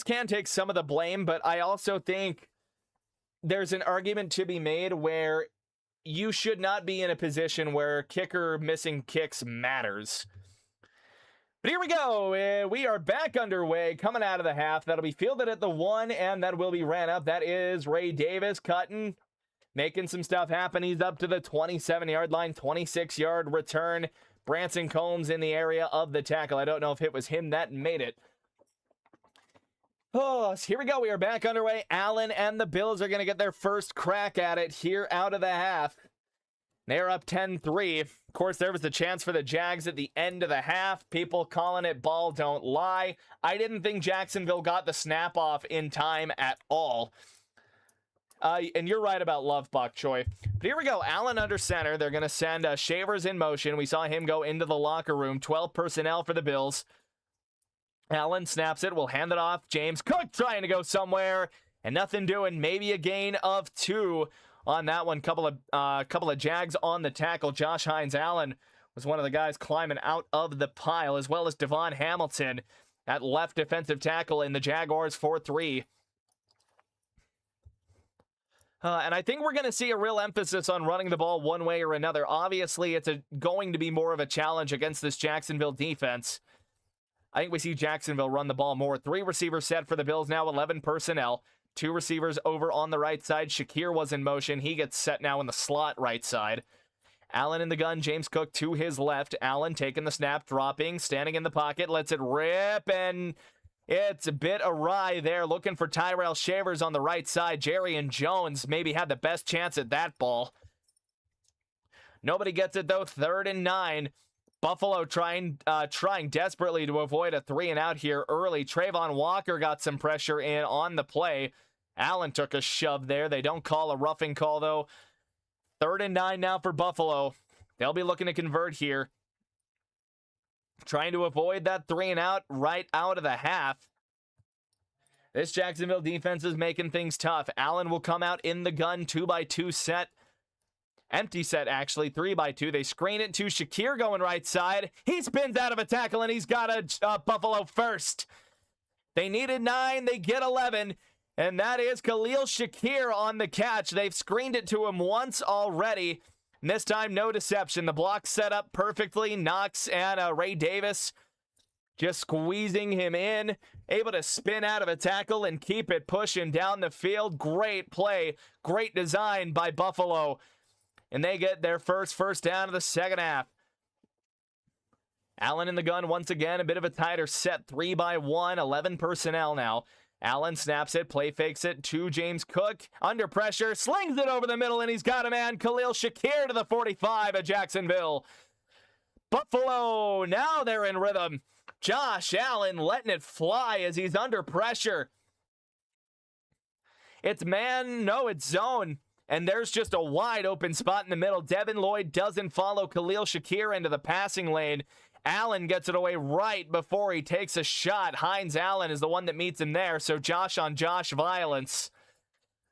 can take some of the blame, but I also think there's an argument to be made where you should not be in a position where kicker missing kicks matters. But here we go. We are back underway, coming out of the half. That'll be fielded at the 1, and that will be ran up. That is Ray Davis cutting, making some stuff happen. He's up to the 27-yard line, 26-yard return. Branson Combs in the area of the tackle. I don't know if it was him that made it. Oh, so here we go. We are back underway. Allen and the Bills are going to get their first crack at it here out of the half. They're up 10-3. Of course, there was the chance for the Jags at the end of the half. People calling it ball don't lie. I didn't think Jacksonville got the snap off in time at all. And you're right about Love, Bok Choy. But here we go. Allen under center. They're going to send Shavers in motion. We saw him go into the locker room. 12 personnel for the Bills. Allen snaps it. We'll hand it off. James Cook trying to go somewhere, and nothing doing. Maybe a gain of 2 on that one. Couple of Jags on the tackle. Josh Hines Allen was one of the guys climbing out of the pile, as well as Devon Hamilton at left defensive tackle in the Jaguars 4-3. And I think we're going to see a real emphasis on running the ball one way or another. Obviously, it's going to be more of a challenge against this Jacksonville defense. I think we see Jacksonville run the ball more. 3 receivers set for the Bills now, 11 personnel. 2 receivers over on the right side. Shakir was in motion. He gets set now in the slot right side. Allen in the gun. James Cook to his left. Allen taking the snap, dropping, standing in the pocket, lets it rip, and it's a bit awry there. Looking for Tyrell Shavers on the right side. Jerry and Jones maybe had the best chance at that ball. Nobody gets it, though. 3rd and 9. Buffalo trying desperately to avoid a 3-and-out here early. Trayvon Walker got some pressure in on the play. Allen took a shove there. They don't call a roughing call, though. 3rd and 9 now for Buffalo. They'll be looking to convert here. Trying to avoid that 3-and-out right out of the half. This Jacksonville defense is making things tough. Allen will come out in the gun, 2x2 set. Empty set, actually, 3x2. They screen it to Shakir going right side. He spins out of a tackle, and he's got a Buffalo first. They needed 9. They get 11. And that is Khalil Shakir on the catch. They've screened it to him once already. And this time, no deception. The block set up perfectly. Knox and Ray Davis just squeezing him in. Able to spin out of a tackle and keep it pushing down the field. Great play. Great design by Buffalo. And they get their first down of the second half. Allen in the gun once again. A bit of a tighter set. 3x1. 11 personnel now. Allen snaps it. Play fakes it to James Cook. Under pressure. Slings it over the middle. And he's got a man. Khalil Shakir to the 45 of Jacksonville. Buffalo. Now they're in rhythm. Josh Allen letting it fly as he's under pressure. It's man. No, it's zone. And there's just a wide open spot in the middle. Devin Lloyd doesn't follow Khalil Shakir into the passing lane. Allen gets it away right before he takes a shot. Hines Allen is the one that meets him there. So Josh on Josh violence.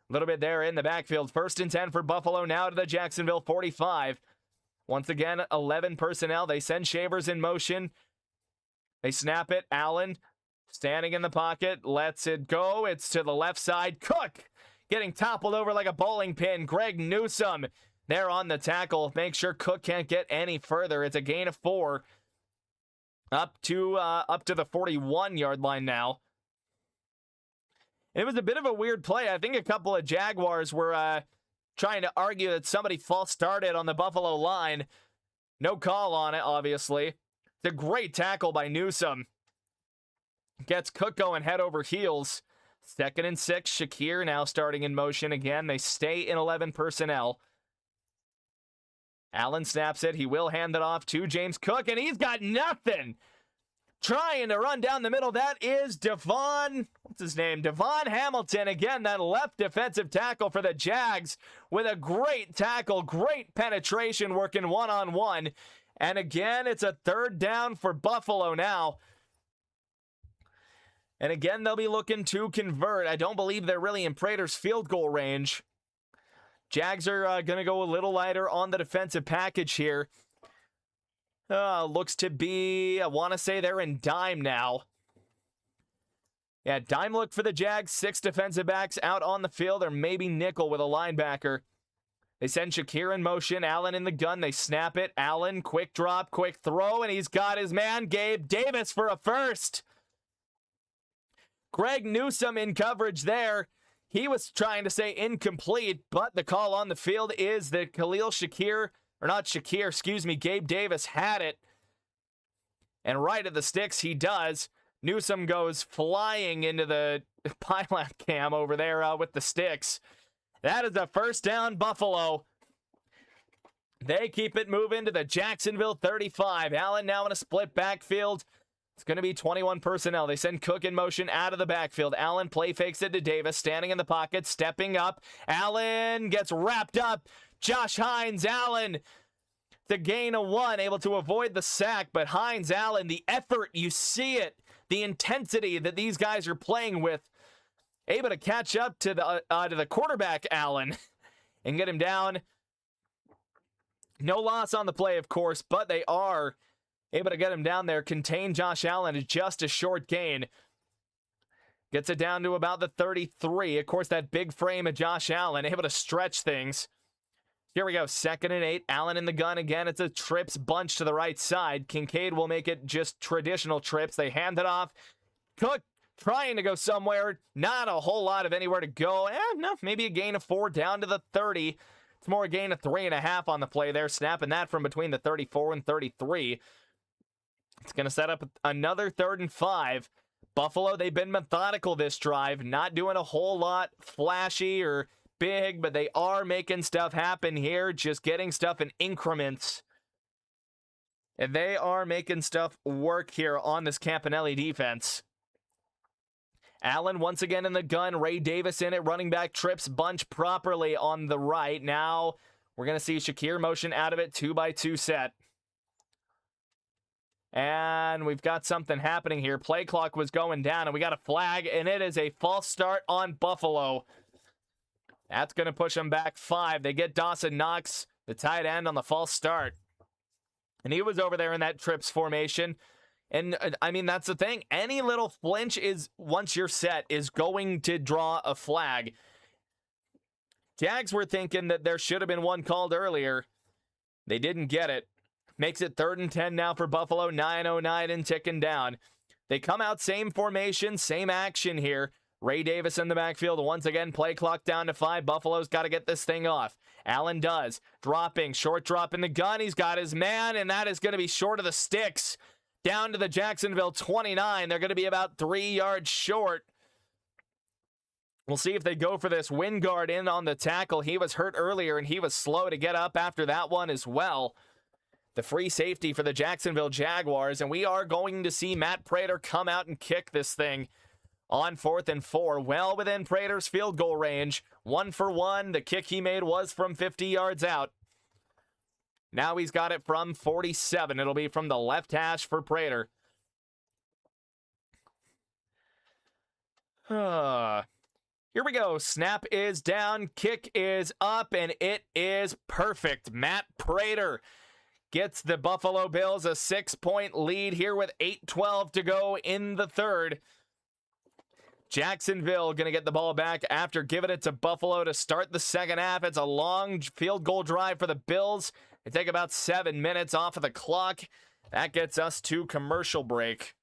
A little bit there in the backfield. 1st and 10 for Buffalo now to the Jacksonville 45. Once again, 11 personnel. They send Shavers in motion. They snap it. Allen standing in the pocket. Lets it go. It's to the left side. Cook getting toppled over like a bowling pin. Greg Newsome there on the tackle. Make sure Cook can't get any further. It's a gain of 4. Up to the 41-yard line now. It was a bit of a weird play. I think a couple of Jaguars were trying to argue that somebody false started on the Buffalo line. No call on it, obviously. It's a great tackle by Newsome. Gets Cook going head over heels. 2nd and 6. Shakir now starting in motion again. They stay in 11 personnel. Allen snaps it. He will hand it off to James Cook, and he's got nothing. Trying to run down the middle. That is Devon. What's his name? Devon Hamilton. Again, that left defensive tackle for the Jags with a great tackle. Great penetration working one-on-one. And again, it's a 3rd down for Buffalo now. And again, they'll be looking to convert. I don't believe they're really in Prater's field goal range. Jags are going to go a little lighter on the defensive package here. Looks to be, I want to say they're in dime now. Yeah, dime look for the Jags. 6 defensive backs out on the field, or maybe nickel with a linebacker. They send Shakir in motion. Allen in the gun. They snap it. Allen, quick drop, quick throw, and he's got his man, Gabe Davis, for a first. Greg Newsome in coverage there. He was trying to say incomplete, but the call on the field is that Khalil Shakir, or not Shakir, excuse me, Gabe Davis had it. And right at the sticks, he does. Newsome goes flying into the pylon cam over there with the sticks. That is a 1st down, Buffalo. They keep it moving to the Jacksonville 35. Allen now in a split backfield. It's going to be 21 personnel. They send Cook in motion out of the backfield. Allen play fakes it to Davis, standing in the pocket, stepping up. Allen gets wrapped up. Josh Hines Allen, the gain of 1, able to avoid the sack. But Hines Allen, the effort, you see it. The intensity that these guys are playing with. Able to catch up to the quarterback, Allen, and get him down. No loss on the play, of course, but they are able to get him down there, contain Josh Allen to just a short gain. Gets it down to about the 33. Of course, that big frame of Josh Allen able to stretch things. Here we go, 2nd and 8. Allen in the gun again. It's a trips bunch to the right side. Kincaid will make it just traditional trips. They hand it off. Cook trying to go somewhere. Not a whole lot of anywhere to go. No, maybe a gain of 4 down to the 30. It's more a gain of 3.5 on the play there. Snapping that from between the 34 and 33. It's going to set up another 3rd and 5. Buffalo, they've been methodical this drive. Not doing a whole lot flashy or big, but they are making stuff happen here. Just getting stuff in increments. And they are making stuff work here on this Campanelli defense. Allen once again in the gun. Ray Davis in it. Running back trips bunch properly on the right. Now we're going to see Shakir motion out of it. 2-by-2 set. And we've got something happening here. Play clock was going down, and we got a flag, and it is a false start on Buffalo. That's going to push them back 5. They get Dawson Knox, the tight end, on the false start. And he was over there in that trips formation. And, I mean, that's the thing. Any little flinch is, once you're set, is going to draw a flag. Jags were thinking that there should have been one called earlier. They didn't get it. Makes it 3rd and 10 now for Buffalo. 9:09 and ticking down. They come out same formation, same action here. Ray Davis in the backfield. Once again, play clock down to 5. Buffalo's got to get this thing off. Allen does. Dropping. Short drop in the gun. He's got his man, and that is going to be short of the sticks. Down to the Jacksonville 29. They're going to be about 3 yards short. We'll see if they go for this. Wingard in on the tackle. He was hurt earlier, and he was slow to get up after that one as well. The free safety for the Jacksonville Jaguars, and we are going to see Matt Prater come out and kick this thing on 4th and 4, well within Prater's field goal range. 1 for 1. The kick he made was from 50 yards out. Now he's got it from 47. It'll be from the left hash for Prater. Here we go. Snap is down. Kick is up, and it is perfect. Matt Prater gets the Buffalo Bills a 6-point lead here with 8:12 to go in the 3rd. Jacksonville going to get the ball back after giving it to Buffalo to start the 2nd half. It's a long field goal drive for the Bills. They take about 7 minutes off of the clock. That gets us to commercial break.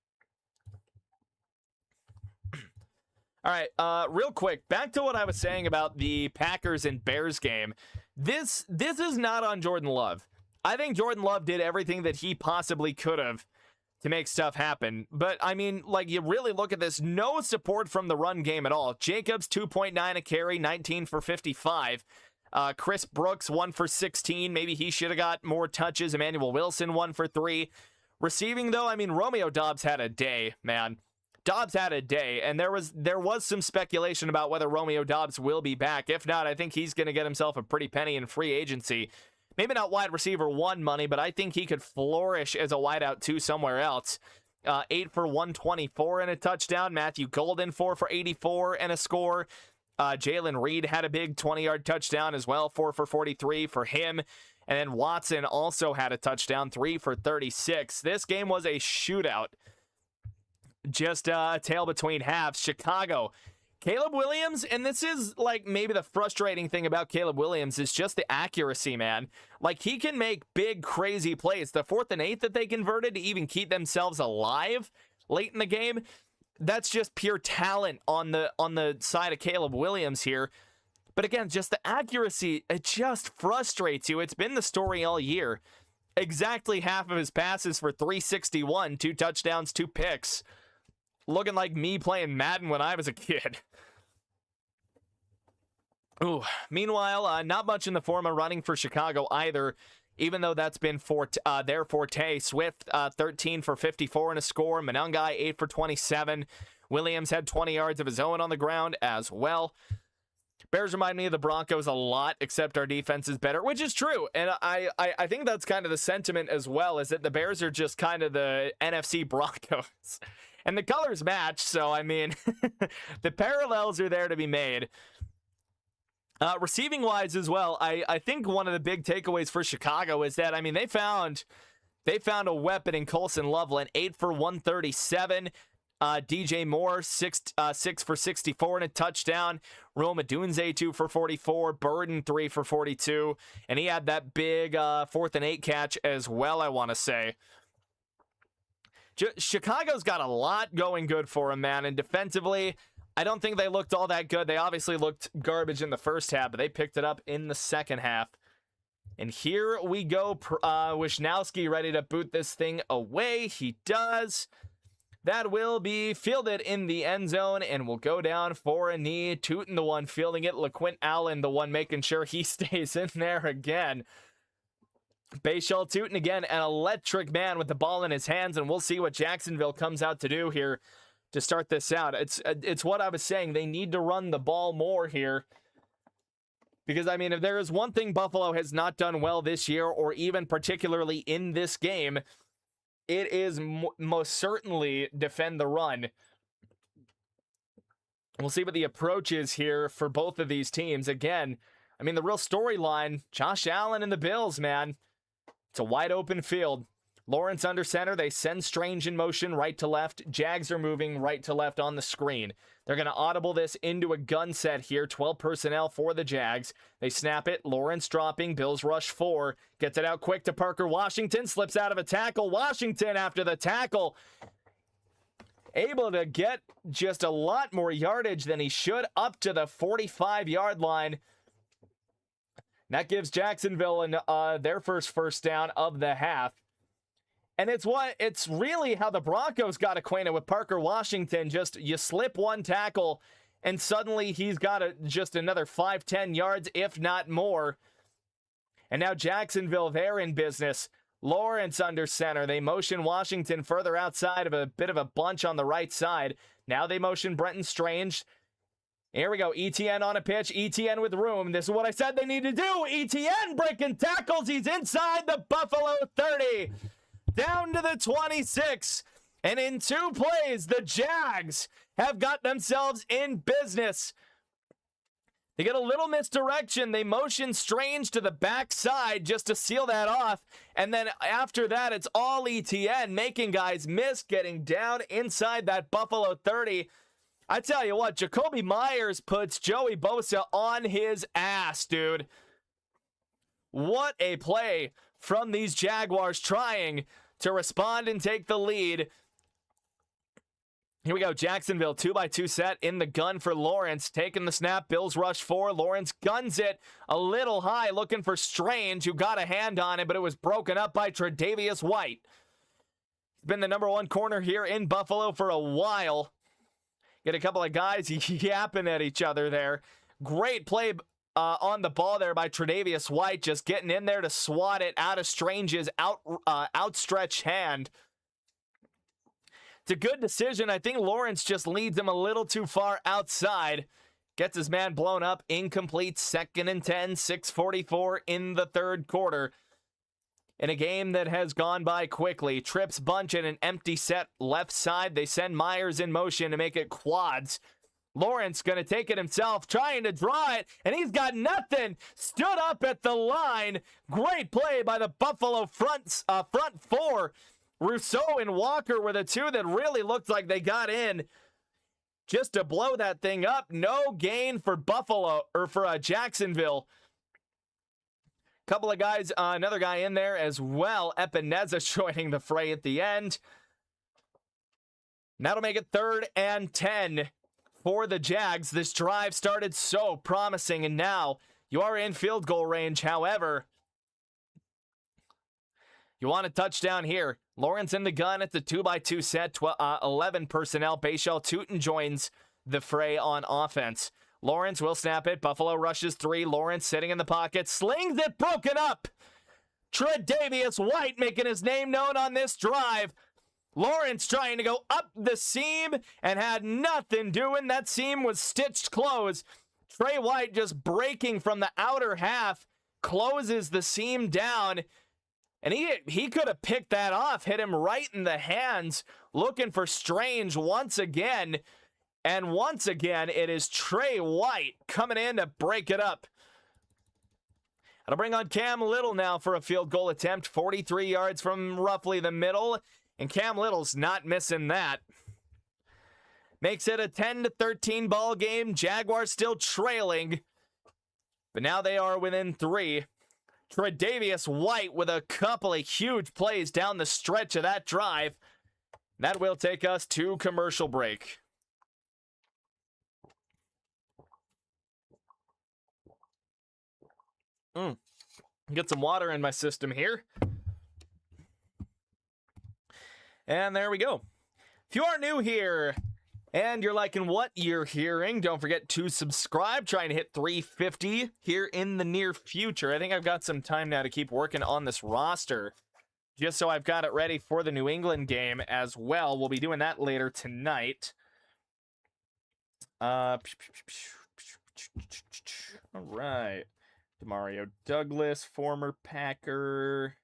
All right, real quick, back to what I was saying about the Packers and Bears game. This is not on Jordan Love. I think Jordan Love did everything that he possibly could have to make stuff happen. But, I mean, like, you really look at this, no support from the run game at all. Jacobs, 2.9 a carry, 19 for 55. Chris Brooks, 1 for 16. Maybe he should have got more touches. Emmanuel Wilson, 1 for 3. Receiving, though, I mean, Romeo Doubs had a day, man. Doubs had a day, and there was some speculation about whether Romeo Doubs will be back. If not, I think he's going to get himself a pretty penny in free agency. Maybe not wide receiver 1 money, but I think he could flourish as a wideout 2 somewhere else. 8 for 124 and a touchdown. Matthew Golden, 4 for 84 and a score. Jalen Reed had a big 20-yard touchdown as well, 4 for 43 for him. And then Watson also had a touchdown, 3 for 36. This game was a shootout. Just a tail between halves. Chicago, Caleb Williams, and this is like maybe the frustrating thing about Caleb Williams is just the accuracy, man. Like, he can make big, crazy plays. The 4th and 8 that they converted to even keep themselves alive late in the game, that's just pure talent on the side of Caleb Williams here. But again, just the accuracy, it just frustrates you. It's been the story all year. Exactly half of his passes for 361, 2 touchdowns, 2 picks. Looking like me playing Madden when I was a kid. Ooh. Meanwhile, not much in the form of running for Chicago either, even though that's been their forte. Swift, 13 for 54 and a score. Monangai, 8 for 27. Williams had 20 yards of his own on the ground as well. Bears remind me of the Broncos a lot, except our defense is better, which is true. And I think that's kind of the sentiment as well, is that the Bears are just kind of the NFC Broncos. And the colors match, so, I mean, the parallels are there to be made. Receiving-wise as well, I think one of the big takeaways for Chicago is that, I mean, they found a weapon in Colson Loveland, 8 for 137. DJ Moore, 6 for 64 and a touchdown. Rome Odunze, 2 for 44. Burden, 3 for 42. And he had that big 4th and 8 catch as well, I want to say. Chicago's got a lot going good for him, man. And defensively, I don't think they looked all that good. They obviously looked garbage in the first half, but they picked it up in the second half. And here we go. Wisnowski ready to boot this thing away. He does. That will be fielded in the end zone and will go down for a knee. Tootin the one fielding it. LaQuint Allen the one making sure he stays in there again. Bayshall Tootin again, an electric man with the ball in his hands, and we'll see what Jacksonville comes out to do here to start this out. It's what I was saying. They need to run the ball more here. Because, I mean, if there is one thing Buffalo has not done well this year, or even particularly in this game, it is most certainly defend the run. We'll see what the approach is here for both of these teams. Again, I mean, the real storyline, Josh Allen and the Bills, man. It's a wide open field. Lawrence under center. They send Strange in motion right to left. Jags are moving right to left on the screen. They're going to audible this into a gun set here. 12 personnel for the Jags. They snap it. Lawrence dropping. Bills rush 4. Gets it out quick to Parker Washington. Slips out of a tackle. Washington after the tackle. Able to get just a lot more yardage than he should, up to the 45-yard line. That gives Jacksonville their first down of the half. And it's really how the Broncos got acquainted with Parker Washington. Just you slip one tackle and suddenly he's got just another 5-10 yards, if not more. And now Jacksonville, they're in business. Lawrence under center. They motion Washington further outside of a bit of a bunch on the right side. Now they motion Brenton Strange. Here we go. ETN on a pitch. ETN with room. This is what I said they need to do. ETN breaking tackles. He's inside the Buffalo 30. Down to the 26. And in 2 plays, the Jags have got themselves in business. They get a little misdirection. They motion Strange to the backside just to seal that off. And then after that, it's all ETN, making guys miss, getting down inside that Buffalo 30. I tell you what, Jacoby Myers puts Joey Bosa on his ass, dude. What a play from these Jaguars trying to respond and take the lead. Here we go. Jacksonville 2x2 set in the gun for Lawrence. Taking the snap. Bills rush 4. Lawrence guns it a little high, looking for Strange, who got a hand on it, but it was broken up by Tre'Davious White. He's been the number 1 corner here in Buffalo for a while. Get a couple of guys yapping at each other there. Great play on the ball there by Tre'Davious White, just getting in there to swat it out of Strange's outstretched hand. It's a good decision. I think Lawrence just leads him a little too far outside. Gets his man blown up. Incomplete. 2nd and 10. 6:44 in the third quarter. In a game that has gone by quickly. Trips bunch in an empty set left side. They send Myers in motion to make it quads. Lawrence going to take it himself, trying to draw it, and he's got nothing. Stood up at the line. Great play by the Buffalo front 4. Rousseau and Walker were the 2 that really looked like they got in just to blow that thing up. No gain for Buffalo, or for Jacksonville. Couple of guys, another guy in there as well. Epineza joining the fray at the end. That'll make it 3rd and 10 for the Jags. This drive started so promising, and now you are in field goal range. However, you want a touchdown here. Lawrence in the gun at the 2x2 set. 11 personnel. Bayshall Tootin joins the fray on offense. Lawrence will snap it. Buffalo rushes 3. Lawrence sitting in the pocket. Slings it. Broken up. Tre'Davious White making his name known on this drive. Lawrence trying to go up the seam and had nothing doing. That seam was stitched closed. Trey White just breaking from the outer half. Closes the seam down. And he could have picked that off. Hit him right in the hands. Looking for Strange once again. And once again, it is Trey White coming in to break it up. I'll bring on Cam Little now for a field goal attempt. 43 yards from roughly the middle. And Cam Little's not missing that. Makes it a 10-13 ball game. Jaguars still trailing, but now they are within 3. Tre'Davious White with a couple of huge plays down the stretch of that drive. That will take us to commercial break. Get some water in my system here. And there we go. If you are new here and you're liking what you're hearing, don't forget to subscribe. Trying to hit 350 here in the near future. I think I've got some time now to keep working on this roster, just so I've got it ready for the New England game as well. We'll be doing that later tonight. All right. Demario Douglas, former Packer.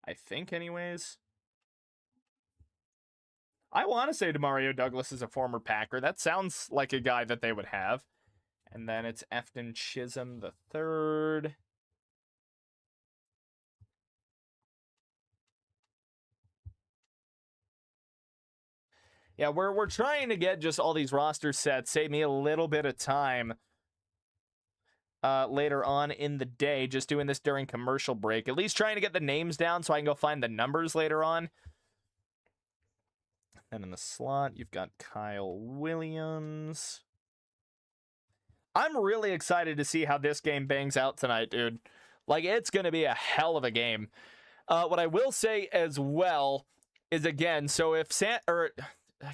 I think, anyways. I want to say Demario Douglas is a former Packer. That sounds like a guy that they would have. And then it's Efton Chisholm the third. Yeah, we're trying to get just all these roster sets. Save me a little bit of time later on in the day. Just doing this during commercial break. At least trying to get the names down so I can go find the numbers later on. And in the slot, you've got Kyle Williams. I'm really excited to see how this game bangs out tonight, dude. Like, it's going to be a hell of a game. What I will say as well is, again, so if I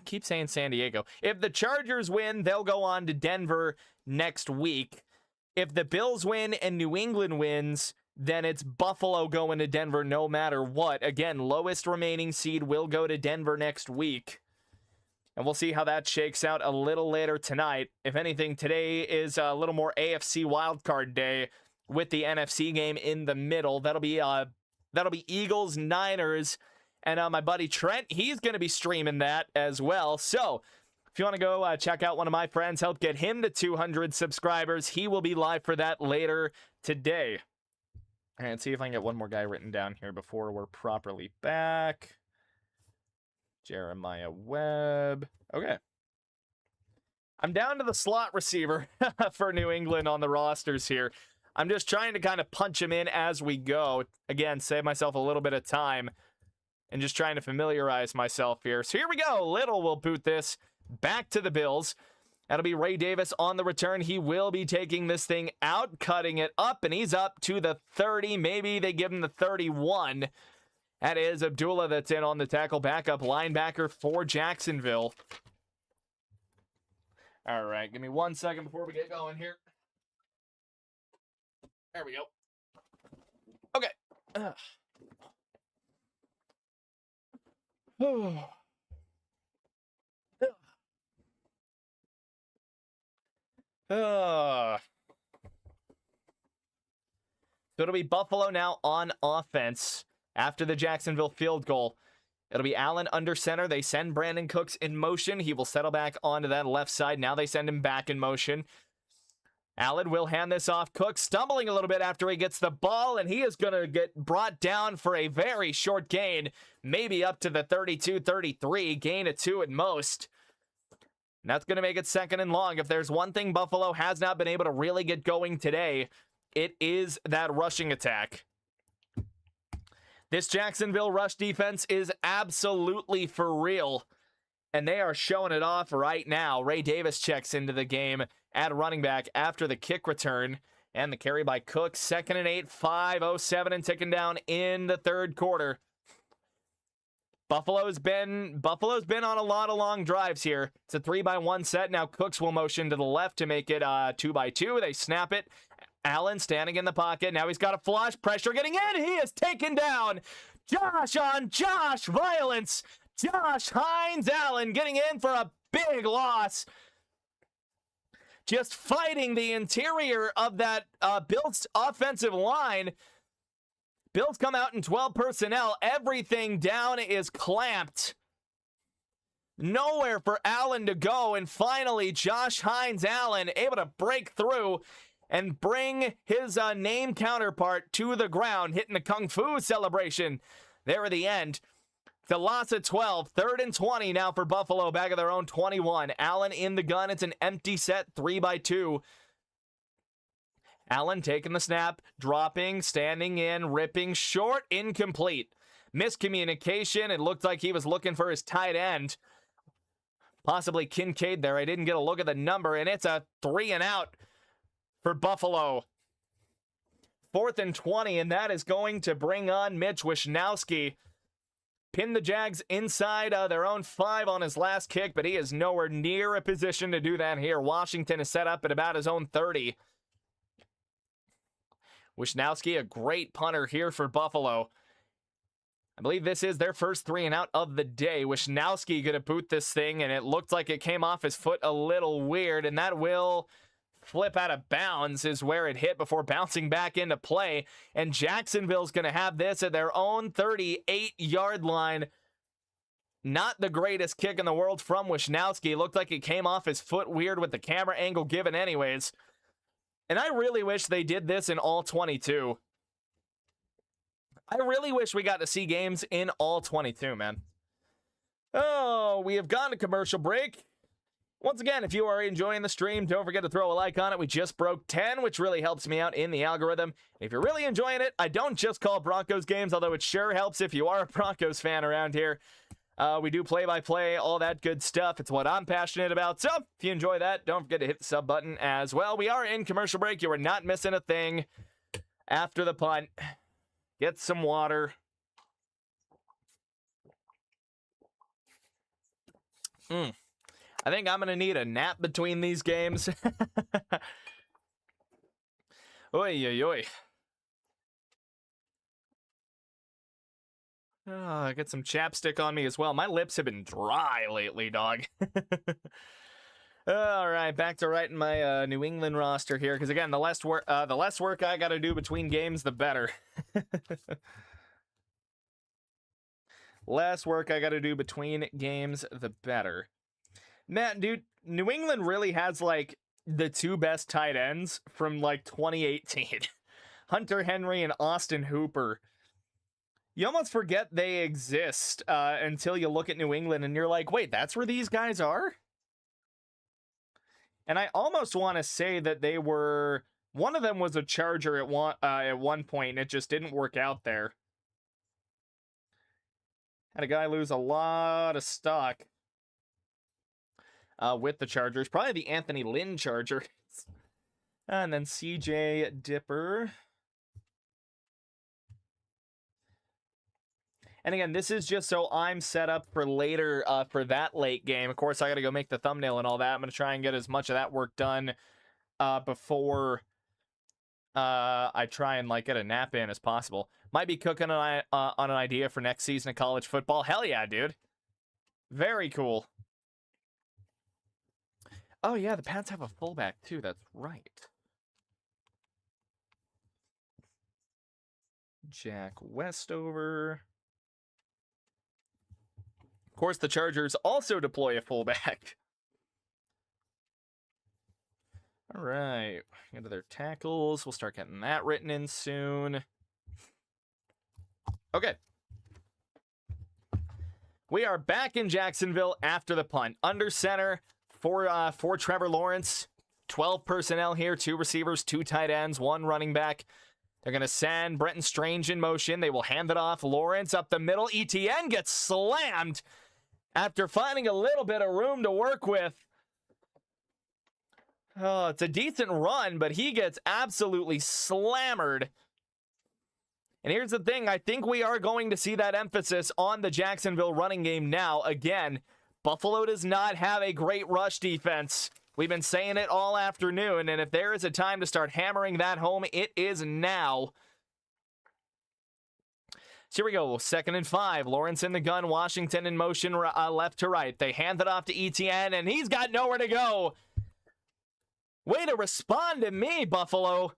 keep saying San Diego. If the Chargers win, they'll go on to Denver next week. If the Bills win and New England wins, then it's Buffalo going to Denver no matter what. Again, lowest remaining seed will go to Denver next week. And we'll see how that shakes out a little later tonight. If anything, today is a little more AFC wildcard day with the NFC game in the middle. That'll be Eagles, Niners, and my buddy Trent, he's going to be streaming that as well. So if you want to go check out one of my friends, help get him to 200 subscribers, he will be live for that later today. And see if I can get one more guy written down here before we're properly back. Jeremiah Webb. Okay. I'm down to the slot receiver for New England on the rosters here. I'm just trying to kind of punch him in as we go. Again, save myself a little bit of time and just trying to familiarize myself here. So here we go. Little will boot this back to the Bills. That'll be Ray Davis on the return. He will be taking this thing out, cutting it up, and he's up to the 30. Maybe they give him the 31. That is Abdullah that's in on the tackle, backup linebacker for Jacksonville. All right, give me 1 second before we get going here. There we go. Okay. So it'll be Buffalo now on offense after the Jacksonville field goal. It'll be Allen under center. They send Brandon Cooks in motion. He will settle back onto that left side. Now they send him back in motion. Allen will hand this off. Cooks stumbling a little bit after he gets the ball, and he is going to get brought down for a very short gain, maybe up to the 32-33, gain of 2 at most. And that's going to make it second and long. If there's one thing Buffalo has not been able to really get going today, it is that rushing attack. This Jacksonville rush defense is absolutely for real, and they are showing it off right now. Ray Davis checks into the game at running back after the kick return, and the carry by Cook. 2nd and 8, 5:07 and ticking down in the third quarter. Buffalo's been on a lot of long drives here. It's a 3-by-1 set. Now Cooks will motion to the left to make it 2-by-2. They snap it. Allen standing in the pocket. Now he's got a flush. Pressure getting in. He is taken down. Josh on Josh violence. Josh Hines Allen getting in for a big loss. Just fighting the interior of that Bills offensive line. Bills come out in 12 personnel. Everything down is clamped. Nowhere for Allen to go. And finally, Josh Hines Allen able to break through and bring his name counterpart to the ground, hitting the Kung Fu celebration there at the end. It's a loss of 12. 3rd and 20 now for Buffalo, back at their own 21. Allen in the gun. It's an empty set, 3-2. Allen taking the snap, dropping, standing in, ripping, short, incomplete. Miscommunication. It looked like he was looking for his tight end. Possibly Kincaid there. I didn't get a look at the number, and it's a 3 and out for Buffalo. 4th and 20, and that is going to bring on Mitch Wishnowsky. Pin the Jags inside their own 5 on his last kick, but he is nowhere near a position to do that here. Washington is set up at about his own 30. Wishnowsky, a great punter here for Buffalo. I believe this is their first 3 and out of the day. Wishnowsky going to boot this thing, and it looked like it came off his foot a little weird, and that will flip out of bounds is where it hit before bouncing back into play. And Jacksonville's going to have this at their own 38-yard line. Not the greatest kick in the world from Wishnowsky. Looked like it came off his foot weird with the camera angle given anyways. And I really wish they did this in all 22. I really wish we got to see games in all 22, man. Oh, we have gone to commercial break. Once again, if you are enjoying the stream, don't forget to throw a like on it. We just broke 10, which really helps me out in the algorithm. And if you're really enjoying it, I don't just call Broncos games, although it sure helps if you are a Broncos fan around here. We do play-by-play, all that good stuff. It's what I'm passionate about. So if you enjoy that, don't forget to hit the sub button as well. We are in commercial break. You are not missing a thing after the punt. Get some water. I think I'm going to need a nap between these games. Oy, oy, oy. Oh, get some chapstick on me as well. My lips have been dry lately, dog. All right, back to writing my New England roster here, because again, the less work I got to do between games, the better. Less work I got to do between games, the better. Matt, dude, New England really has like the 2 best tight ends from like 2018. Hunter Henry and Austin Hooper. You almost forget they exist until you look at New England and you're like, wait, that's where these guys are? And I almost want to say that they were, one of them was a Charger at one point, and it just didn't work out there. Had a guy lose a lot of stock with the Chargers. Probably the Anthony Lynn Chargers. And then CJ Dipper. And again, this is just so I'm set up for later for that late game. Of course, I got to go make the thumbnail and all that. I'm going to try and get as much of that work done before I try and like get a nap in as possible. Might be cooking on an idea for next season of college football. Hell yeah, dude. Very cool. Oh yeah, the Pats have a fullback too. That's right. Jack Westover. Of course, the Chargers also deploy a fullback. All right, into their tackles. We'll start getting that written in soon. Okay. We are back in Jacksonville after the punt. Under center for Trevor Lawrence. 12 personnel here, 2 receivers, 2 tight ends, 1 running back. They're going to send Brenton Strange in motion. They will hand it off. Lawrence up the middle. ETN gets slammed after finding a little bit of room to work with. Oh, it's a decent run, but he gets absolutely slammered. And here's the thing. I think we are going to see that emphasis on the Jacksonville running game now. Again, Buffalo does not have a great rush defense. We've been saying it all afternoon, and if there is a time to start hammering that home, it is now. So here we go, 2nd and 5. Lawrence in the gun, Washington in motion left to right. They hand it off to ETN, and he's got nowhere to go. Way to respond to me, Buffalo.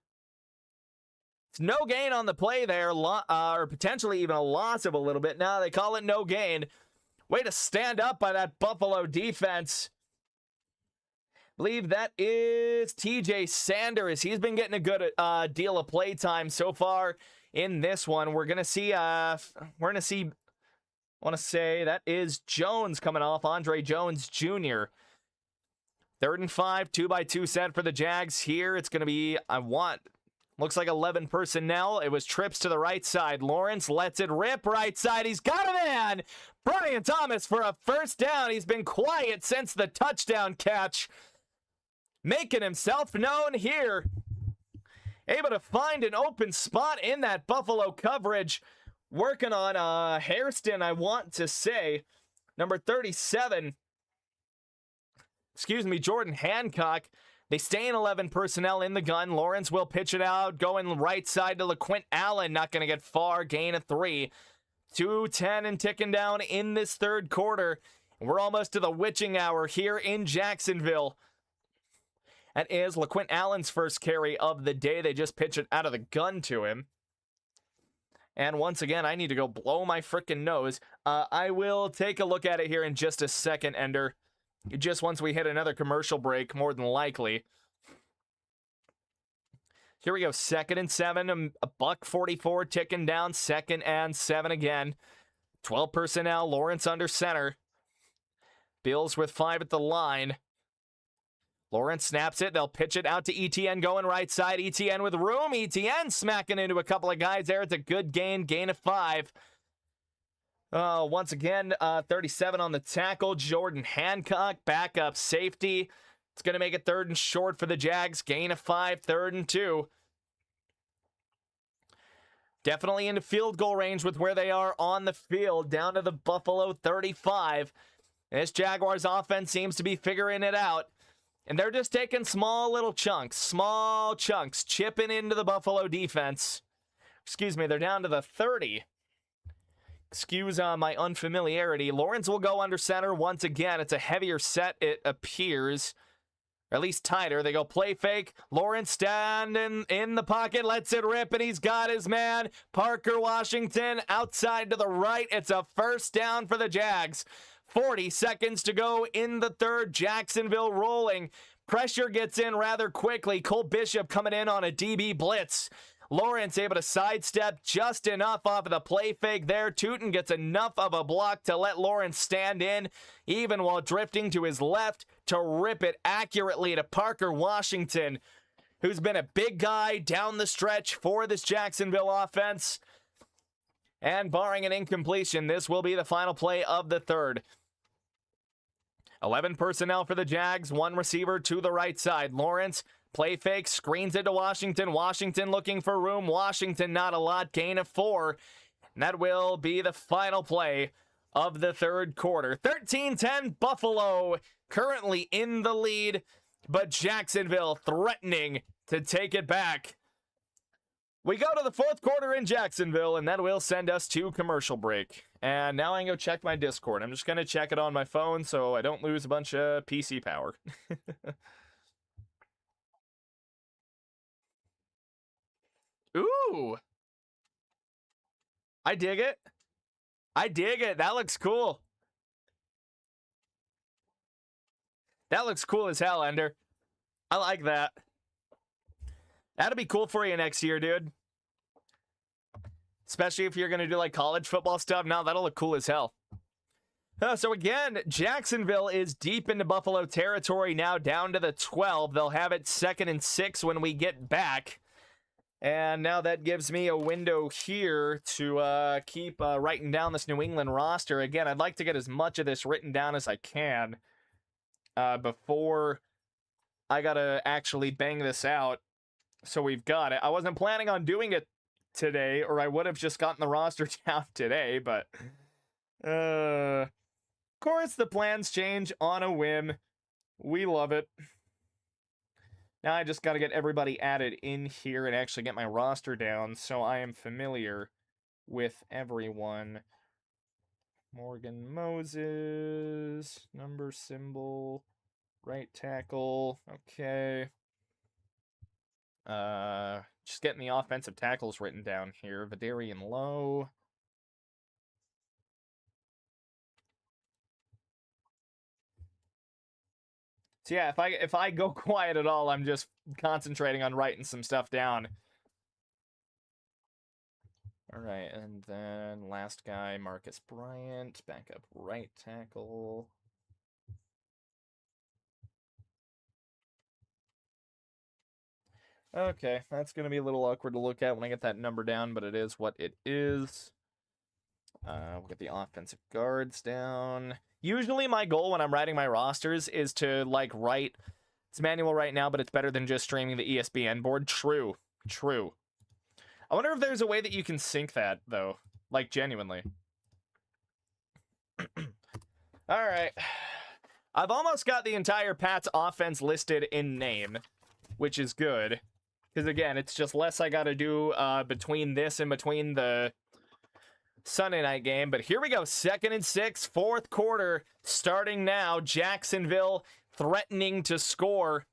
It's no gain on the play there, or potentially even a loss of a little bit. Now they call it no gain. Way to stand up by that Buffalo defense. I believe that is TJ Sanders. He's been getting a good deal of play time so far in this one. We're gonna see I want to say that is Jones coming off, Andre Jones Jr. 3rd and 5, 2x2 set for the Jags here. It's going to be, looks like 11 personnel. It was trips to the right side. Lawrence lets it rip right side. He's got a man. Brian Thomas for a first down. He's been quiet since the touchdown catch. Making himself known here. Able to find an open spot in that Buffalo coverage. Working on Hairston, I want to say. Number 37. Jordan Hancock. They stay in 11 personnel in the gun. Lawrence will pitch it out, going right side to LeQuint Allen. Not going to get far. Gain of 3. 2:10 and ticking down in this third quarter. We're almost to the witching hour here in Jacksonville. That is LeQuint Allen's first carry of the day. They just pitch it out of the gun to him. And once again, I need to go blow my frickin' nose. I will take a look at it here in just a second, Ender. Just once we hit another commercial break, more than likely. Here we go, 2nd and 7, a $144 ticking down, 2nd and 7 again. 12 personnel, Lawrence under center. Bills with 5 at the line. Lawrence snaps it, they'll pitch it out to ETN going right side. ETN with room, ETN smacking into a couple of guys there. It's a good gain of 5. Once again, 37 on the tackle. Jordan Hancock, backup safety. It's going to make it 3rd and short for the Jags. Gain of 5, 3rd and 2. Definitely into field goal range with where they are on the field. Down to the Buffalo 35. This Jaguars offense seems to be figuring it out. And they're just taking small little chunks. Chipping into the Buffalo defense. They're down to the 30. Excuse my unfamiliarity. Lawrence will go under center once again. It's a heavier set, it appears. Or at least tighter. They go play fake. Lawrence standing in the pocket. Lets it rip, and he's got his man. Parker Washington outside to the right. It's a first down for the Jags. 40 seconds to go in the third. Jacksonville rolling. Pressure gets in rather quickly. Cole Bishop coming in on a DB blitz. Lawrence able to sidestep just enough off of the play fake there. Tootin gets enough of a block to let Lawrence stand in, even while drifting to his left to rip it accurately to Parker Washington, who's been a big guy down the stretch for this Jacksonville offense. And barring an incompletion, this will be the final play of the third. 11 personnel for the Jags, 1 receiver to the right side. Lawrence, play fake, screens it to Washington. Washington looking for room. Washington not a lot, gain of 4. And that will be the final play of the third quarter. 13-10 Buffalo currently in the lead, but Jacksonville threatening to take it back. We go to the fourth quarter in Jacksonville, and that will send us to commercial break. And now I can go check my Discord. I'm just going to check it on my phone so I don't lose a bunch of PC power. Ooh. I dig it. That looks cool. That looks cool as hell, Ender. I like that. That'll be cool for you next year, dude. Especially if you're going to do like college football stuff. Now that'll look cool as hell. So again, Jacksonville is deep into Buffalo territory now, down to the 12. They'll have it 2nd and 6 when we get back. And now that gives me a window here to keep writing down this New England roster. Again, I'd like to get as much of this written down as I can before I got to actually bang this out. So we've got it. I wasn't planning on doing it today, or I would have just gotten the roster down today, but of course the plans change on a whim. We love it. Now I just got to get everybody added in here and actually get my roster down so I am familiar with everyone. Morgan Moses, number symbol, right tackle, okay. Just getting the offensive tackles written down here. Vidarian Lowe. So yeah, if I go quiet at all, I'm just concentrating on writing some stuff down. All right, and then last guy, Marcus Bryant, backup right tackle. Okay, that's going to be a little awkward to look at when I get that number down, but it is what it is. We'll get the offensive guards down. Usually my goal when I'm writing my rosters is to, like, write... It's manual right now, but it's better than just streaming the ESPN board. True. True. I wonder if there's a way that you can sync that, though. Like, genuinely. All right. I've almost got the entire Pats offense listed in name, which is good. Because, again, it's just less I got to do between this and between the Sunday night game. But here we go. 2nd and 6, fourth quarter, starting now. Jacksonville threatening to score.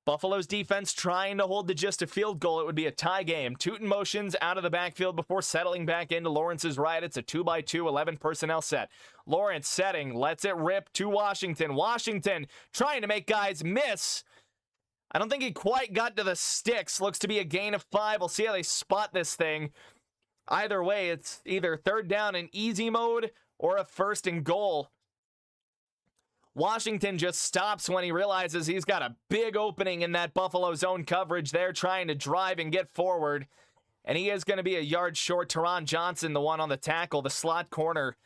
Buffalo's defense trying to hold to just a field goal. It would be a tie game. Tootin motions out of the backfield before settling back into Lawrence's right. It's a 2x2, 11 personnel set. Lawrence setting, lets it rip to Washington. Washington trying to make guys miss. I don't think he quite got to the sticks. Looks to be a gain of 5. We'll see how they spot this thing. Either way, it's either third down in easy mode or a 1st and goal. Washington just stops when he realizes he's got a big opening in that Buffalo zone coverage. They're trying to drive and get forward. And he is going to be a yard short. Teron Johnson, the one on the tackle, the slot corner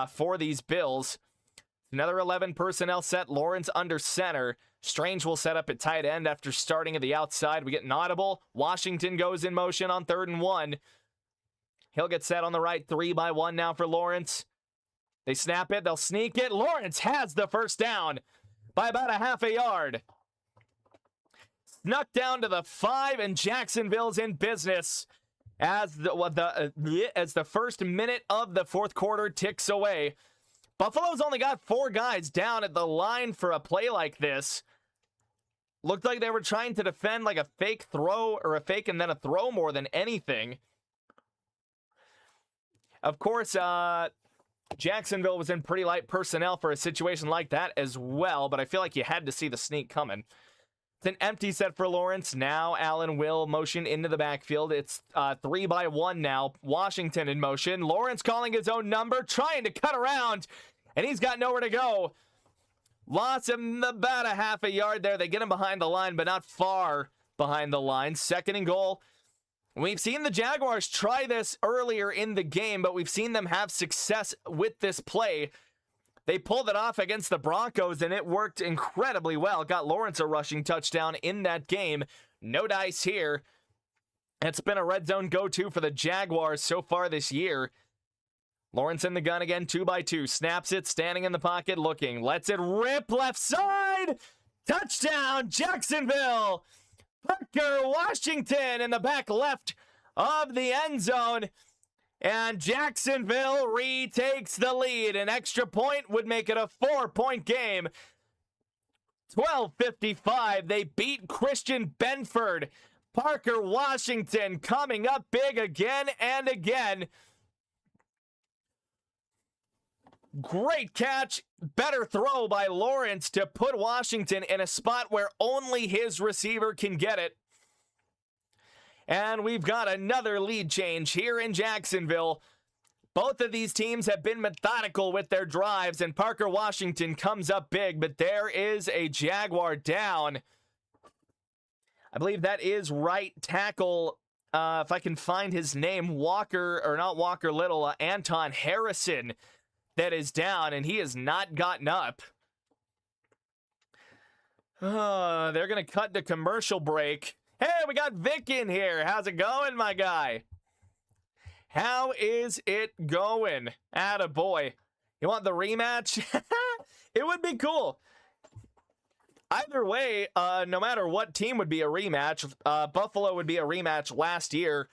for these Bills. Another 11 personnel set. Lawrence under center. Strange will set up at tight end after starting at the outside. We get an audible. Washington goes in motion on 3rd and 1. He'll get set on the right. 3-by-1 now for Lawrence. They snap it. They'll sneak it. Lawrence has the first down by about a half a yard. Snuck down to the 5, and Jacksonville's in business as the first minute of the fourth quarter ticks away. Buffalo's only got 4 guys down at the line for a play like this. Looked like they were trying to defend like a fake throw or a fake and then a throw more than anything. Of course, Jacksonville was in pretty light personnel for a situation like that as well, but I feel like you had to see the sneak coming. It's an empty set for Lawrence. Now Allen will motion into the backfield. It's 3-by-1 now. Washington in motion. Lawrence calling his own number, trying to cut around, and he's got nowhere to go. Lost him about a half a yard there. They get him behind the line, but not far behind the line. 2nd and goal. We've seen the Jaguars try this earlier in the game, but we've seen them have success with this play. They pulled it off against the Broncos, and it worked incredibly well. Got Lawrence a rushing touchdown in that game. No dice here. It's been a red zone go-to for the Jaguars so far this year. Lawrence in the gun again, 2-by-2. Snaps it, standing in the pocket, looking. Lets it rip left side. Touchdown, Jacksonville. Parker Washington in the back left of the end zone. And Jacksonville retakes the lead. An extra point would make it a 4-point game. 12:55. They beat Christian Benford. Parker Washington coming up big again and again. Great catch. Better throw by Lawrence to put Washington in a spot where only his receiver can get it. And we've got another lead change here in Jacksonville. Both of these teams have been methodical with their drives, and Parker Washington comes up big, but there is a Jaguar down. I believe that is right tackle, if I can find his name, Walker, or not Walker Little, Anton Harrison, that is down, and he has not gotten up. They're going to cut the commercial break. Hey, we got Vic in here. How's it going, my guy? How is it going? Attaboy. You want the rematch? It would be cool. Either way, no matter what team would be a rematch, Buffalo would be a rematch last year.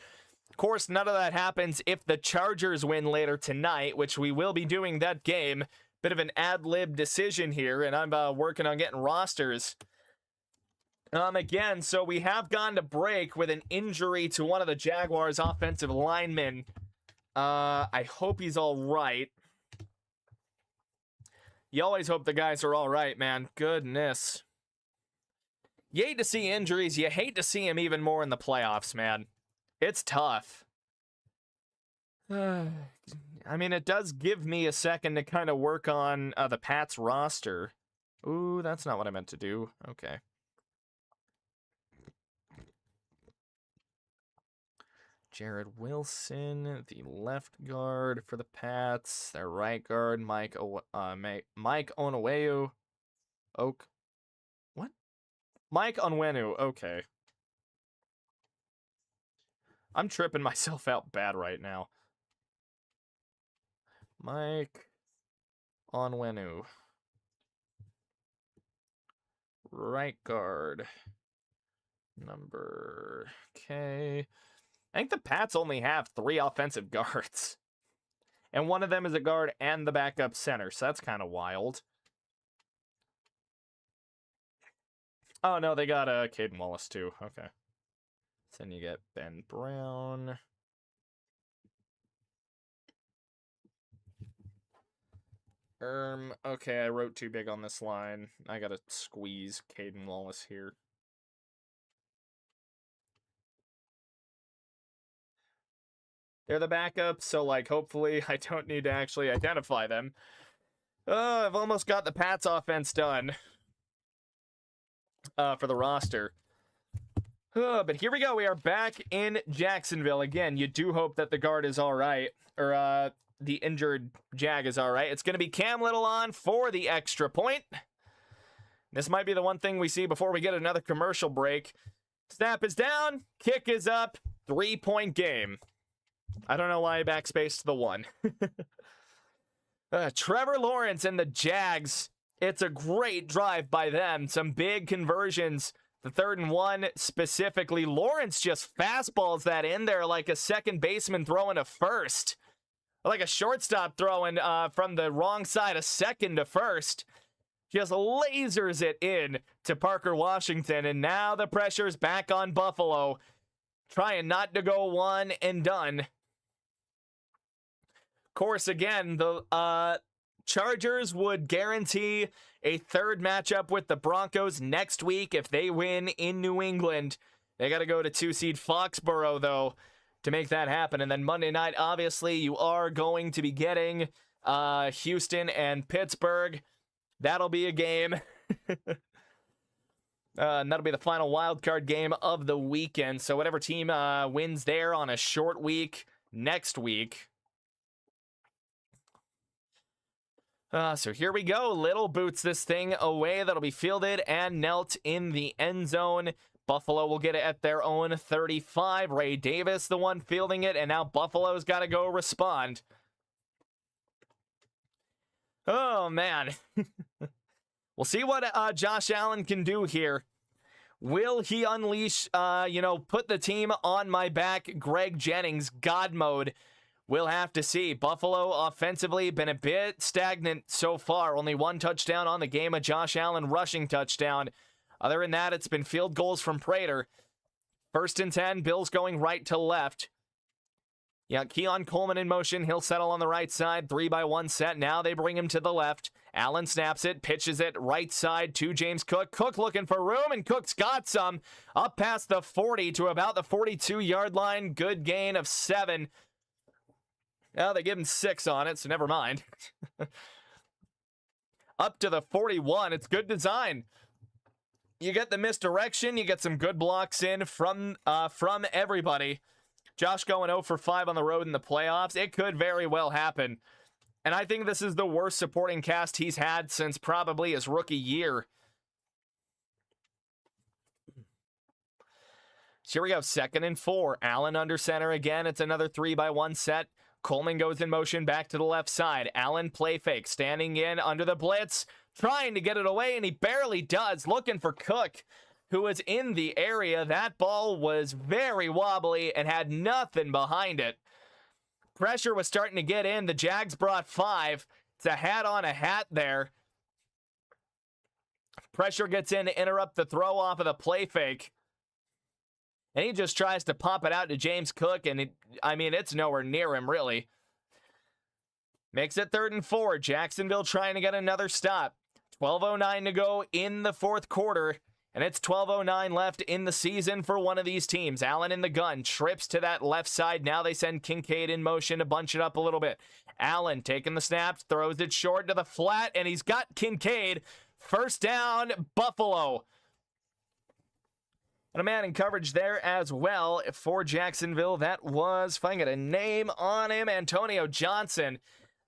Of course, none of that happens if the Chargers win later tonight, which we will be doing that game. Bit of an ad-lib decision here, and I'm working on getting rosters. Again, so we have gone to break with an injury to one of the Jaguars' offensive linemen. I hope he's all right. You always hope the guys are all right, man. Goodness. You hate to see injuries. You hate to see them even more in the playoffs, man. It's tough. I mean, it does give me a second to kind of work on the Pats roster. Ooh, that's not what I meant to do. Okay. Jared Wilson, the left guard for the Pats. Their right guard, Mike Onwenu. What? Mike Onwenu. Okay. I'm tripping myself out bad right now. Mike Onwenu. Right guard. Number K. I think the Pats only have 3 offensive guards. And one of them is a guard and the backup center, so that's kind of wild. Oh, no, they got Caden Wallace, too. Okay. Then you get Ben Brown. Okay, I wrote too big on this line. I gotta squeeze Caden Wallace here. They're the backups, so, like, hopefully I don't need to actually identify them. I've almost got the Pats offense done for the roster. But here we go. We are back in Jacksonville. Again, you do hope that the guard is all right, or the injured Jag is all right. It's going to be Cam Little on for the extra point. This might be the one thing we see before we get another commercial break. Snap is down. Kick is up. 3-point game. I don't know why I backspaced the 1. Trevor Lawrence and the Jags. It's a great drive by them. Some big conversions. The 3rd and 1 specifically. Lawrence just fastballs that in there like a second baseman throwing a first. Like a shortstop throwing from the wrong side of second to first. Just lasers it in to Parker Washington. And now the pressure's back on Buffalo. Trying not to go one and done. Of course, again, the Chargers would guarantee a 3rd matchup with the Broncos next week if they win in New England. They got to go to 2-seed Foxborough, though, to make that happen. And then Monday night, obviously, you are going to be getting Houston and Pittsburgh. That'll be a game. And that'll be the final wildcard game of the weekend. So whatever team wins there on a short week next week. So here we go. Little boots this thing away. That'll be fielded and knelt in the end zone. Buffalo will get it at their own 35. Ray Davis, the one fielding it, and now Buffalo's got to go respond. Oh, man. We'll see what Josh Allen can do here. Will he unleash, put the team on my back, Greg Jennings, God mode? We'll have to see. Buffalo offensively been a bit stagnant so far. Only 1 touchdown on the game, a Josh Allen rushing touchdown. Other than that, it's been field goals from Prater. 1st and 10, Bills going right to left. Yeah, Keon Coleman in motion. He'll settle on the right side. 3-by-1 set. Now they bring him to the left. Allen snaps it, pitches it right side to James Cook. Cook looking for room, and Cook's got some. Up past the 40 to about the 42-yard line. Good gain of 7. Well, they give him 6 on it, so never mind. Up to the 41. It's good design. You get the misdirection. You get some good blocks in from everybody. Josh going 0 for 5 on the road in the playoffs. It could very well happen. And I think this is the worst supporting cast he's had since probably his rookie year. So here we go, 2nd and 4. Allen under center again. It's another 3-by-1 set. Coleman goes in motion back to the left side. Allen play fake, standing in under the blitz, trying to get it away, and he barely does. Looking for Cook, who was in the area. That ball was very wobbly and had nothing behind it. Pressure was starting to get in. The Jags brought 5. It's a hat on a hat there. Pressure gets in to interrupt the throw off of the play fake. And he just tries to pop it out to James Cook, and it's nowhere near him, really. Makes it 3rd and 4. Jacksonville trying to get another stop. 12:09 to go in the 4th quarter. And it's 12:09 left in the season for one of these teams. Allen in the gun, trips to that left side. Now they send Kincaid in motion to bunch it up a little bit. Allen taking the snaps, throws it short to the flat, and he's got Kincaid. First down, Buffalo. And a man in coverage there as well for Jacksonville. That was, if I can get a name on him, Antonio Johnson,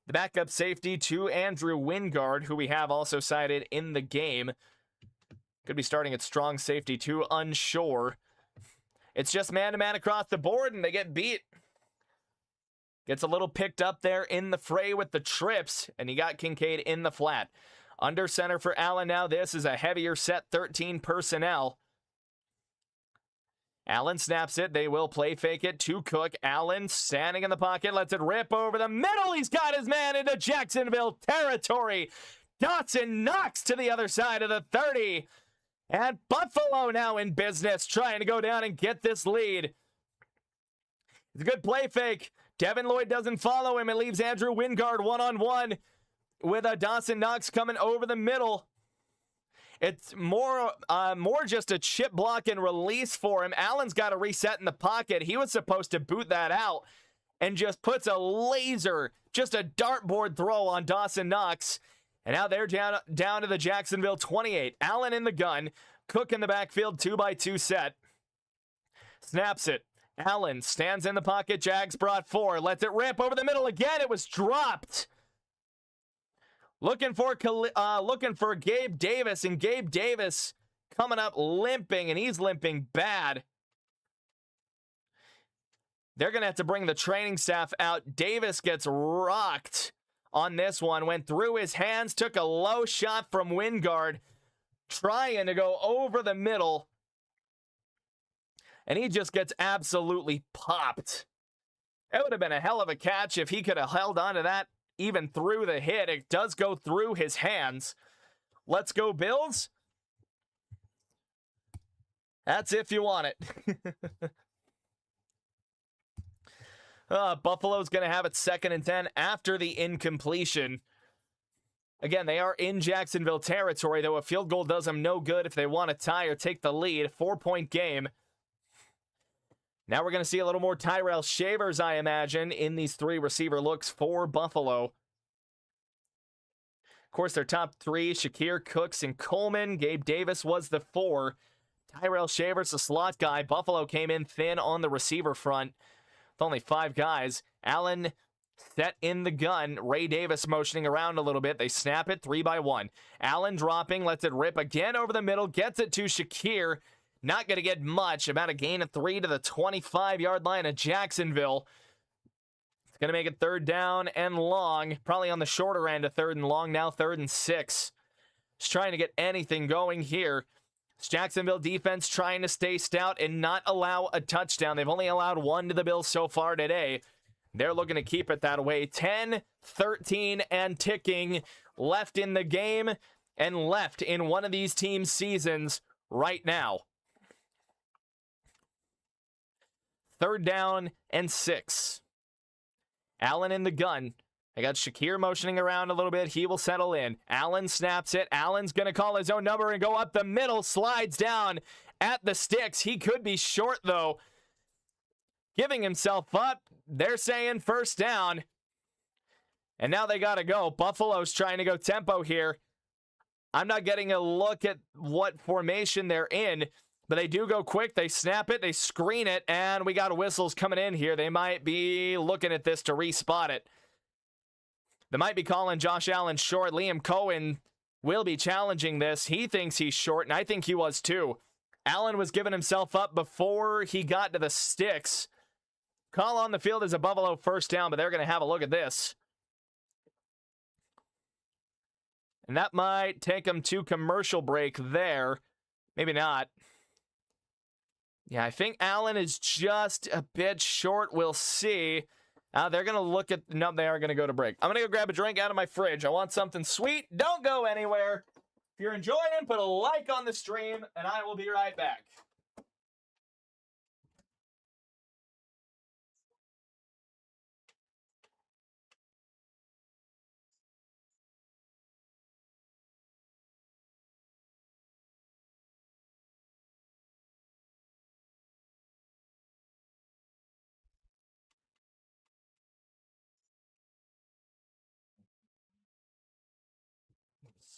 the backup safety to Andrew Wingard, who we have also cited in the game. Could be starting at strong safety too, unsure. It's just man-to-man across the board, and they get beat. Gets a little picked up there in the fray with the trips, and he got Kincaid in the flat. Under center for Allen now. This is a heavier set, 13 personnel. Allen snaps it. They will play fake it to Cook. Allen standing in the pocket, lets it rip over the middle. He's got his man into Jacksonville territory. Dawson Knox to the other side of the 30. And Buffalo now in business, trying to go down and get this lead. It's a good play fake. Devin Lloyd doesn't follow him. It leaves Andrew Wingard one-on-one with a Dawson Knox coming over the middle. It's more just a chip block and release for him. Allen's got to reset in the pocket. He was supposed to boot that out and just puts a laser, just a dartboard throw on Dawson Knox. And now they're down to the Jacksonville 28. Allen in the gun. Cook in the backfield, 2x2 set. Snaps it. Allen stands in the pocket. Jags brought 4. Lets it rip over the middle again. It was dropped. Looking for Gabe Davis, and Gabe Davis coming up limping, and he's limping bad. They're going to have to bring the training staff out. Davis gets rocked on this one. Went through his hands, took a low shot from Wingard, trying to go over the middle. And he just gets absolutely popped. It would have been a hell of a catch if he could have held on to that even through the hit. It does go through his hands. Let's go, Bills. That's if you want it. Buffalo's going to have it 2nd and 10 after the incompletion. Again, they are in Jacksonville territory, though a field goal does them no good if they want to tie or take the lead. 4-point game. Now we're going to see a little more Tyrell Shavers, I imagine, in these 3 receiver looks for Buffalo. Of course, their top 3, Shakir, Cooks, and Coleman. Gabe Davis was the 4. Tyrell Shavers, the slot guy. Buffalo came in thin on the receiver front with only 5 guys. Allen set in the gun. Ray Davis motioning around a little bit. They snap it 3-by-1. Allen dropping, lets it rip again over the middle, gets it to Shakir. Not going to get much. About a gain of 3 to the 25-yard line of Jacksonville. It's going to make it 3rd down and long. Probably on the shorter end of 3rd and long now, 3rd and 6. Just trying to get anything going here. It's Jacksonville defense trying to stay stout and not allow a touchdown. They've only allowed 1 to the Bills so far today. They're looking to keep it that way. 10, 13, and ticking left in the game and left in one of these teams' seasons right now. 3rd down and 6. Allen in the gun. I got Shakir motioning around a little bit. He will settle in. Allen snaps it. Allen's going to call his own number and go up the middle. Slides down at the sticks. He could be short, though. Giving himself up. They're saying 1st down. And now they got to go. Buffalo's trying to go tempo here. I'm not getting a look at what formation they're in. But they do go quick. They snap it. They screen it. And we got whistles coming in here. They might be looking at this to respot it. They might be calling Josh Allen short. Liam Cohen will be challenging this. He thinks he's short, and I think he was too. Allen was giving himself up before he got to the sticks. Call on the field is a Buffalo 1st down, but they're going to have a look at this. And that might take them to commercial break there. Maybe not. Yeah, I think Allen is just a bit short. We'll see. They're going to look at... No, they are going to go to break. I'm going to go grab a drink out of my fridge. I want something sweet. Don't go anywhere. If you're enjoying, put a like on the stream, and I will be right back.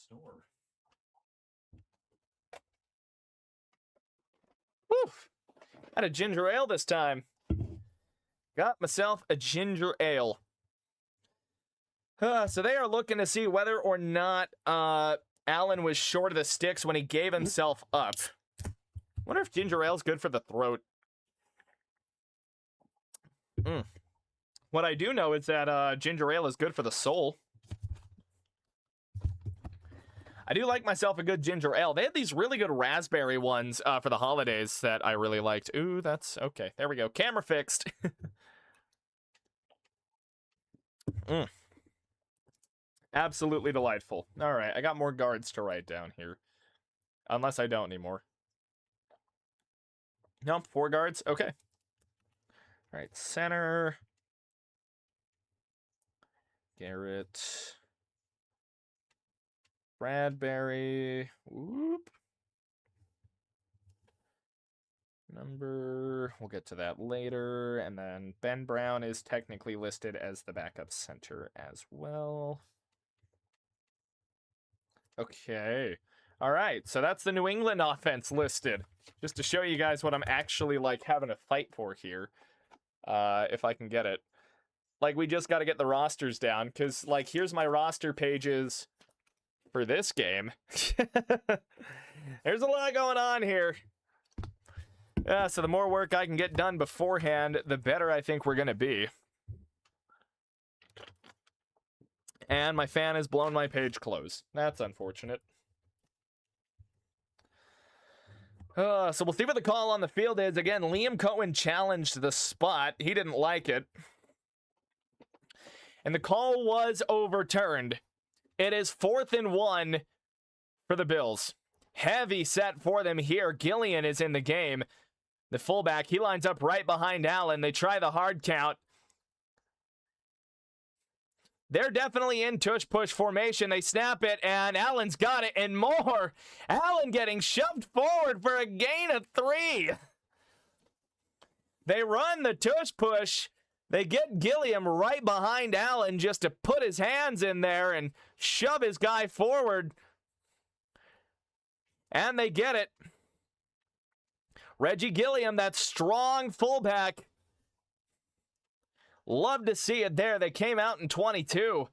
store. Whew. Had a ginger ale this time. Got myself a ginger ale. So they are looking to see whether or not Allen was short of the sticks when he gave himself up. Wonder if ginger ale is good for the throat. What I do know is that ginger ale is good for the soul. I do like myself a good ginger ale. They had these really good raspberry ones for the holidays that I really liked. Ooh, that's okay. There we go. Camera fixed. Absolutely delightful. All right, I got more guards to write down here. Unless I don't anymore. No, 4 guards. Okay. All right, center. Garrett. Bradbury. Whoop. Number. We'll get to that later. And then Ben Brown is technically listed as the backup center as well. Okay. All right. So that's the New England offense listed. Just to show you guys what I'm actually like having to fight for here. If I can get it. Like, we just got to get the rosters down. Because, like, here's my roster pages for this game. There's a lot going on here. Yeah, so the more work I can get done beforehand, the better I think we're going to be. And my fan has blown my page closed. That's unfortunate. So we'll see what the call on the field is. Again, Liam Cohen challenged the spot. He didn't like it. And the call was overturned. It is 4th and 1 for the Bills. Heavy set for them here. Gillian is in the game. The fullback, he lines up right behind Allen. They try the hard count. They're definitely in tush-push formation. They snap it, and Allen's got it, and more. Allen getting shoved forward for a gain of 3. They run the tush-push. They get Gilliam right behind Allen just to put his hands in there and shove his guy forward. And they get it. Reggie Gilliam, that strong fullback. Love to see it there. They came out in 22.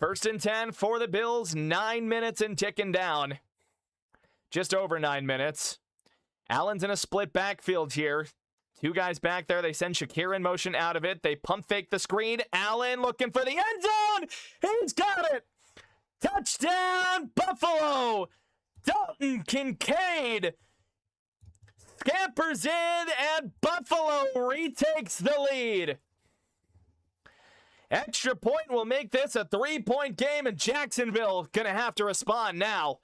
1st and 10 for the Bills. 9 minutes and ticking down. Just over 9 minutes. Allen's in a split backfield here. 2 guys back there. They send Shakir in motion out of it. They pump fake the screen. Allen looking for the end zone. He's got it. Touchdown, Buffalo. Dalton Kincaid scampers in, and Buffalo retakes the lead. Extra point will make this a 3-point game, and Jacksonville gonna have to respond now.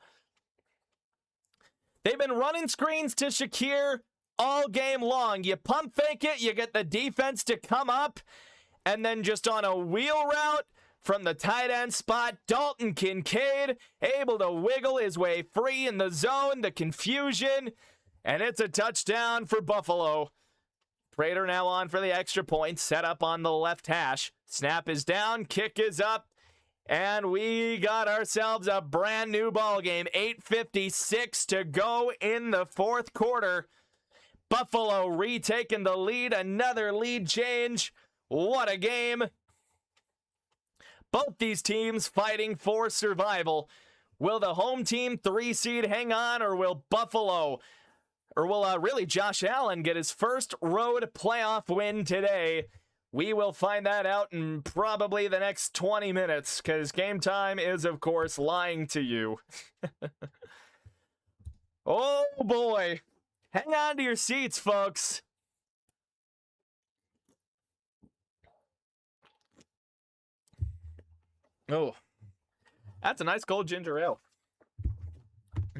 They've been running screens to Shakir all game long. You pump fake it, you get the defense to come up, and then just on a wheel route from the tight end spot, Dalton Kincaid able to wiggle his way free in the zone, the confusion, and it's a touchdown for Buffalo. Prater now on for the extra point, set up on the left hash. Snap is down, kick is up, and we got ourselves a brand new ball game. 8:56 to go in the 4th quarter. Buffalo retaking the lead, another lead change. What a game. Both these teams fighting for survival. Will the home team 3 seed hang on, or will Buffalo, or will really Josh Allen get his first road playoff win today? We will find that out in probably the next 20 minutes, because game time is, of course, lying to you. Oh boy. Hang on to your seats, folks. Oh, that's a nice cold ginger ale.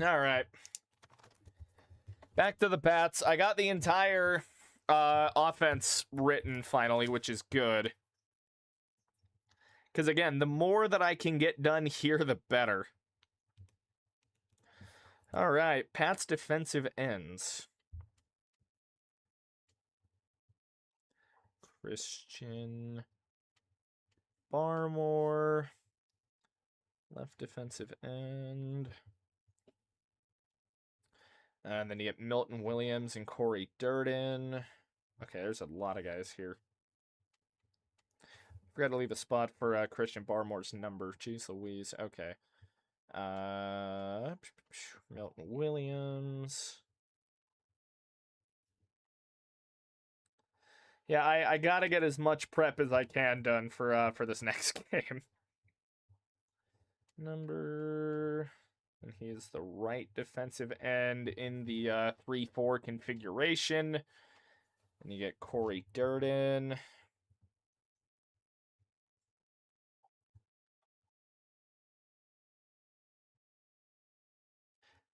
All right. Back to the Pats. I got the entire offense written finally, which is good. Because again, the more that I can get done here, the better. All right, Pats defensive ends. Christian Barmore. Left defensive end. And then you get Milton Williams and Corey Durden. Okay, there's a lot of guys here. Forgot to leave a spot for Christian Barmore's number. Jeez Louise. Okay. Milton Williams. Yeah, I gotta get as much prep as I can done for this next game. Number, and he's the right defensive end in the 3-4 configuration. And you get Corey Durden.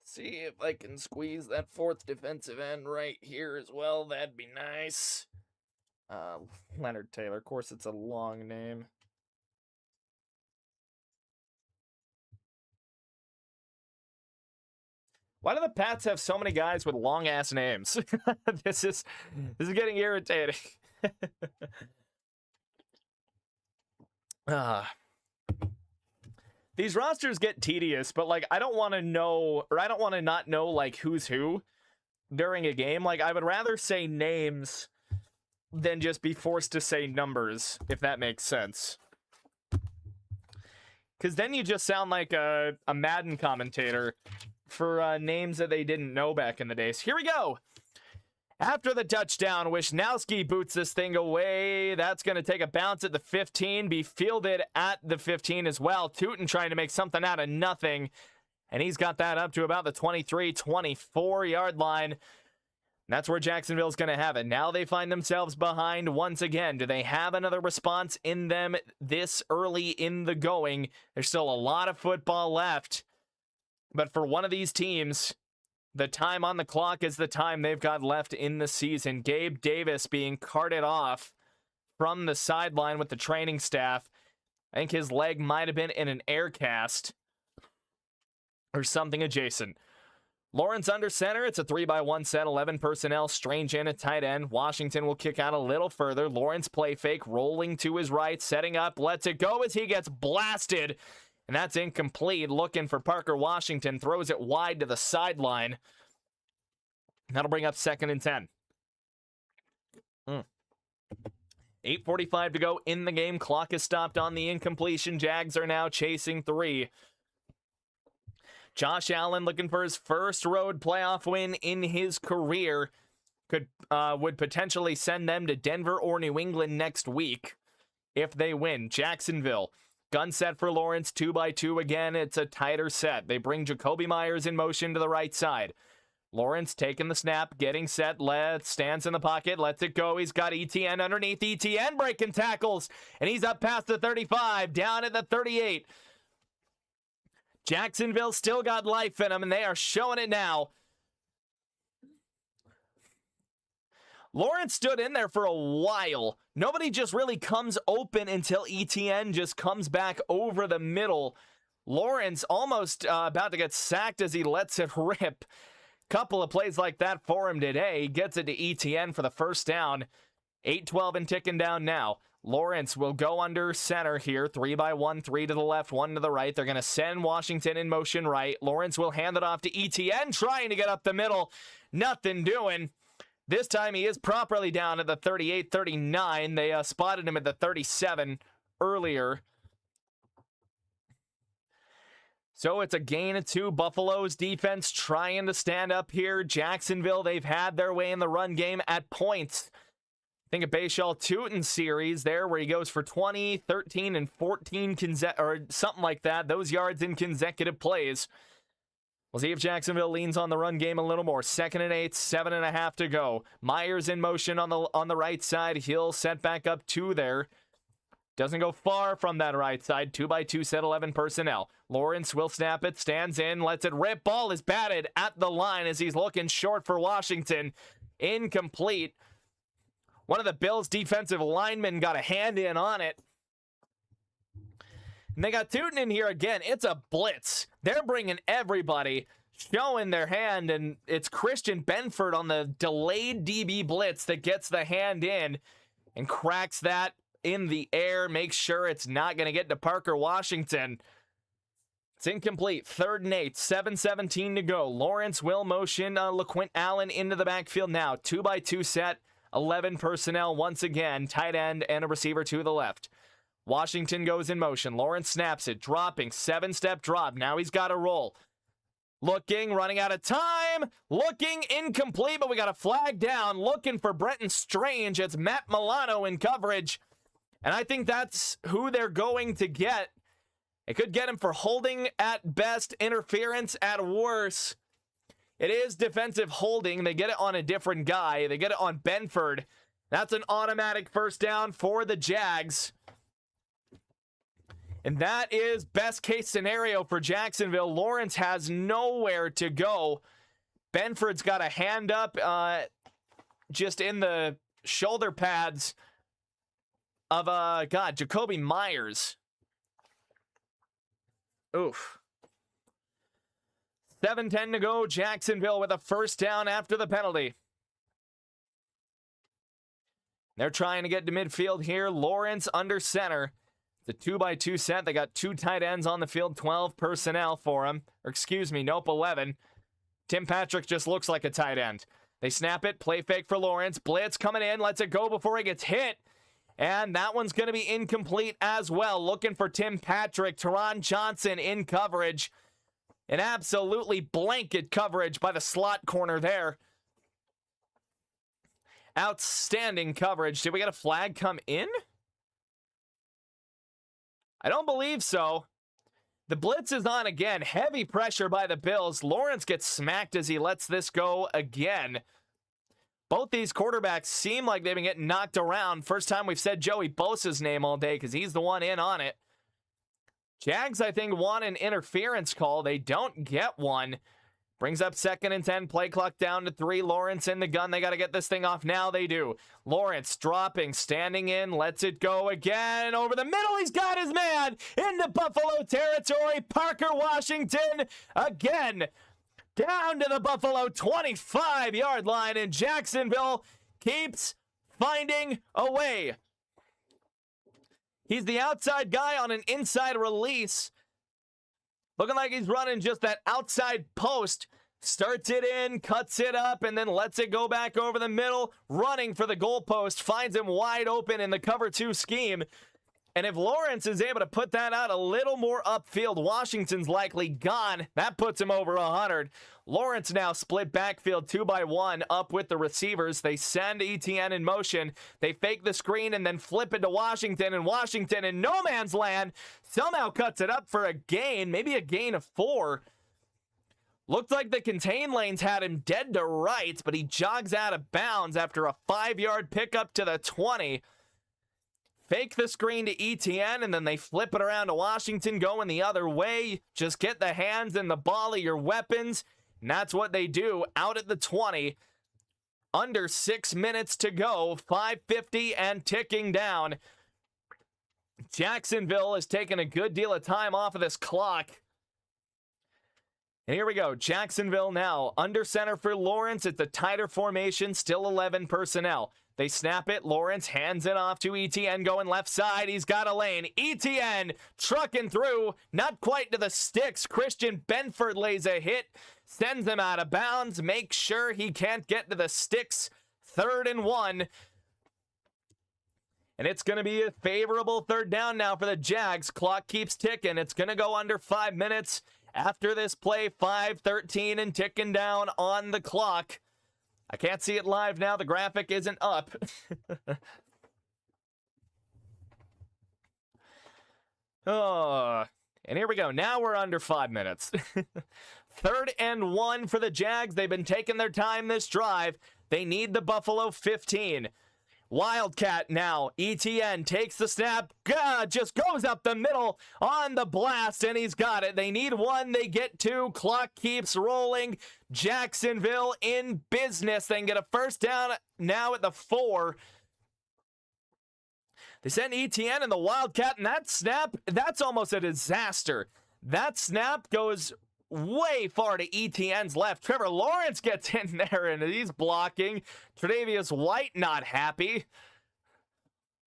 See if I can squeeze that fourth defensive end right here as well. That'd be nice. Leonard Taylor. Of course, it's a long name. Why do the Pats have so many guys with long-ass names? This is getting irritating. These rosters get tedious, but, like, I don't want to know, or I don't want to not know, like, who's who during a game. Like, I would rather say names than just be forced to say numbers, if that makes sense. Because then you just sound like a Madden commentator for names that they didn't know back in the days. Here we go. After the touchdown, Wisnowski boots this thing away. That's going to take a bounce at the 15, be fielded at the 15 as well. Tootin trying to make something out of nothing, and he's got that up to about the 23, 24-yard line. That's where Jacksonville's going to have it. Now they find themselves behind once again. Do they have another response in them this early in the going? There's still a lot of football left, but for one of these teams, the time on the clock is the time they've got left in the season. Gabe Davis being carted off from the sideline with the training staff. I think his leg might have been in an air cast or something adjacent. Lawrence under center. It's a 3-by-1 set, 11 personnel. Strange in at tight end. Washington will kick out a little further. Lawrence play fake, rolling to his right, setting up, lets it go as he gets blasted. And that's incomplete. Looking for Parker Washington. Throws it wide to the sideline. That'll bring up 2nd and 10. 8:45 to go in the game. Clock is stopped on the incompletion. Jags are now chasing 3. Josh Allen looking for his first road playoff win in his career. Would potentially send them to Denver or New England next week if they win. Jacksonville. Gun set for Lawrence, 2-by-2 again. It's a tighter set. They bring Jacoby Myers in motion to the right side. Lawrence taking the snap, getting set, stands in the pocket, lets it go. He's got ETN underneath. ETN breaking tackles, and he's up past the 35, down at the 38. Jacksonville still got life in them, and they are showing it now. Lawrence stood in there for a while. Nobody just really comes open until ETN just comes back over the middle. Lawrence almost about to get sacked as he lets it rip. Couple of plays like that for him today. He gets it to ETN for the first down. 8-12 and ticking down now. Lawrence will go under center here. 3-by-1, 3 to the left, 1 to the right. They're going to send Washington in motion right. Lawrence will hand it off to ETN, trying to get up the middle. Nothing doing. This time he is properly down at the 38-39. They spotted him at the 37 earlier. So it's a gain of 2. Buffalo's defense trying to stand up here. Jacksonville, they've had their way in the run game at points. Think of Bashaw Tootin series there where he goes for 20, 13, and 14 or something like that. Those yards in consecutive plays. We'll see if Jacksonville leans on the run game a little more. 2nd and 8, 7.5 to go. Myers in motion on the right side. He'll set back up 2 there. Doesn't go far from that right side. 2-by-2 set, 11 personnel. Lawrence will snap it, stands in, lets it rip. Ball is batted at the line as he's looking short for Washington. Incomplete. One of the Bills' defensive linemen got a hand in on it. And they got Tootin in here again. It's a blitz. They're bringing everybody, showing their hand, and it's Christian Benford on the delayed DB blitz that gets the hand in and cracks that in the air, makes sure it's not going to get to Parker Washington. It's incomplete. 3rd and 8. 7:17 to go. Lawrence will motion LaQuint Allen into the backfield now. 2-by-2 set. 11 personnel once again. Tight end and a receiver to the left. Washington goes in motion. Lawrence snaps it. Dropping. 7-step drop. Now he's got to roll. Looking. Running out of time. Looking. Incomplete, but we got a flag down. Looking for Brenton Strange. It's Matt Milano in coverage. And I think that's who they're going to get. It could get him for holding at best, interference at worst. It is defensive holding. They get it on a different guy. They get it on Benford. That's an automatic first down for the Jags. And that is best case scenario for Jacksonville. Lawrence has nowhere to go. Benford's got a hand up just in the shoulder pads of, Jacoby Myers. Oof. 7:10 to go. Jacksonville with a first down after the penalty. They're trying to get to midfield here. Lawrence under center. The 2-by-2 set. They got 2 tight ends on the field. 12 personnel for him. Or excuse me, nope, 11. Tim Patrick just looks like a tight end. They snap it. Play fake for Lawrence. Blitz coming in. Lets it go before he gets hit. And that one's going to be incomplete as well. Looking for Tim Patrick. Teron Johnson in coverage. An absolutely blanket coverage by the slot corner there. Outstanding coverage. Did we get a flag come in? I don't believe so. The blitz is on again. Heavy pressure by the Bills. Lawrence gets smacked as he lets this go again. Both these quarterbacks seem like they've been getting knocked around. First time we've said Joey Bosa's name all day because he's the one in on it. Jags, I think, want an interference call. They don't get one. Brings up 2nd and 10. Play clock down to 3. Lawrence in the gun. They got to get this thing off now. They do. Lawrence dropping, standing in, lets it go again. Over the middle, he's got his man into Buffalo territory. Parker Washington again. Down to the Buffalo 25-yard line, and Jacksonville keeps finding a way. He's the outside guy on an inside release. Looking like he's running just that outside post. Starts it in, cuts it up, and then lets it go back over the middle. Running for the goalpost. Finds him wide open in the cover 2 scheme. And if Lawrence is able to put that out a little more upfield, Washington's likely gone. That puts him over 100. Lawrence now split backfield 2-by-1 up with the receivers. They send ETN in motion. They fake the screen and then flip it to Washington. And Washington in no man's land somehow cuts it up for a gain, maybe a gain of 4. Looked like the contain lanes had him dead to rights, but he jogs out of bounds after a 5-yard pickup to the 20. Fake the screen to ETN, and then they flip it around to Washington going the other way. Just get the hands and the ball of your weapons. And that's what they do out at the 20. Under 6 minutes to go. 5:50 and ticking down. Jacksonville is taking a good deal of time off of this clock. And here we go. Jacksonville now under center for Lawrence. It's a tighter formation. Still 11 personnel. They snap it. Lawrence hands it off to ETN going left side. He's got a lane. ETN trucking through. Not quite to the sticks. Christian Benford lays a hit. Sends him out of bounds. Makes sure he can't get to the sticks. 3rd and 1. And it's going to be a favorable 3rd down now for the Jags. Clock keeps ticking. It's going to go under 5 minutes after this play. 5:13 and ticking down on the clock. I can't see it live now. The graphic isn't up. Oh, and here we go. Now we're under 5 minutes. 3rd and 1 for the Jags. They've been taking their time this drive. They need the Buffalo 15. Wildcat now. ETN takes the snap. Just goes up the middle on the blast, and he's got it. They need 1. They get 2. Clock keeps rolling. Jacksonville in business. They can get a first down now at the 4. They send ETN and the Wildcat, and that snap, that's almost a disaster. That snap goes way far to ETN's left. Trevor Lawrence gets in there and he's blocking. Tre'Davious White not happy.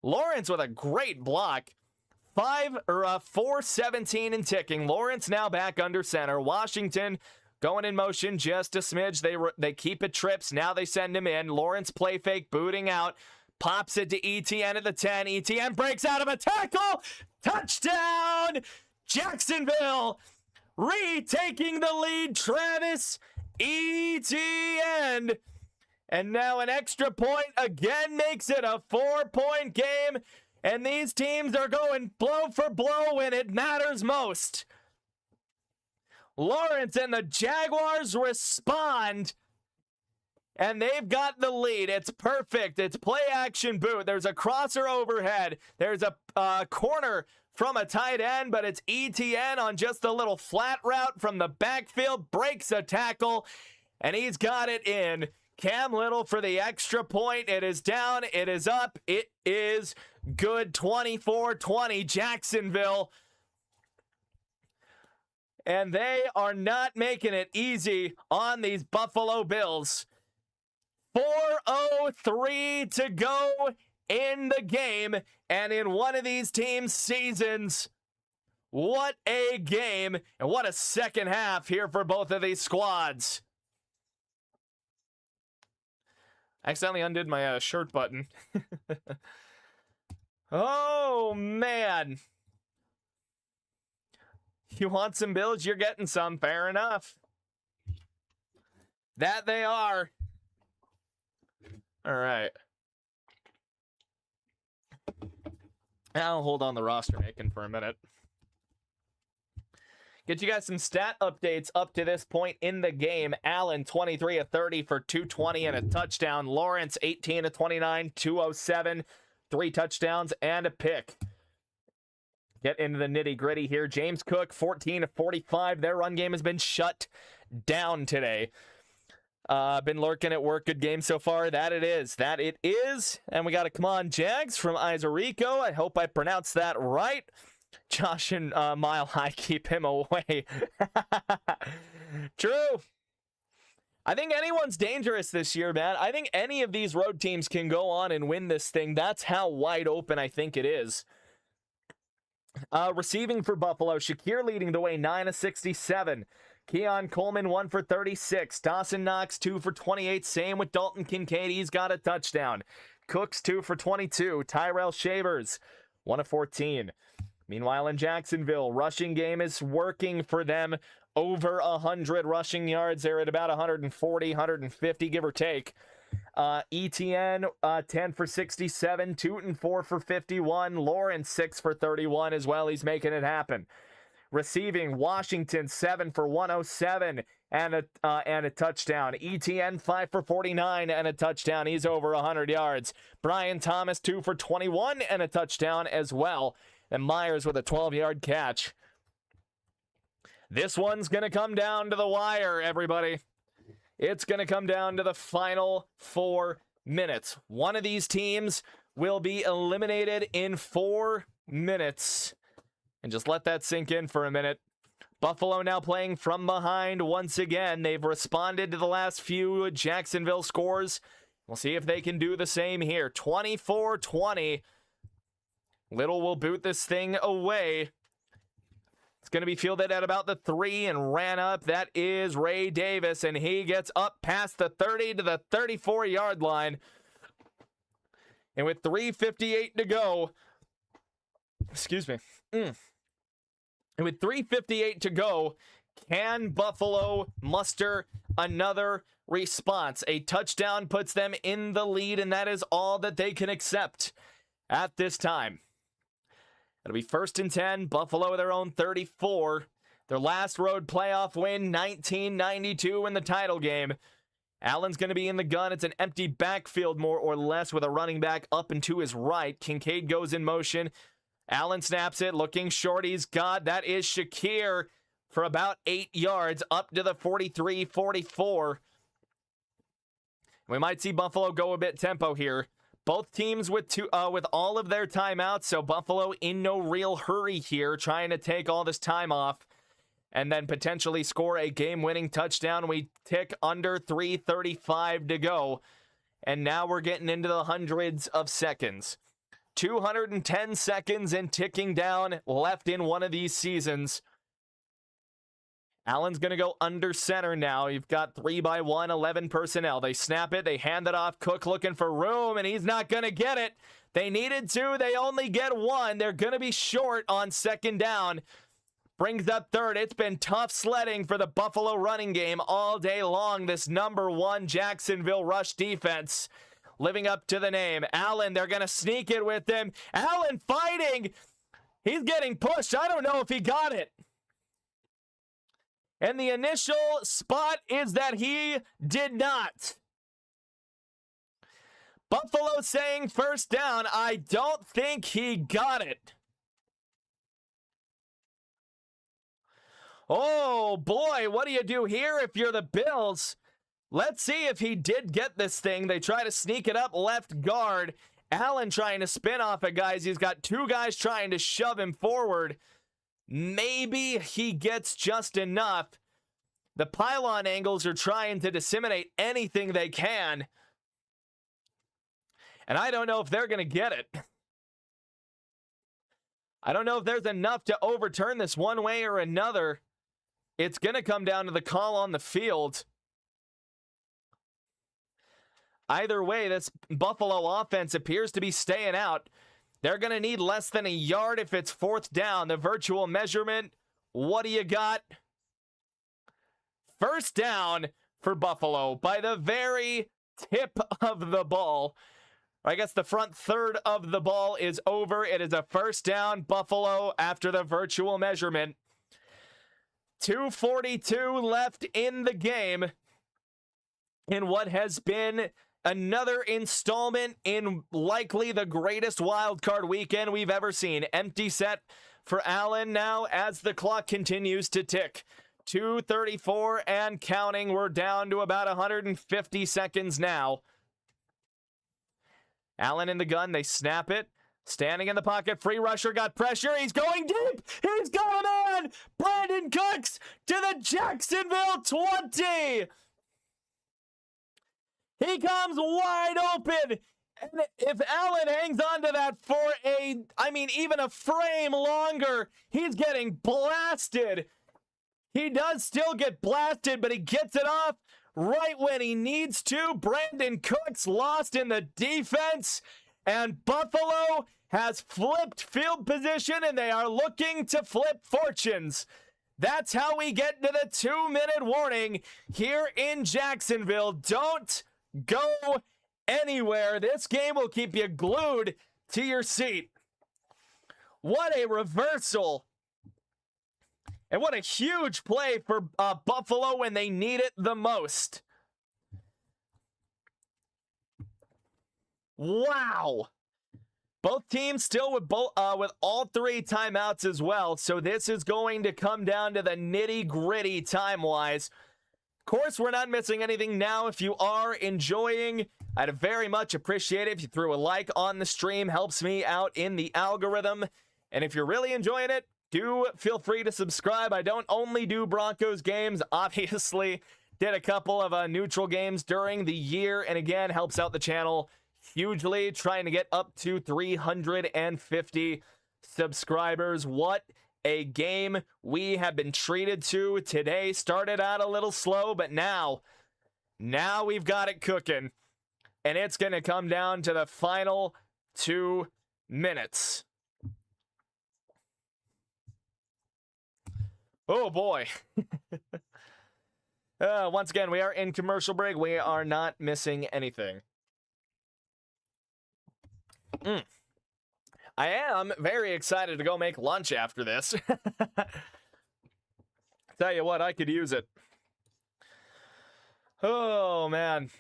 Lawrence with a great block. 4:17 and ticking. Lawrence now back under center. Washington going in motion just a smidge. They keep it trips. Now they send him in. Lawrence play fake, booting out. Pops it to ETN at the 10. ETN breaks out of a tackle. Touchdown! Jacksonville retaking the lead. Travis Etienne. And now an extra point again makes it a 4-point game. And these teams are going blow for blow when it matters most. Lawrence and the Jaguars respond. And they've got the lead. It's perfect. It's play action boot. There's a crosser overhead. There's a corner from a tight end, but it's ETN on just a little flat route from the backfield. Breaks a tackle, and he's got it in. Cam Little for the extra point. It is down. It is up. It is good. 24-20 Jacksonville. And they are not making it easy on these Buffalo Bills. 4:03 to go in the game, and in one of these teams' seasons, what a game, and what a second half here for both of these squads. I accidentally undid my shirt button. Oh, man. You want some Bills? You're getting some. Fair enough. That they are. All right. I'll hold on the roster making for a minute. Get you guys some stat updates up to this point in the game. Allen, 23 of 30 for 220 and a touchdown. Lawrence, 18 of 29, 207, 3 touchdowns and a pick. Get into the nitty-gritty here. James Cook, 14 of 45. Their run game has been shut down today. Been lurking at work. Good game so far. That it is. And we got a come on Jags from Isarico. I hope I pronounced that right. Josh and Mile High, keep him away. True. I think anyone's dangerous this year, man. I think any of these road teams can go on and win this thing. That's how wide open I think it is. Receiving for Buffalo, Shakir leading the way, 9 of 67. Keon Coleman, 1 for 36. Dawson Knox, 2 for 28. Same with Dalton Kincaid. He's got a touchdown. Cooks, 2 for 22. Tyrell Shavers, 1 of 14. Meanwhile, in Jacksonville, rushing game is working for them. Over 100 rushing yards. They're at about 140, 150, give or take. ETN, 10 for 67. Tootin, 4 for 51. Lawrence, 6 for 31 as well. He's making it happen. Receiving, Washington, 7 for 107 and a touchdown. ETN, 5 for 49 and a touchdown. He's over 100 yards. Brian Thomas, 2 for 21 and a touchdown as well. And Myers with a 12-yard catch. This one's going to come down to the wire, everybody. It's going to come down to the final 4 minutes. One of these teams will be eliminated in 4 minutes. And just let that sink in for a minute. Buffalo now playing from behind once again. They've responded to the last few Jacksonville scores. We'll see if they can do the same here. 24-20. Little will boot this thing away. It's going to be fielded at about the 3 and ran up. That is Ray Davis, and he gets up past the 30 to the 34-yard line. And with 3:58 to go, excuse me. And with 3:58 to go, can Buffalo muster another response? A touchdown puts them in the lead, and that is all that they can accept at this time. It'll be 1st and 10, Buffalo their own 34. Their last road playoff win, 1992 in the title game. Allen's going to be in the gun. It's an empty backfield, more or less, with a running back up and to his right. Kincaid goes in motion. Allen snaps it, looking short. He's got, that is Shakir for about 8 yards, up to the 43-44. We might see Buffalo go a bit tempo here. Both teams with all of their timeouts, so Buffalo in no real hurry here, trying to take all this time off and then potentially score a game-winning touchdown. We tick under 3:35 to go, and now we're getting into the hundreds of seconds. 210 seconds and ticking down left in one of these seasons. Allen's going to go under center now. You've got 3-by-1, 11 personnel. They snap it. They hand it off. Cook looking for room, and he's not going to get it. They needed two. They only get one. They're going to be short on second down. Brings up third. It's been tough sledding for the Buffalo running game all day long. This #1 Jacksonville rush defense living up to the name. Allen, they're going to sneak it with him. Allen fighting. He's getting pushed. I don't know if he got it. And the initial spot is that he did not. Buffalo saying first down. I don't think he got it. Oh boy, what do you do here if you're the Bills? Let's see if he did get this thing. They try to sneak it up left guard. Allen trying to spin off of guys. He's got two guys trying to shove him forward. Maybe he gets just enough. The pylon angles are trying to disseminate anything they can. And I don't know if they're going to get it. I don't know if there's enough to overturn this one way or another. It's going to come down to the call on the field. Either way, this Buffalo offense appears to be staying out. They're going to need less than a yard if it's fourth down. The virtual measurement, what do you got? First down for Buffalo by the very tip of the ball. I guess the front third of the ball is over. It is a first down, Buffalo, after the virtual measurement. 2:42 left in the game in what has been another installment in likely the greatest wild card weekend we've ever seen. Empty set for Allen now as the clock continues to tick. 2:34 and counting. We're down to about 150 seconds now. Allen in the gun. They snap it. Standing in the pocket. Free rusher got pressure. He's going deep. He's got a man. Brandon Cooks to the Jacksonville 20. He comes wide open. And if Allen hangs on to that for even a frame longer, he's getting blasted. He does still get blasted, but he gets it off right when he needs to. Brandon Cooks lost in the defense, and Buffalo has flipped field position, and they are looking to flip fortunes. That's how we get to the 2-minute warning here in Jacksonville. Don't go anywhere. This game will keep you glued to your seat. What a reversal. And what a huge play for Buffalo when they need it the most. Wow. Both teams still with all three timeouts as well. So this is going to come down to the nitty-gritty time-wise. Of course, we're not missing anything now. If you are enjoying, I'd very much appreciate it if you threw a like on the stream. Helps me out in the algorithm. And if you're really enjoying it, do feel free to subscribe. I don't only do Broncos games. Obviously, did a couple of neutral games during the year. And again, helps out the channel hugely. Trying to get up to 350 subscribers. What a game we have been treated to today. Started out a little slow, but now we've got it cooking. And it's going to come down to the final 2 minutes. Oh boy. Once again, we are in commercial break. We are not missing anything. I am very excited to go make lunch after this. Tell you what, I could use it. Oh man.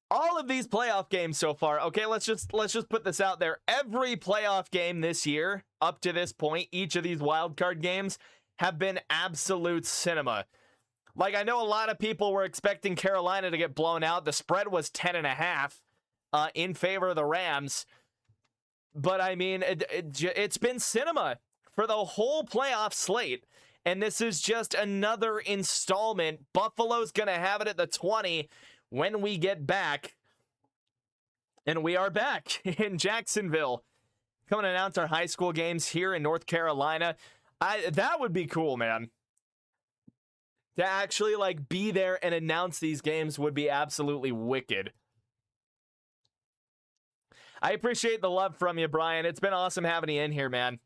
All of these playoff games so far. Okay, let's just put this out there. Every playoff game this year up to this point, each of these wild card games have been absolute cinema. Like, I know a lot of people were expecting Carolina to get blown out. The spread was 10.5 in favor of the Rams. But I mean, it's been cinema for the whole playoff slate. And this is just another installment. Buffalo's going to have it at the 20 when we get back. And we are back in Jacksonville. come and announce our high school games here in North Carolina. That would be cool, man. To actually like be there and announce these games would be absolutely wicked. I appreciate the love from you, Brian. It's been awesome having you in here, man.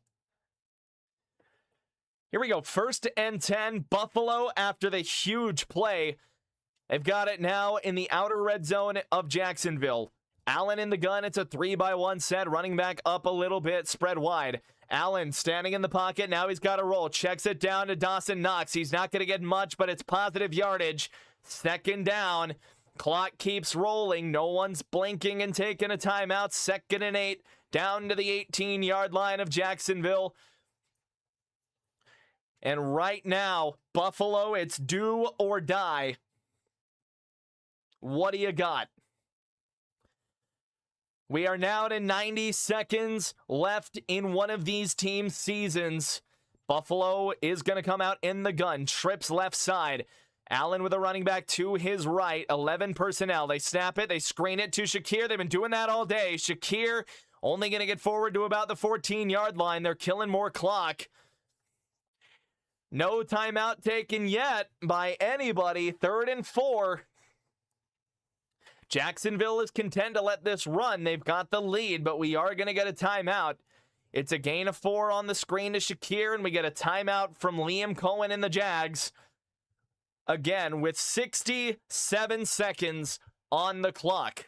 Here we go. 1st and 10, Buffalo after the huge play. They've got it now in the outer red zone of Jacksonville. Allen in the gun. It's a 3-by-1 set. Running back up a little bit, spread wide. Allen standing in the pocket. Now he's got a roll. Checks it down to Dawson Knox. He's not going to get much, but it's positive yardage. 2nd down. Clock keeps rolling. No one's blinking and taking a timeout. 2nd and 8. Down to the 18-yard line of Jacksonville. And right now, Buffalo, it's do or die. What do you got? We are now to 90 seconds left in one of these teams' seasons. Buffalo is going to come out in the gun. Trips left side. Allen with a running back to his right. 11 personnel. They snap it. They screen it to Shakir. They've been doing that all day. Shakir only going to get forward to about the 14-yard line. They're killing more clock. No timeout taken yet by anybody. 3rd and 4. Jacksonville is content to let this run. They've got the lead, but we are going to get a timeout. It's a gain of 4 on the screen to Shakir, and we get a timeout from Liam Cohen and the Jags. Again, with 67 seconds on the clock.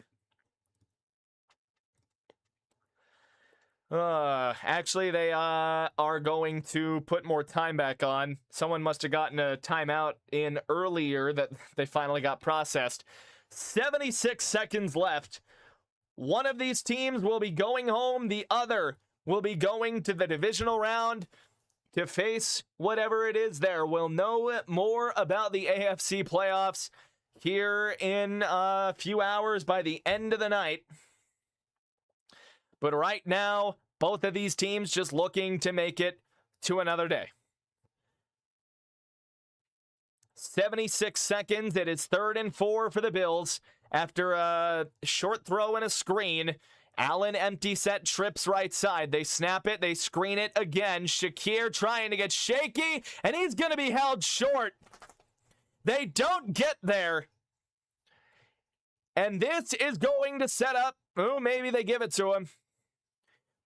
Actually, they are going to put more time back on. Someone must have gotten a timeout in earlier that they finally got processed. 76 seconds left. One of these teams will be going home. The other will be going to the divisional round to face whatever it is there. We'll know more about the AFC playoffs here in a few hours by the end of the night. But right now, both of these teams just looking to make it to another day. 76 seconds. It is 3rd and 4 for the Bills. After a short throw and a screen, Allen empty set, trips right side. They snap it. They screen it again. Shakir trying to get shaky, and he's going to be held short. They don't get there. And this is going to set up. Oh, maybe they give it to him.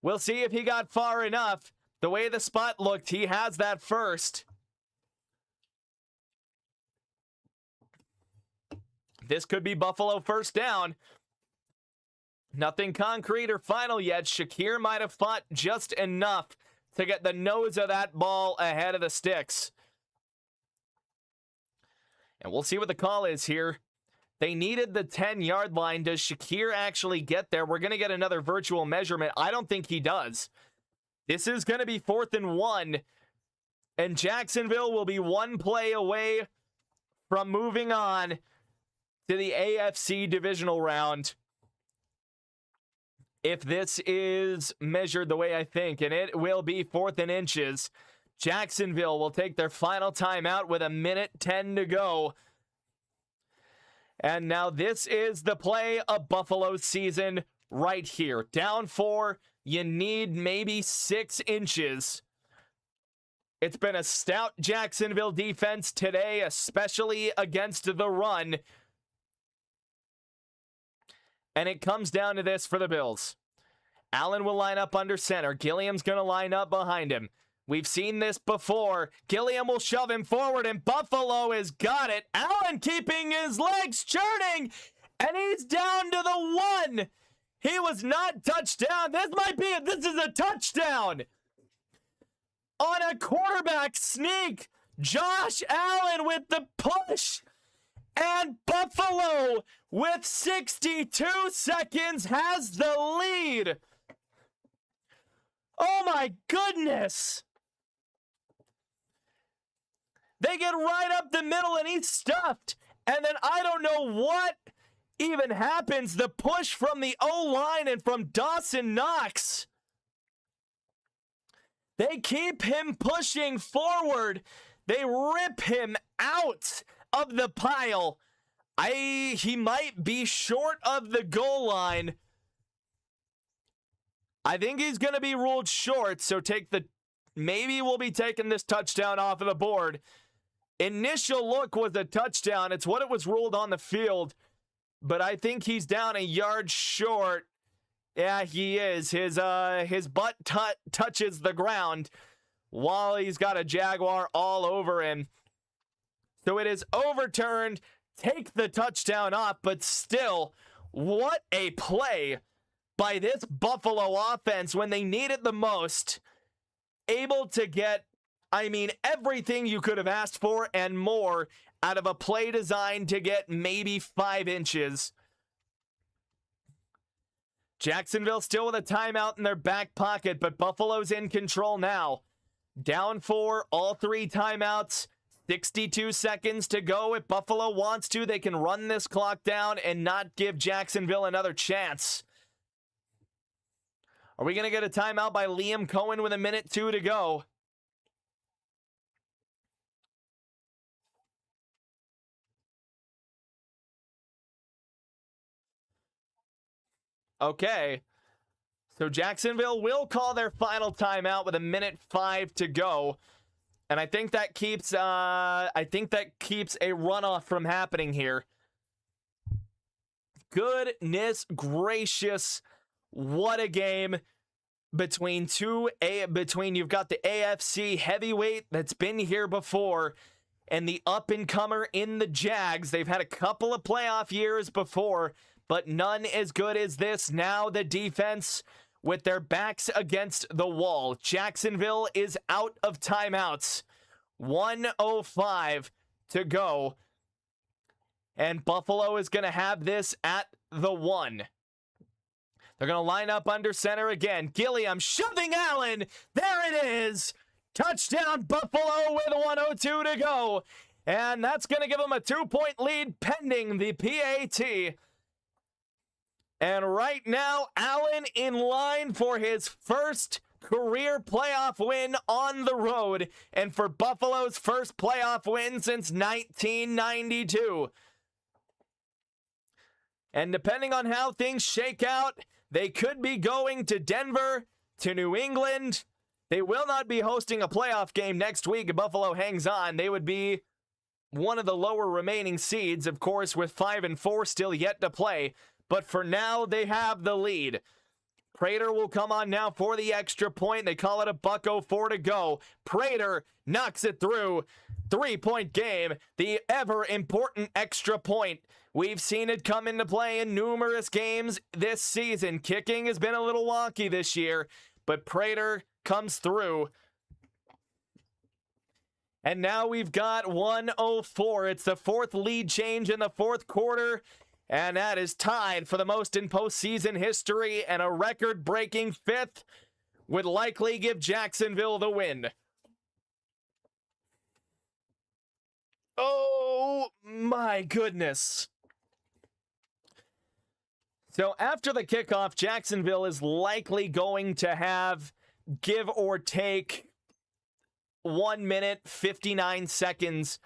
We'll see if he got far enough. The way the spot looked, he has that first. This could be Buffalo 1st down. Nothing concrete or final yet. Shakir might have fought just enough to get the nose of that ball ahead of the sticks. And we'll see what the call is here. They needed the 10-yard line. Does Shakir actually get there? We're going to get another virtual measurement. I don't think he does. This is going to be 4th and 1. And Jacksonville will be one play away from moving on to the AFC divisional round. If this is measured the way I think, and it will be 4th and inches, Jacksonville will take their final timeout with 1:10 to go. And now this is the play of Buffalo's season right here. Down 4, you need maybe 6 inches. It's been a stout Jacksonville defense today, especially against the run. And it comes down to this for the Bills. Allen will line up under center. Gilliam's going to line up behind him. We've seen this before. Gilliam will shove him forward, and Buffalo has got it. Allen keeping his legs churning, and he's down to the 1. He was not touchdown. This is a touchdown. On a quarterback sneak, Josh Allen with the push. And Buffalo, with 62 seconds, has the lead. Oh my goodness. They get right up the middle and he's stuffed. And then I don't know what even happens. The push from the O-line and from Dawson Knox. They keep him pushing forward. They rip him out of the pile. He might be short of the goal line. I think he's going to be ruled short, so maybe we'll be taking this touchdown off of the board. Initial look was a touchdown. It's what it was ruled on the field, but I think he's down a yard short. Yeah, he is. His butt touches the ground while he's got a Jaguar all over him. So it is overturned. Take the touchdown off, but still, what a play by this Buffalo offense when they need it the most. Able to get, everything you could have asked for and more out of a play designed to get maybe 5 inches. Jacksonville still with a timeout in their back pocket, but Buffalo's in control now. Down 4, all 3 timeouts. 62 seconds to go. If Buffalo wants to, they can run this clock down and not give Jacksonville another chance. Are we going to get a timeout by Liam Cohen with 1:02 to go? Okay. So Jacksonville will call their final timeout with 1:05 to go. And I think that keeps a runoff from happening here. Goodness gracious. What a game between you've got the AFC heavyweight that's been here before and the up-and-comer in the Jags. They've had a couple of playoff years before, but none as good as this. Now the defense with their backs against the wall. Jacksonville is out of timeouts. 1:05 to go. And Buffalo is going to have this at the 1. They're going to line up under center again. Gilliam shoving Allen. There it is. Touchdown Buffalo with 1:02 to go. And that's going to give them a 2-point lead pending the PAT. And right now, Allen in line for his first career playoff win on the road, and for Buffalo's first playoff win since 1992. And depending on how things shake out, they could be going to Denver, to New England. They will not be hosting a playoff game next week if Buffalo hangs on. They would be one of the lower remaining seeds, of course, with 5 and 4 still yet to play. But for now, they have the lead. Prater will come on now for the extra point. They call it a $1:04 to go. Prater knocks it through. 3-point game. The ever important extra point. We've seen it come into play in numerous games this season. Kicking has been a little wonky this year, but Prater comes through. And now we've got 1:04. It's the 4th lead change in the 4th quarter. And that is tied for the most in postseason history, and a record-breaking 5th would likely give Jacksonville the win. Oh my goodness. So after the kickoff, Jacksonville is likely going to have, give or take, 1 minute, 59 seconds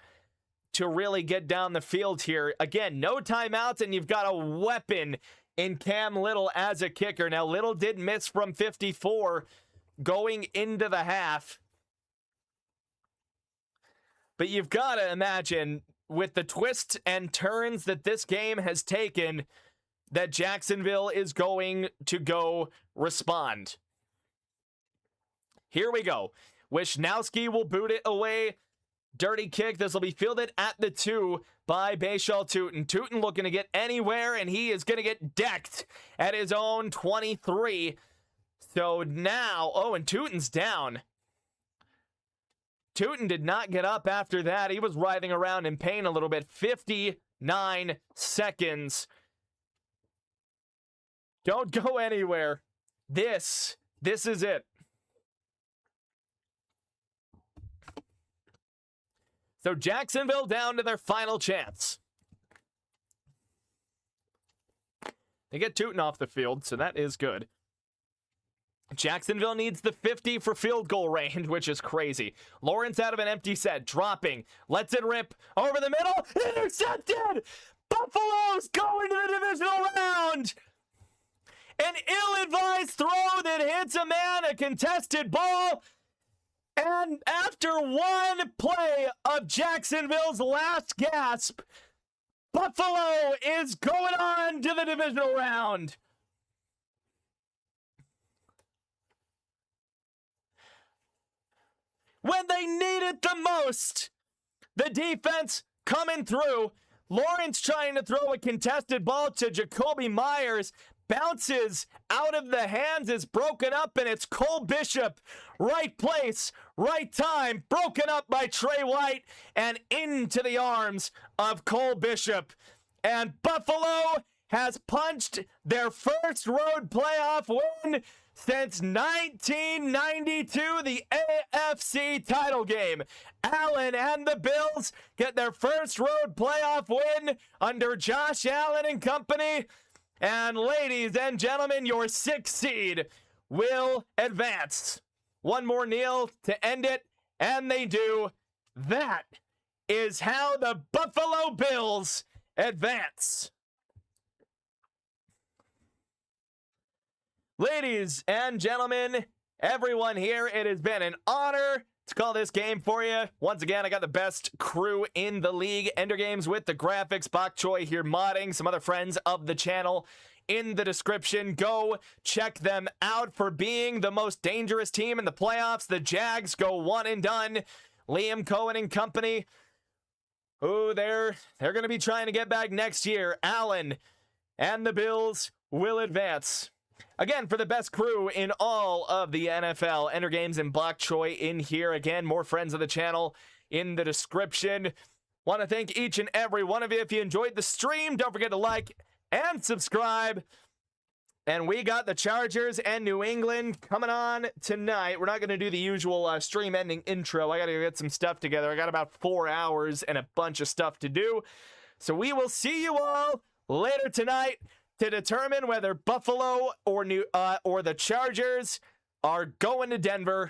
to really get down the field here. Again, no timeouts, and you've got a weapon in Cam Little as a kicker. Now, Little did miss from 54 going into the half. But you've got to imagine, with the twists and turns that this game has taken, that Jacksonville is going to go respond. Here we go. Wishnowski will boot it away. Dirty kick. This will be fielded at the 2 by Bashal Tutin. Tutin looking to get anywhere, and he is going to get decked at his own 23. So now, and Tutin's down. Tutin did not get up after that. He was writhing around in pain a little bit. 59 seconds. Don't go anywhere. This is it. So Jacksonville down to their final chance. They get Tutin off the field, so that is good. Jacksonville needs the 50 for field goal range, which is crazy. Lawrence out of an empty set, dropping, lets it rip over the middle, intercepted! Buffalo's going to the divisional round! An ill-advised throw that hits a man, a contested ball. And after one play of Jacksonville's last gasp, Buffalo is going on to the divisional round. When they need it the most, the defense coming through. Lawrence trying to throw a contested ball to Jacoby Myers. Bounces out of the hands, is broken up, and it's Cole Bishop. Right place, right time, broken up by Trey White, and into the arms of Cole Bishop. And Buffalo has punched their first road playoff win since 1992, the AFC title game. Allen and the Bills get their first road playoff win under Josh Allen and company. And ladies and gentlemen, your 6th seed will advance. One more kneel to end it, and they do. That is how the Buffalo Bills advance. Ladies and gentlemen, everyone here, it has been an honor to call this game for you. Once again, I got the best crew in the league. Ender Games with the graphics. Bok Choy here modding. Some other friends of the channel in the description. Go check them out for being the most dangerous team in the playoffs. The Jags go one and done. Liam Cohen and company. Oh, they're going to be trying to get back next year. Allen and the Bills will advance. Again, for the best crew in all of the NFL, Ender Games and Bok Choy in here. Again, more friends of the channel in the description. Want to thank each and every one of you. If you enjoyed the stream, don't forget to like and subscribe. And we got the Chargers and New England coming on tonight. We're not going to do the usual stream ending intro. I got to get some stuff together. I got about 4 hours and a bunch of stuff to do. So we will see you all later tonight to determine whether Buffalo or the Chargers are going to Denver